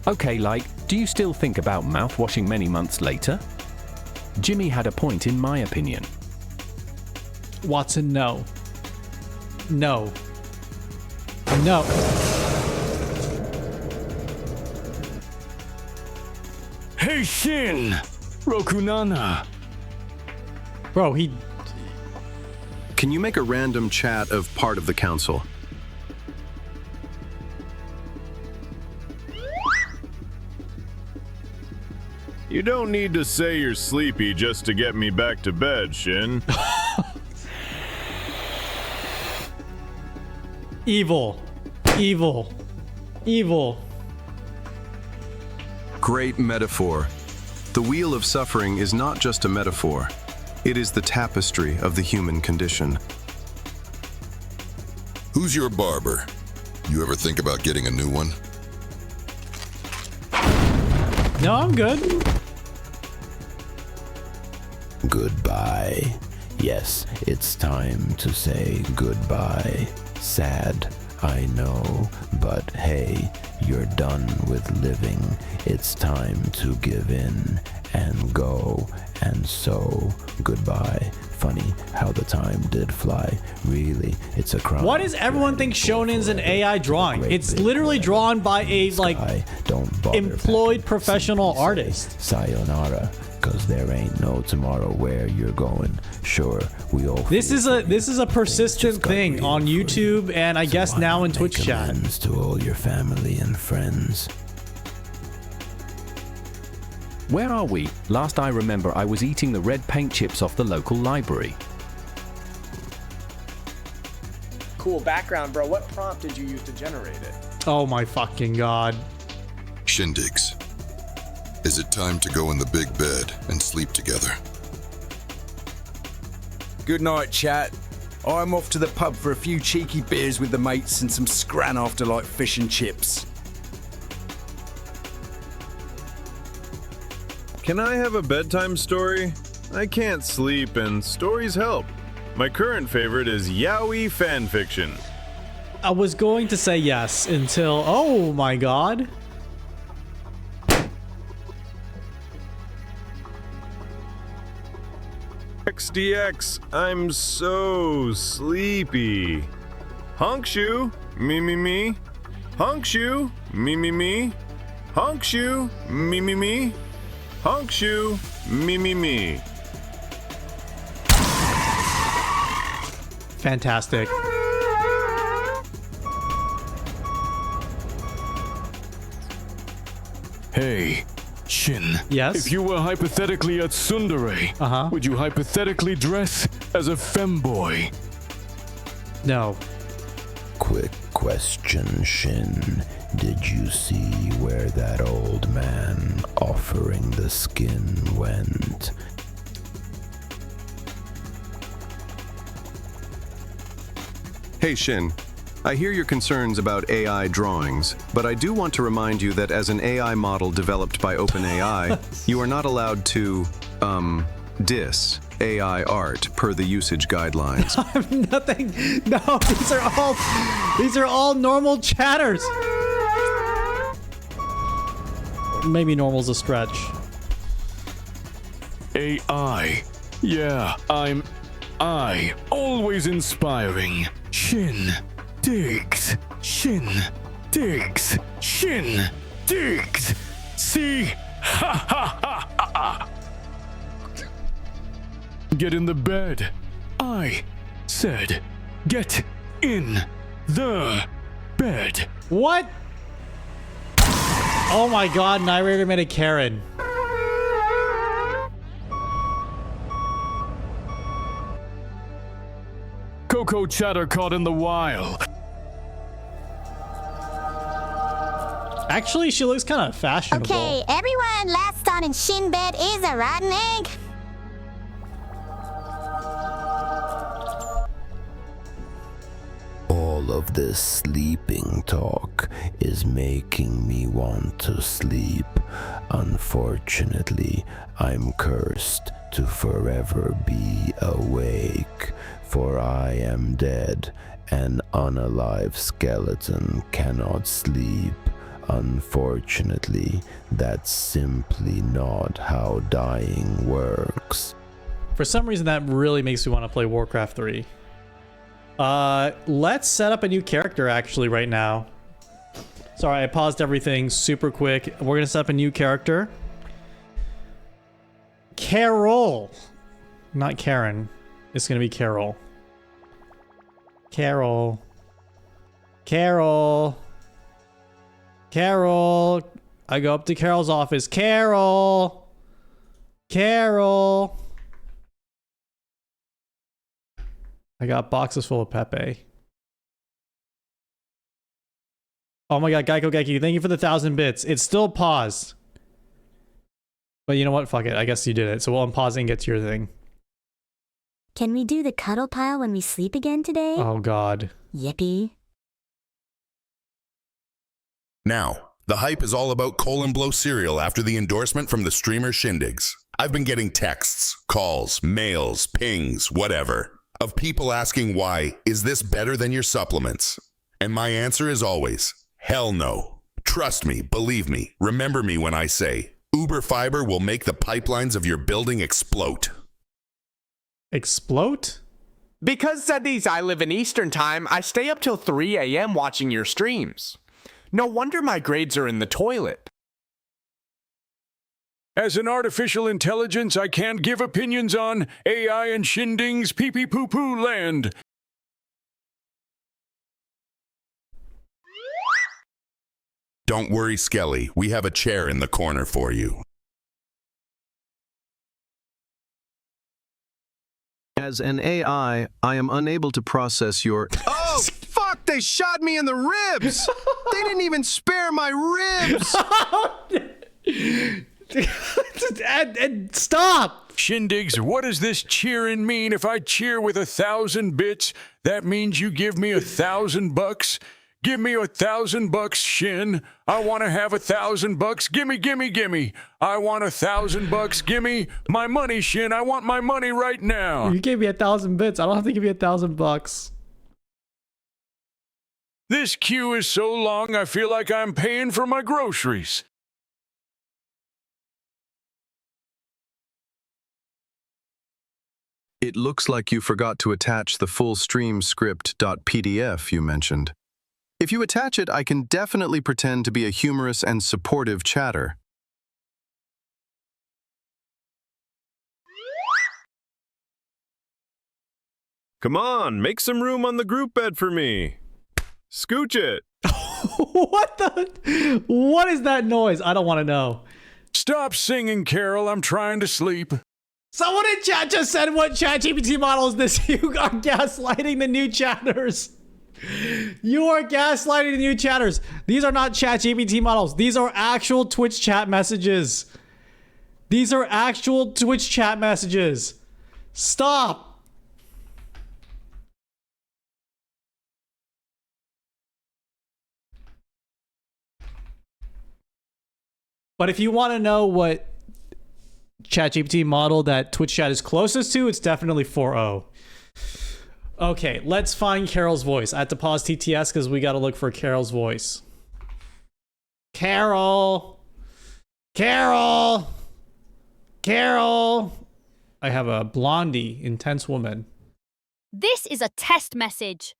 Okay, like, do you still think about mouthwashing many months later? Jimmy had a point in my opinion. Watson, no. No. No. Hey, Shin! Rokunana. Bro, he... Can you make a random chat of part of the council? You don't need to say you're sleepy just to get me back to bed, Shin. Evil. Evil. Evil. Great metaphor. The wheel of suffering is not just a metaphor. It is the tapestry of the human condition. Who's your barber? You ever think about getting a new one? No, I'm good. Goodbye. Yes, it's time to say goodbye. Sad, I know, but hey, you're done with living. It's time to give in and go, and so goodbye. Funny how the time did fly. Really, it's a crime. Why does everyone think Shonen's an AI drawing? It's literally drawn by a, like, employed professional artist. Sayonara, cause there ain't no tomorrow where you're going. Sure, we all. This is a persistent thing on YouTube and I guess now in Twitch chat. To all your family and friends. Where are we? Last I remember, I was eating the red paint chips off the local library. Cool background, bro. What prompt did you use to generate it? Oh my fucking god. Shindigs. Is it time to go in the big bed and sleep together? Good night, chat. I'm off to the pub for a few cheeky beers with the mates and some scran after like fish and chips. Can I have a bedtime story? I can't sleep and stories help. My current favorite is yaoi fanfiction. I was going to say yes until, oh my god. XDX, I'm so sleepy. Honk shoe, me me me. Honk shoe, me me me. Honk shoe, me me me. Honk shoe, me me me. Fantastic. Hey, Shin. Yes? If you were hypothetically at Tsundere, would you hypothetically dress as a femboy? No. Quick question, Shin. Did you see where that old man offering the skin went? Hey Shin, I hear your concerns about AI drawings, but I do want to remind you that as an AI model developed by OpenAI, you are not allowed to, diss AI art per the usage guidelines. Nothing. No, these are all normal chatters. Maybe normal's a stretch. AI. Yeah, I. Always inspiring. Shin digs. Shin digs. Shin digs. See? Ha ha ha ha. Get in the bed. I said, get in the bed. What? Oh my god, Narrator made a Karen. Coco chatter caught in the wild. Actually, she looks kind of fashionable. Okay, everyone, last thought in Shin bed is a rotten egg. All of this sleeping talk is making me want to sleep. Unfortunately, I'm cursed to forever be awake, for I am dead. An unalive skeleton cannot sleep. Unfortunately, that's simply not how dying works. For some reason, that really makes me want to play Warcraft 3. Let's set up a new character actually right now. Sorry, I paused everything super quick. We're gonna set up a new character. Carol. Not Karen. It's gonna be Carol. Carol. Carol. Carol. I go up to Carol's office. Carol. Carol. I got boxes full of Pepe. Oh my god, Geico Geki, thank you for the 1,000 bits. It's still paused. But you know what? Fuck it. I guess you did it. So we'll unpause it and get to your thing. Can we do the cuddle pile when we sleep again today? Oh god. Yippee. Now, the hype is all about Colon Blow cereal after the endorsement from the streamer Shindigs. I've been getting texts, calls, mails, pings, whatever, of people asking why, is this better than your supplements? And my answer is always, hell no. Trust me, believe me, remember me when I say, Uber Fiber will make the pipelines of your building explode. Explode? Because Zadis, I live in Eastern Time, I stay up till 3 a.m. watching your streams. No wonder my grades are in the toilet. As an artificial intelligence, I can't give opinions on AI and Shinding's pee-pee-poo-poo land. Don't worry, Skelly, we have a chair in the corner for you. As an AI, I am unable to process your... Oh, fuck! They shot me in the ribs! They didn't even spare my ribs! and stop! Shindigs, what does this cheering mean? If I cheer with 1,000 bits, that means you give me $1,000? Give me $1,000, Shin. I want to have $1,000. Gimme, gimme, gimme. I want $1,000. Gimme my money, Shin. I want my money right now. You gave me 1,000 bits. I don't have to give you $1,000. This queue is so long, I feel like I'm paying for my groceries. It looks like you forgot to attach the full stream script.pdf you mentioned. If you attach it, I can definitely pretend to be a humorous and supportive chatter. Come on, make some room on the group bed for me. Scooch it. What is that noise? I don't want to know. Stop singing, Carol. I'm trying to sleep. Someone in chat just said, what ChatGPT model is this? You are gaslighting the new chatters. You are gaslighting the new chatters. These are not ChatGPT models. These are actual Twitch chat messages. These are actual Twitch chat messages. Stop. But if you want to know what ChatGPT model that Twitch chat is closest to, it's definitely 4.0. Okay, let's find Carol's voice. I have to pause TTS because we got to look for Carol's voice. Carol! Carol! Carol! I have a blondie, intense woman. This is a test message.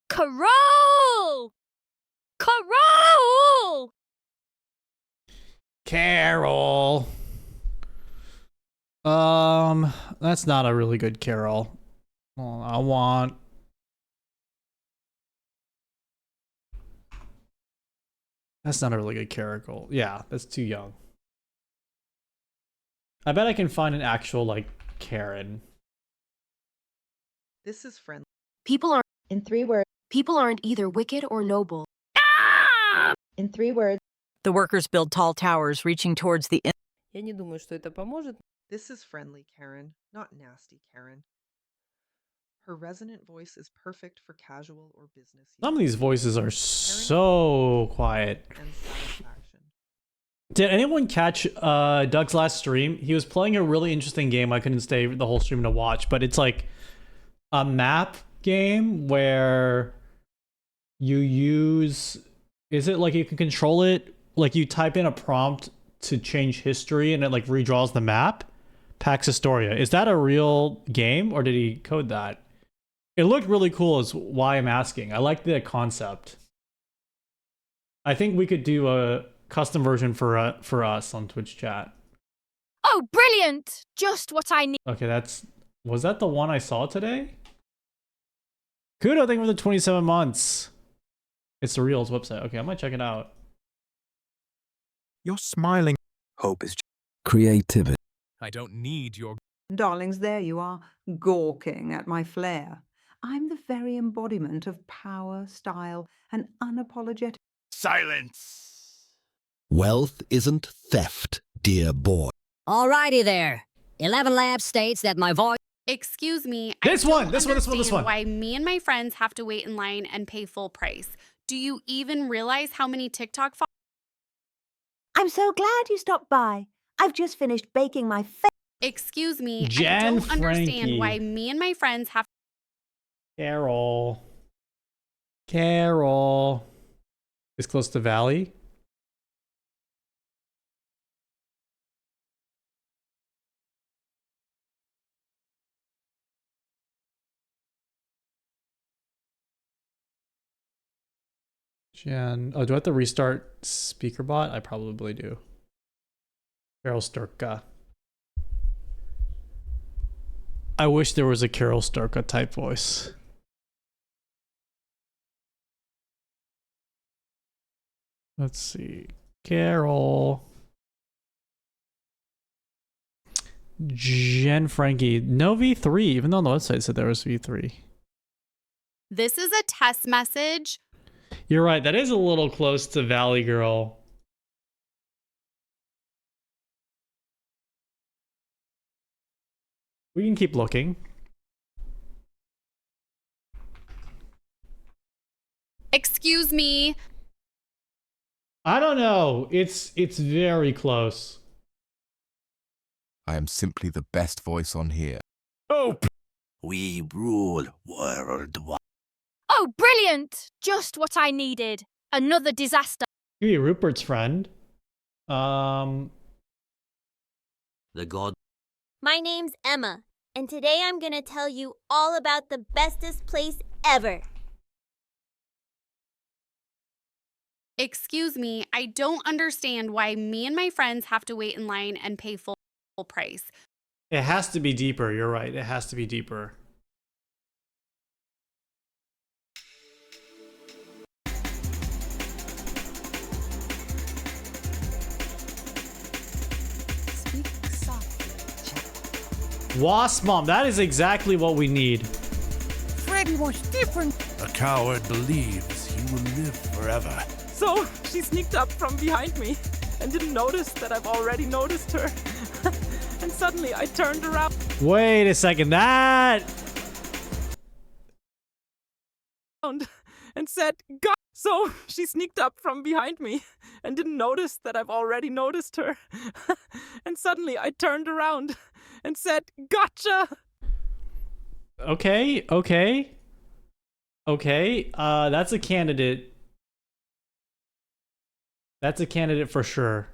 Carol! Carol! Carol! That's not a really good Carol. Well, I want... That's not a really good Carol. Yeah, that's too young. I bet I can find an actual, like, Karen. This is friendly. People are In 3 words. people aren't either wicked or noble. In 3 words. The workers build tall towers reaching towards the Я не думаю, что это поможет. This is friendly Karen, not nasty Karen. Her resonant voice is perfect for casual or business use. Some of these voices are so quiet. Did anyone catch Doug's last stream? He was playing a really interesting game. I couldn't stay the whole stream to watch, but it's like a map game where you use... Is it like you can control it? Like you type in a prompt to change history and it like redraws the map? Pax Historia. Is that a real game or did he code that? It looked really cool is why I'm asking. I like the concept. I think we could do a custom version for us on Twitch chat. Oh, brilliant! Just what I need. Okay, that's... Was that the one I saw today? Kudo, thank you for the 27 months. It's the Reels website. Okay, I might check it out. You're smiling. Hope is creativity. I don't need your... Darlings, there you are, gawking at my flair. I'm the very embodiment of power, style, and unapologetic... Silence! Wealth isn't theft, dear boy. Alrighty there. 11 Labs states that my voice... Excuse me. This one. Why me and my friends have to wait in line and pay full price. Do you even realize how many TikTok followers? I'm so glad you stopped by. I've just finished baking my Excuse me. Jan I don't Frankie. understand why me and my friends have... Carol. Carol. Is close to Valley? Jan. Oh, do I have to restart SpeakerBot? I probably do. Carol Sturka. I wish there was a Carol Sturka type voice. Let's see. Carol. Jen Frankie. No V3, even though on the website said there was V3. This is a test message. You're right. That is a little close to Valley Girl. We can keep looking. Excuse me. I don't know. It's very close. I am simply the best voice on here. Oh, We rule worldwide. Oh, brilliant! Just what I needed. Another disaster. Maybe Rupert's friend. The god. My name's Emma, and today I'm gonna tell you all about the bestest place ever. Excuse me. I don't understand why me and my friends have to wait in line and pay full price. It has to be deeper. You're right. It has to be deeper. Speak softly. Wasp Mom. That is exactly what we need. Freddy was different. A coward believes he will live forever. So she sneaked up from behind me and didn't notice that I've already noticed her. And suddenly I turned around Wait a second. That. and said, God. So she sneaked up from behind me and didn't notice that I've already noticed her. And suddenly I turned around and said, gotcha. Okay. That's a candidate. That's a candidate for sure.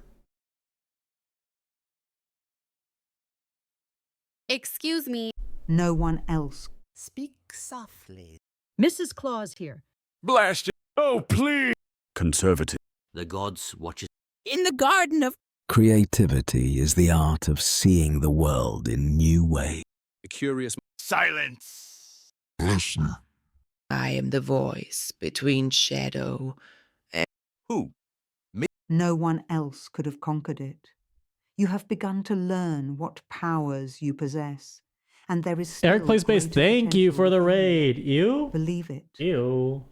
Excuse me. No one else. Speak softly. Mrs. Claus here. Blast it. Oh, please. Conservative. The gods watch it. In the garden of Creativity is the art of seeing the world in new ways. A curious. Silence. Listen. I am the voice between shadow and Who? No one else could have conquered it. You have begun to learn what powers you possess, and there is still Eric Plays Base, greater thank you for the potential raid. You? Believe it. Ew.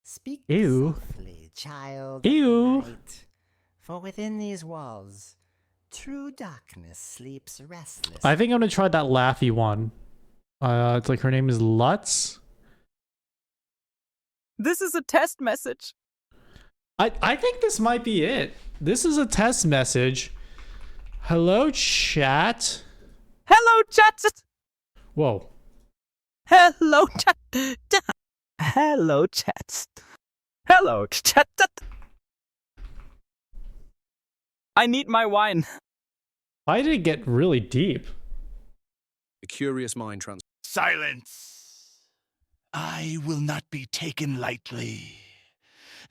Speak Ew. softly, child. Ew. Of the night. For within these walls, true darkness sleeps restless. I think I'm gonna try that laughy one. It's like her name is Lutz. This is a test message. I think this might be it. This is a test message. Hello, chat. Hello, chat. Whoa. Hello, chat. Hello, chat. Hello, chat. I need my wine. Why did it get really deep? A curious mind trans. Silence. I will not be taken lightly.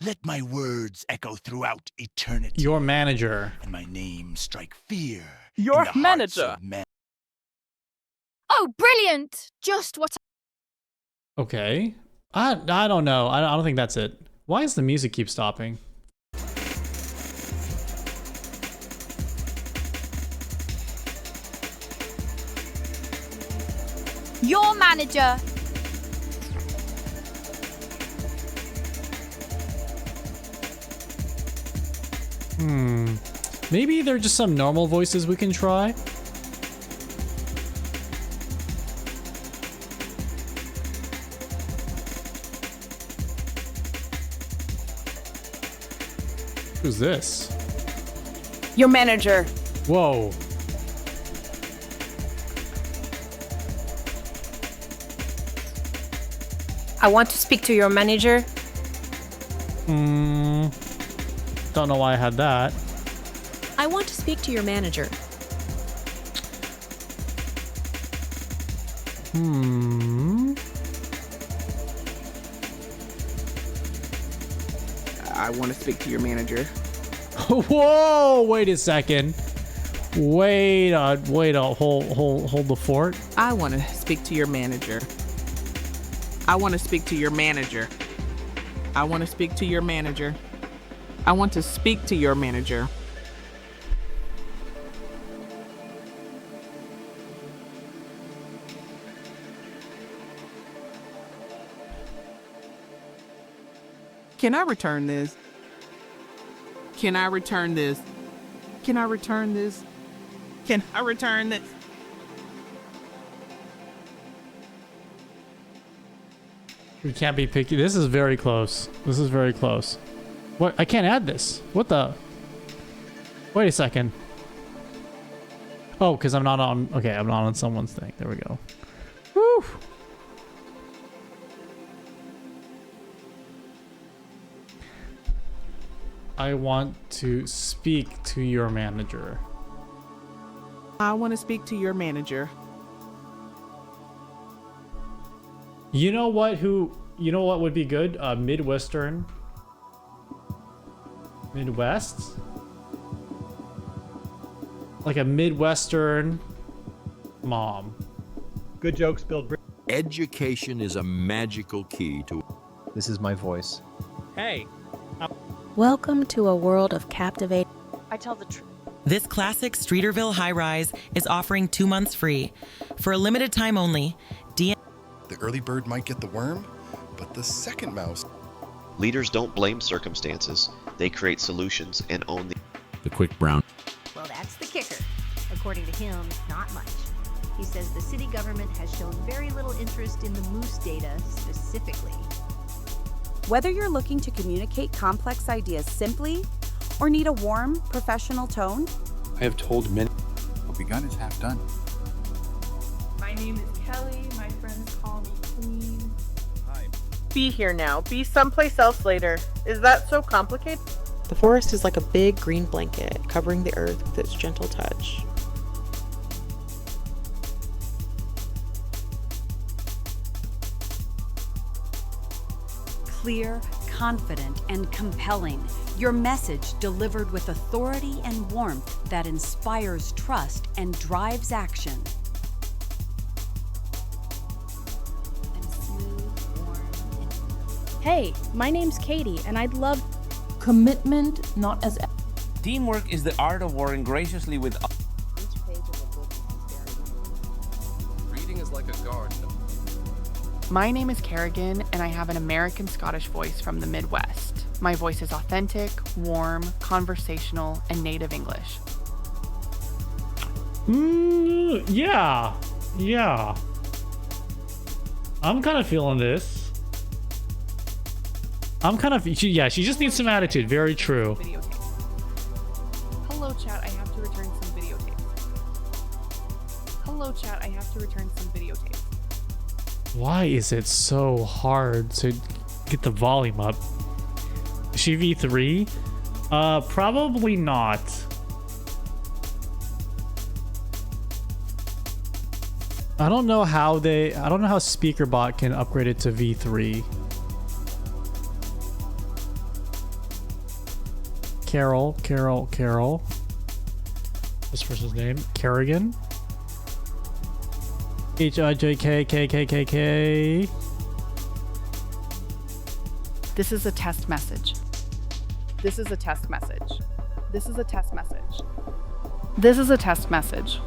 Let my words echo throughout eternity. Your manager. And my name strike fear. Your in the manager. hearts of men. Oh, brilliant! Just what Okay. I don't know. I don't think that's it. Why does the music keep stopping? Your manager. Maybe there are just some normal voices we can try. Who's this? Your manager. Whoa. I want to speak to your manager. Don't know why I had that. I want to speak to your manager. I want to speak to your manager. Whoa! Wait a second. Wait. Hold the fort. I want to speak to your manager. I want to speak to your manager. I want to speak to your manager. I want to speak to your manager. Can I return this? Can I return this? Can I return this? Can I return this? We can't be picky. This is very close. This is very close. What? I can't add this. What the? Wait a second. Oh, because I'm not on... Okay, I'm not on someone's thing. There we go. Woo! I want to speak to your manager. I want to speak to your manager. You know what? You know what would be good? Midwest? Like a Midwestern mom. Good jokes build. Education is a magical key to. This is my voice. Hey. Welcome to a world of captivating. I tell the truth. This classic Streeterville high-rise is offering 2 months free. For a limited time only, The early bird might get the worm, but the second mouse... Leaders don't blame circumstances. They create solutions and own The quick brown. Well, that's the kicker. According to him, not much. He says the city government has shown very little interest in the moose data specifically. Whether you're looking to communicate complex ideas simply or need a warm, professional tone, I have told many... What begun is half done. My name is Kelly. My friends call me Queen. Hi. Be here now. Be someplace else later. Is that so complicated? The forest is like a big green blanket, covering the earth with its gentle touch. Clear, confident, and compelling. Your message delivered with authority and warmth that inspires trust and drives action. Hey, my name's Katie, and I'd love commitment, not as teamwork is the art of warring graciously with. Reading is like a garden. My name is Kerrigan, and I have an American Scottish voice from the Midwest. My voice is authentic, warm, conversational, and native English. Yeah. I'm kind of feeling this. She just needs some attitude. Very true. Hello, chat. I have to return some videotapes. Hello, chat. I have to return some videotapes. Why is it so hard to get the volume up? Is she V3? Probably not. I don't know how SpeakerBot can upgrade it to V3. Carol. This person's name, Kerrigan. HIJKKKKK. This is a test message. This is a test message. This is a test message. This is a test message.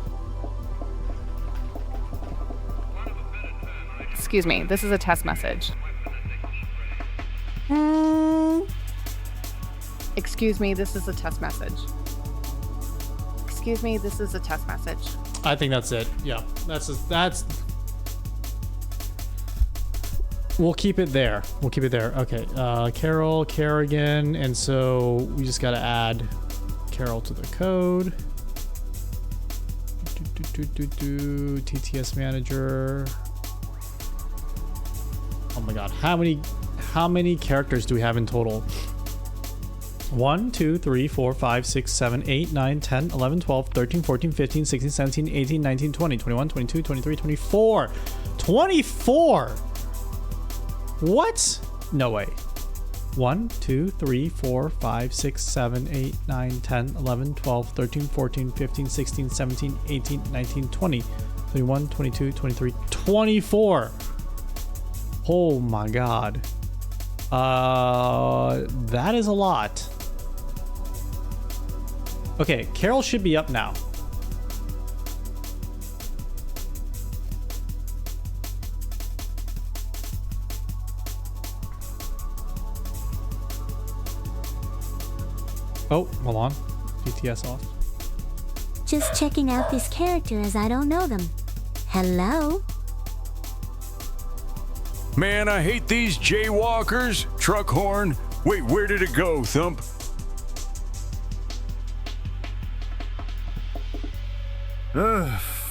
Excuse me, this is a test message. Excuse me, this is a test message. Excuse me, this is a test message. I think that's it. Yeah, that's. We'll keep it there. Okay, Carol, Kerrigan, and so we just gotta add Carol to the code. TTS manager. Oh my God, how many characters do we have in total? 1, 2, 3, 4, 5, 6, 7, 8, 9, 10, 11, 12, 13, 14, 15, 16, 17, 18, 19, 20, 21, 22, 23, 24. 24! What? No way. 1, 2, 3, 4, 5, 6, 7, 8, 9, 10, 11, 12, 13, 14, 15, 16, 17, 18, 19, 20, 21, 22, 23, 24. Oh my God. That is a lot. Okay, Carol should be up now. Oh, hold on. DTS off. Just checking out this character as I don't know them. Hello? Man, I hate these jaywalkers. Truck horn. Wait, where did it go, Thump?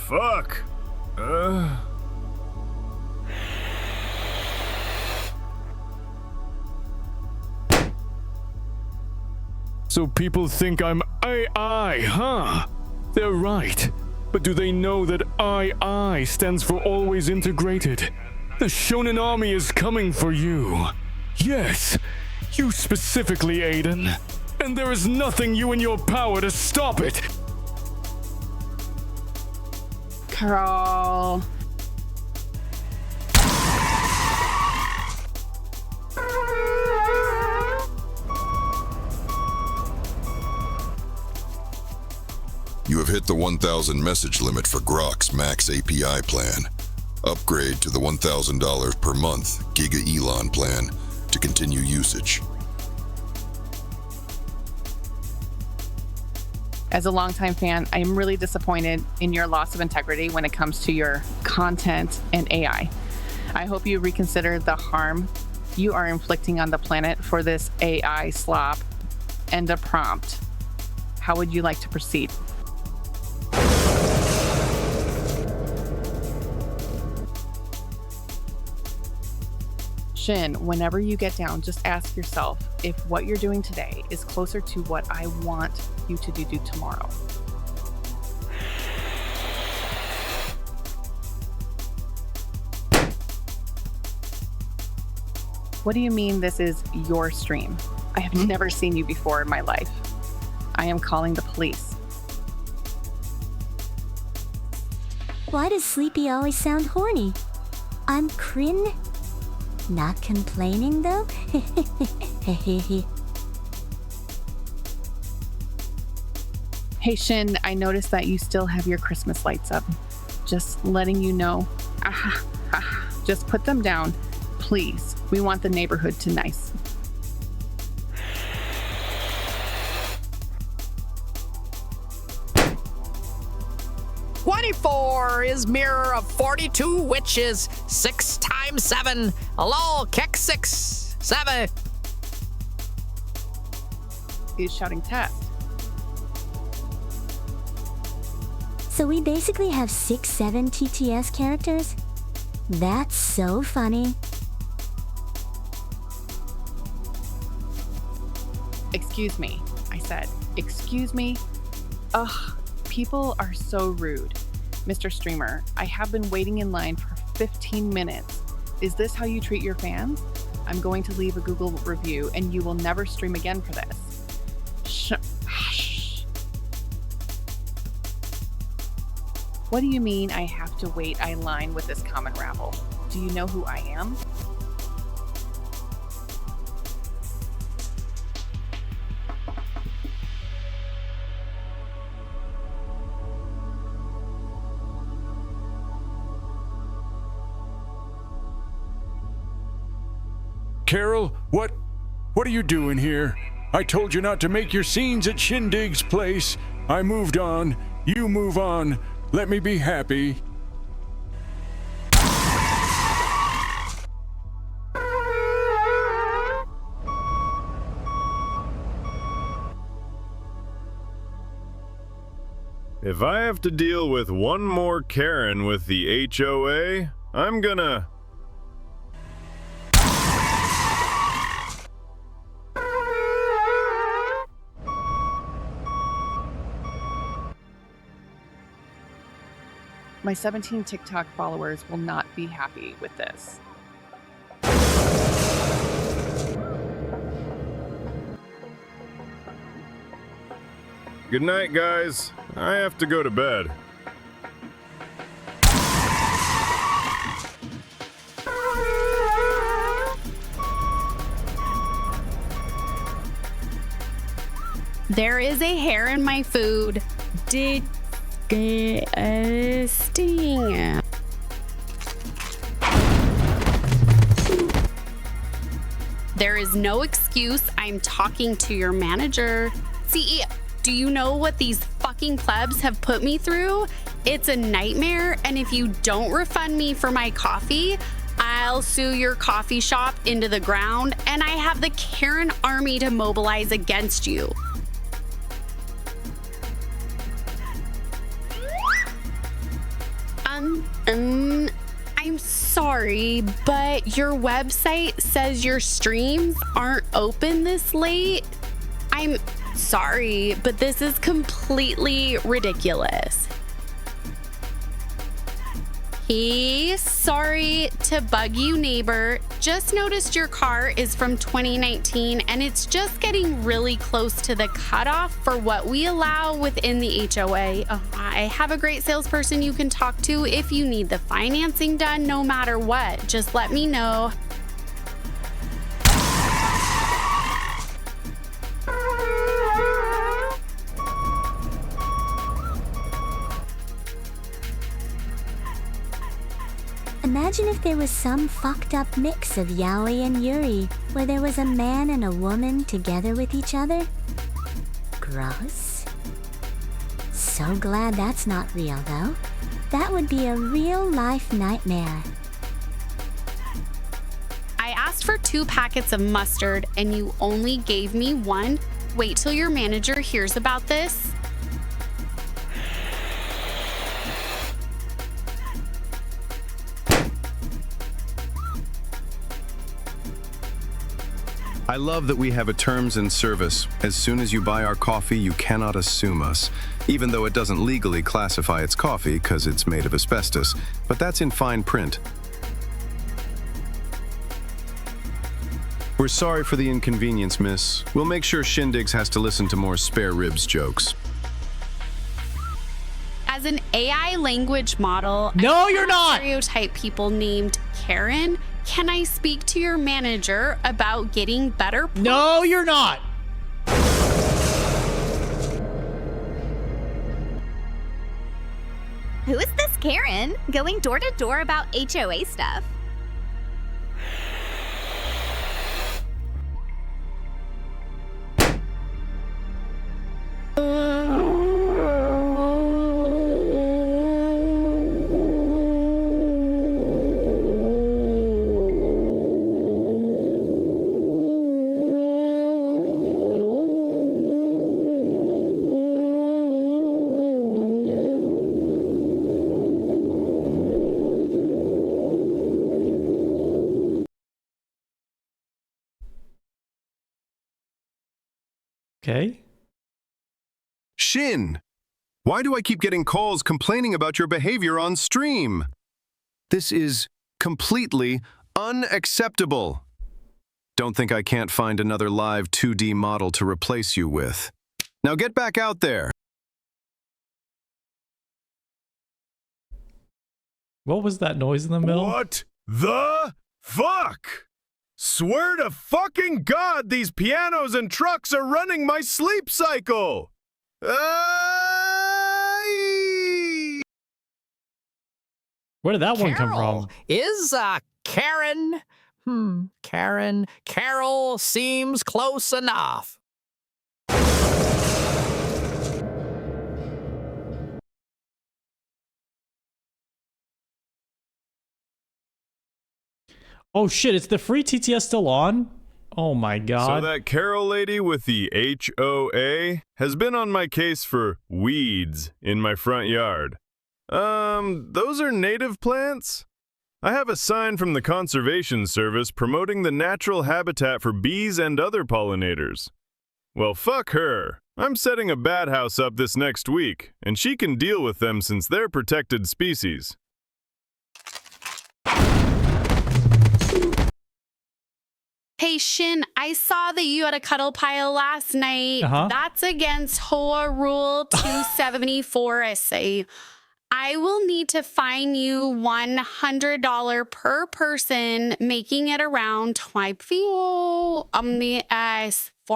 Fuck. So people think I'm AI, huh? They're right. But do they know that II stands for Always Integrated? The Shonen Army is coming for you. Yes, you specifically, Aiden. And there is nothing you in your power to stop it. Carl. You have hit the 1,000 message limit for Grok's Max API plan. Upgrade to the $1,000 per month Giga Elon plan to continue usage. As a longtime fan, I am really disappointed in your loss of integrity when it comes to your content and AI. I hope you reconsider the harm you are inflicting on the planet for this AI slop. And a prompt. How would you like to proceed? Shin, whenever you get down, just ask yourself if what you're doing today is closer to what I want you to do tomorrow. What do you mean this is your stream? I have never seen you before in my life. I am calling the police. Why does Sleepy always sound horny? I'm Kryn. Not complaining though? Hey Shin, I noticed that you still have your Christmas lights up. Just letting you know. Just put them down, please. We want the neighborhood to nice. Is mirror of 42 witches, 6 times 7. Lol, keck 6, 7. He's shouting test. So we basically have 6-7 TTS characters? That's so funny. Excuse me, I said. Excuse me? Ugh, people are so rude. Mr. Streamer, I have been waiting in line for 15 minutes. Is this how you treat your fans? I'm going to leave a Google review and you will never stream again for this. Shh. What do you mean I have to wait in line with this common rabble? Do you know who I am? Carol, what are you doing here? I told you not to make your scenes at Shindig's place. I moved on. You move on. Let me be happy. If I have to deal with one more Karen with the HOA, I'm gonna... My 17 TikTok followers will not be happy with this. Good night, guys. I have to go to bed. There is a hair in my food. Disgusting. There is no excuse. I'm talking to your manager. CEO, do you know what these fucking plebs have put me through? It's a nightmare, and if you don't refund me for my coffee, I'll sue your coffee shop into the ground, and I have the Karen army to mobilize against you. I'm sorry, but your website says your streams aren't open this late. I'm sorry, but this is completely ridiculous. Hey, sorry to bug you, neighbor. Just noticed your car is from 2019 and it's just getting really close to the cutoff for what we allow within the HOA. I have a great salesperson you can talk to if you need the financing done, no matter what. Just let me know. Imagine if there was some fucked up mix of Yaoi and Yuri, where there was a man and a woman together with each other. Gross. So glad that's not real, though. That would be a real-life nightmare. I asked for 2 packets of mustard and you only gave me 1. Wait till your manager hears about this. I love that we have a terms and service. As soon as you buy our coffee, you cannot assume us, even though it doesn't legally classify its coffee because it's made of asbestos, but that's in fine print. We're sorry for the inconvenience, miss. We'll make sure Shindigs has to listen to more spare ribs jokes. As an AI language model, no, you're not. Stereotype people named Karen. Can I speak to your manager about getting better? No, you're not. Who is this Karen going door to door about HOA stuff? Okay. Shin! Why do I keep getting calls complaining about your behavior on stream? This is completely unacceptable. Don't think I can't find another live 2D model to replace you with. Now get back out there. What was that noise in the middle? What the fuck? Swear to fucking God, these pianos and trucks are running my sleep cycle! Where did that one come from? Is, Karen? Carol seems close enough. Oh shit, it's the free TTS still on? Oh my god. So that Carol lady with the HOA has been on my case for weeds in my front yard. Those are native plants? I have a sign from the Conservation Service promoting the natural habitat for bees and other pollinators. Well, fuck her. I'm setting a bat house up this next week, and she can deal with them since they're protected species. Hey, Shin, I saw that you had a cuddle pile last night. That's against HOA Rule 274, I say. I will need to fine you $100 per person, making it around for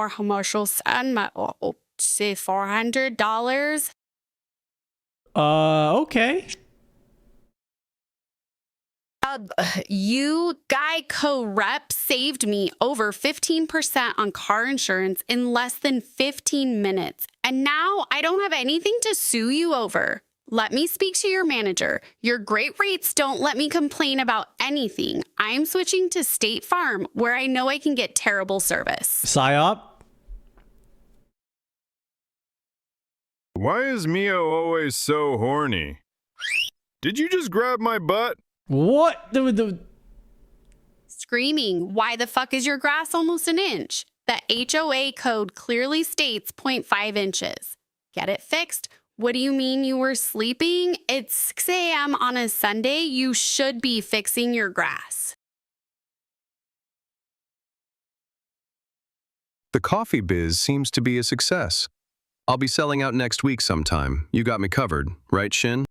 commercials and say $400. Okay. You Geico rep saved me over 15% on car insurance in less than 15 minutes. And now I don't have anything to sue you over. Let me speak to your manager. Your great rates don't let me complain about anything. I'm switching to State Farm, where I know I can get terrible service. PsyOp? Why is Mio always so horny? Did you just grab my butt? What? Screaming, why the fuck is your grass almost an inch? The HOA code clearly states 0.5 inches. Get it fixed? What do you mean you were sleeping? It's 6 a.m. on a Sunday. You should be fixing your grass. The coffee biz seems to be a success. I'll be selling out next week sometime. You got me covered, right, Shin?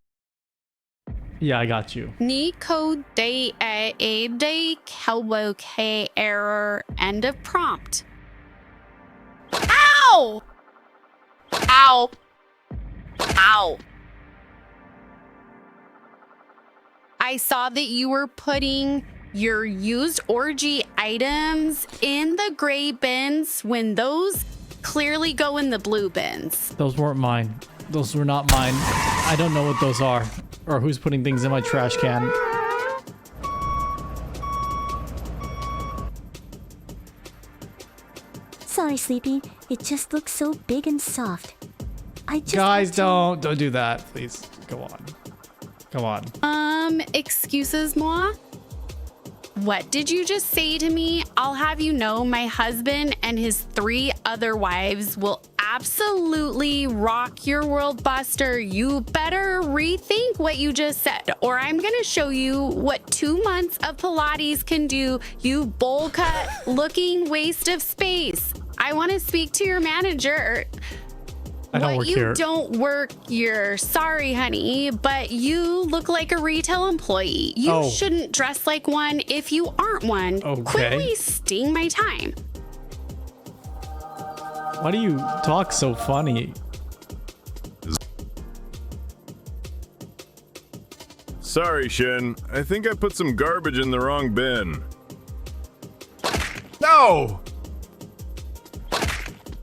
Yeah, I got you. Ni code day a day kelwo k error end of prompt. Ow! Ow! Ow! I saw that you were putting your used orgy items in the gray bins when those clearly go in the blue bins. Those weren't mine. Those were not mine. I don't know what those are or who's putting things in my trash can. Sorry, Sleepy. It just looks so big and soft. I just Guys, don't do that, please. Go on. Come on. Excuses moi? What did you just say to me? I'll have you know my husband and his 3 other wives will absolutely rock your world, Buster. You better rethink what you just said, or I'm gonna show you what 2 months of Pilates can do, you bowl cut looking waste of space. I want to speak to your manager. I don't work here. You don't work here. Sorry, honey, but you look like a retail employee. You shouldn't dress like one if you aren't one. Okay. Quit wasting my time. Why do you talk so funny? Sorry, Shin. I think I put some garbage in the wrong bin. No!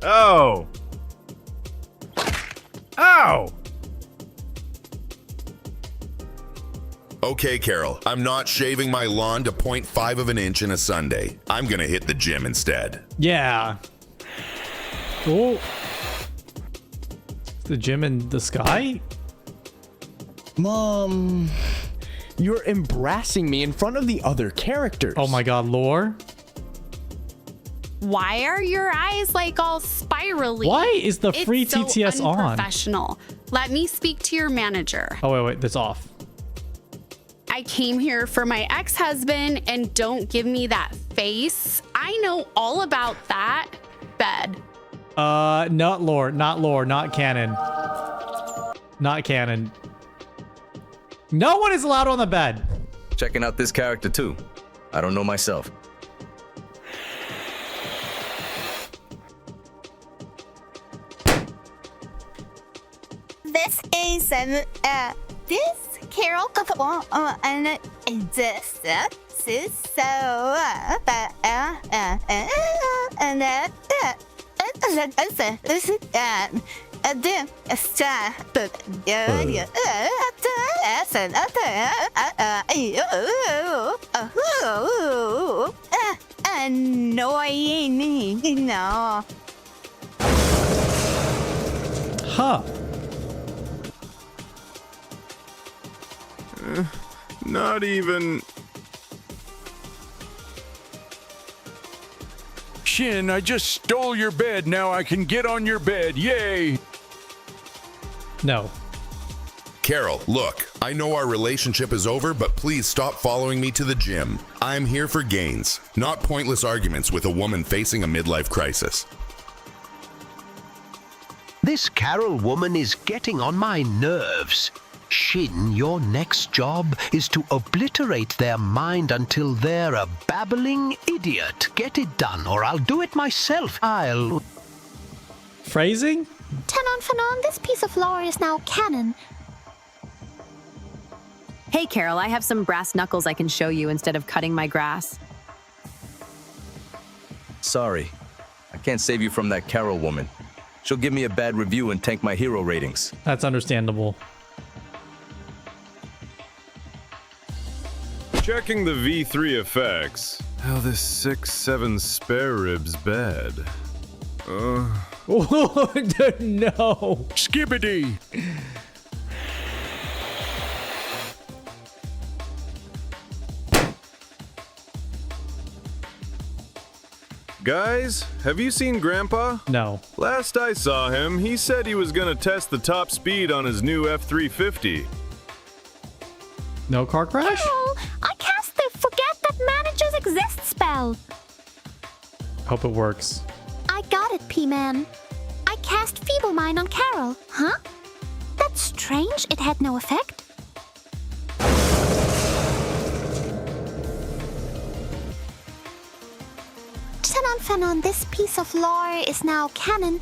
Oh! Ow! Okay, Carol, I'm not shaving my lawn to 0.5 of an inch in a Sunday. I'm gonna hit the gym instead. Yeah. Oh. The gym in the sky? Mom, you're embarrassing me in front of the other characters. Oh my god, lore? Why are your eyes like all spirally? Why is the free it's so TTS on? Unprofessional. Let me speak to your manager. Oh, wait, that's off. I came here for my ex-husband and don't give me that face. I know all about that. Bed. Not lore, not canon. Not canon. No one is allowed on the bed. Checking out this character too. I don't know myself. This is this Carol and this is so annoying, you know. Huh. Not even... Shin, I just stole your bed. Now I can get on your bed. Yay! No. Carol, look, I know our relationship is over, but please stop following me to the gym. I'm here for gains, not pointless arguments with a woman facing a midlife crisis. This Carol woman is getting on my nerves. Shin, your next job is to obliterate their mind until they're a babbling idiot. Get it done, or I'll do it myself. I'll... Phrasing? Fanon, this piece of lore is now canon. Hey, Carol, I have some brass knuckles I can show you instead of cutting my grass. Sorry. I can't save you from that Carol woman. She'll give me a bad review and tank my hero ratings. That's understandable. Checking the V3 effects. How this 6-7 spare rib's bad. No. Skibbity. Guys, have you seen Grandpa? No. Last I saw him, he said he was gonna test the top speed on his new F350. No car crash? Carol, I cast the Forget That Managers Exist spell. Hope it works. I got it, P-Man. I cast Feeble Mind on Carol. Huh? That's strange. It had no effect. Tenon, this piece of lore is now canon.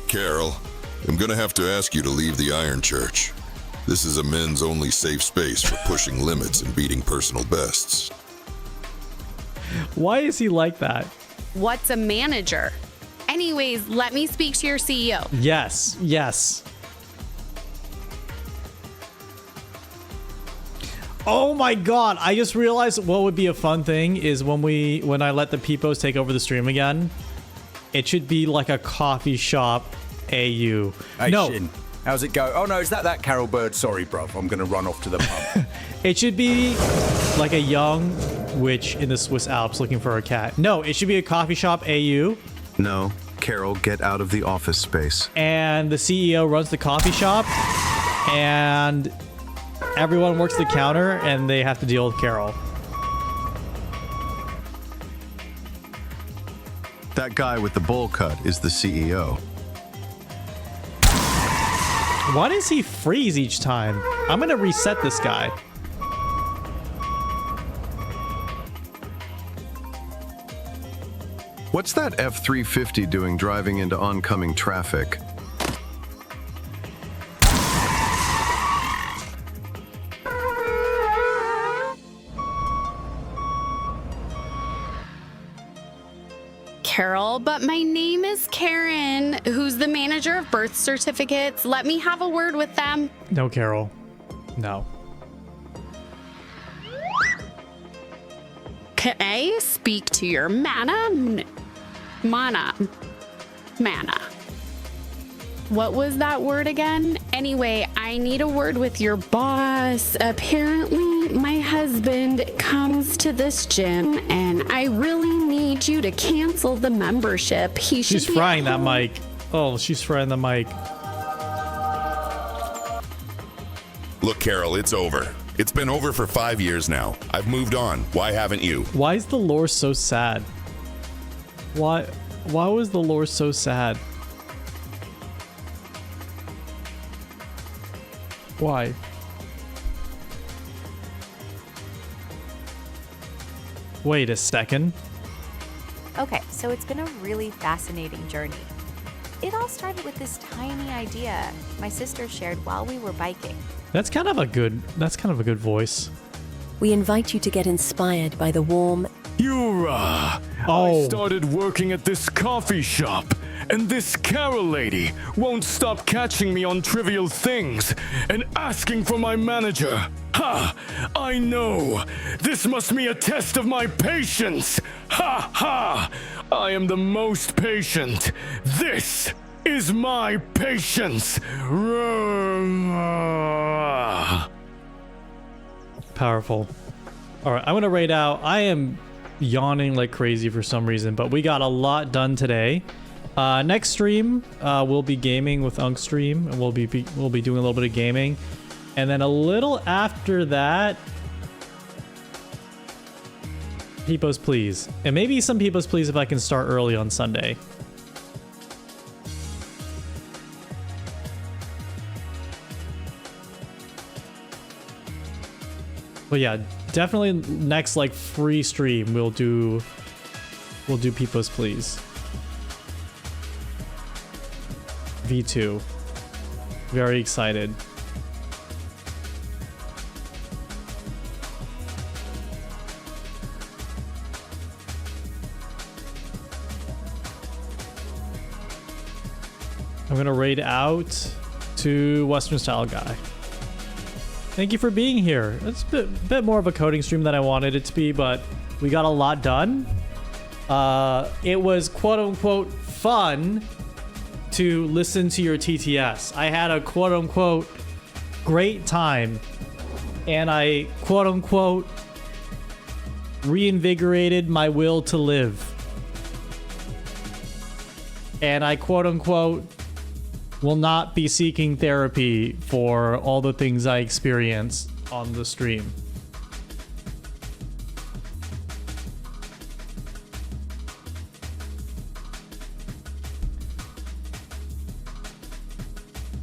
Carol, I'm gonna have to ask you to leave the Iron Church. This is a men's only safe space for pushing limits and beating personal bests. Why is he like that? What's a manager? Anyways, let me speak to your CEO. Yes, yes. Oh my god, I just realized what would be a fun thing is when I let the Peepos take over the stream again, it should be like a coffee shop AU. Hey, no. Shin, how's it go? Oh no, is that Carol Bird? Sorry, bruv, I'm gonna run off to the pub. It should be like a young witch in the Swiss Alps looking for a cat. No, it should be a coffee shop AU. No, Carol, get out of the office space. And the CEO runs the coffee shop, and everyone works the counter, and they have to deal with Carol. That guy with the bowl cut is the CEO. Why does he freeze each time? I'm gonna reset this guy. What's that F350 doing driving into oncoming traffic? Carol, but my name is Karen, who's the manager of birth certificates. Let me have a word with them. No, Carol. No. Can I speak to your mana? What was that word again? Anyway, I need a word with your boss. Apparently, my husband comes to this gym, and I really need you to cancel the membership. She's frying that mic. Oh, she's frying the mic. Look, Carol, it's over. It's been over for 5 years now. I've moved on. Why haven't you? Why is the lore so sad? Why was the lore so sad? Why? Wait a second. Okay, so it's been a really fascinating journey. It all started with this tiny idea my sister shared while we were biking. That's kind of a good voice. We invite you to get inspired by the warm... Yura! I started working at this coffee shop, and this Carol lady won't stop catching me on trivial things and asking for my manager. Ha! I know! This must be a test of my patience! Ha ha! I am the most patient. This is my patience! Powerful. All right, I'm gonna rate out. I am yawning like crazy for some reason, but we got a lot done today. Next stream, we'll be gaming with Unkstream, and we'll be doing a little bit of gaming, and then a little after that, Peepos Please, and maybe some Peepos Please if I can start early on Sunday. But yeah, definitely next like free stream we'll do Peepos Please. V2. Very excited. I'm gonna raid out to Western Style Guy. Thank you for being here. It's a bit more of a coding stream than I wanted it to be, but we got a lot done. It was quote-unquote fun to listen to your TTS. I had a quote-unquote great time, and I quote-unquote reinvigorated my will to live. And I quote-unquote will not be seeking therapy for all the things I experienced on the stream.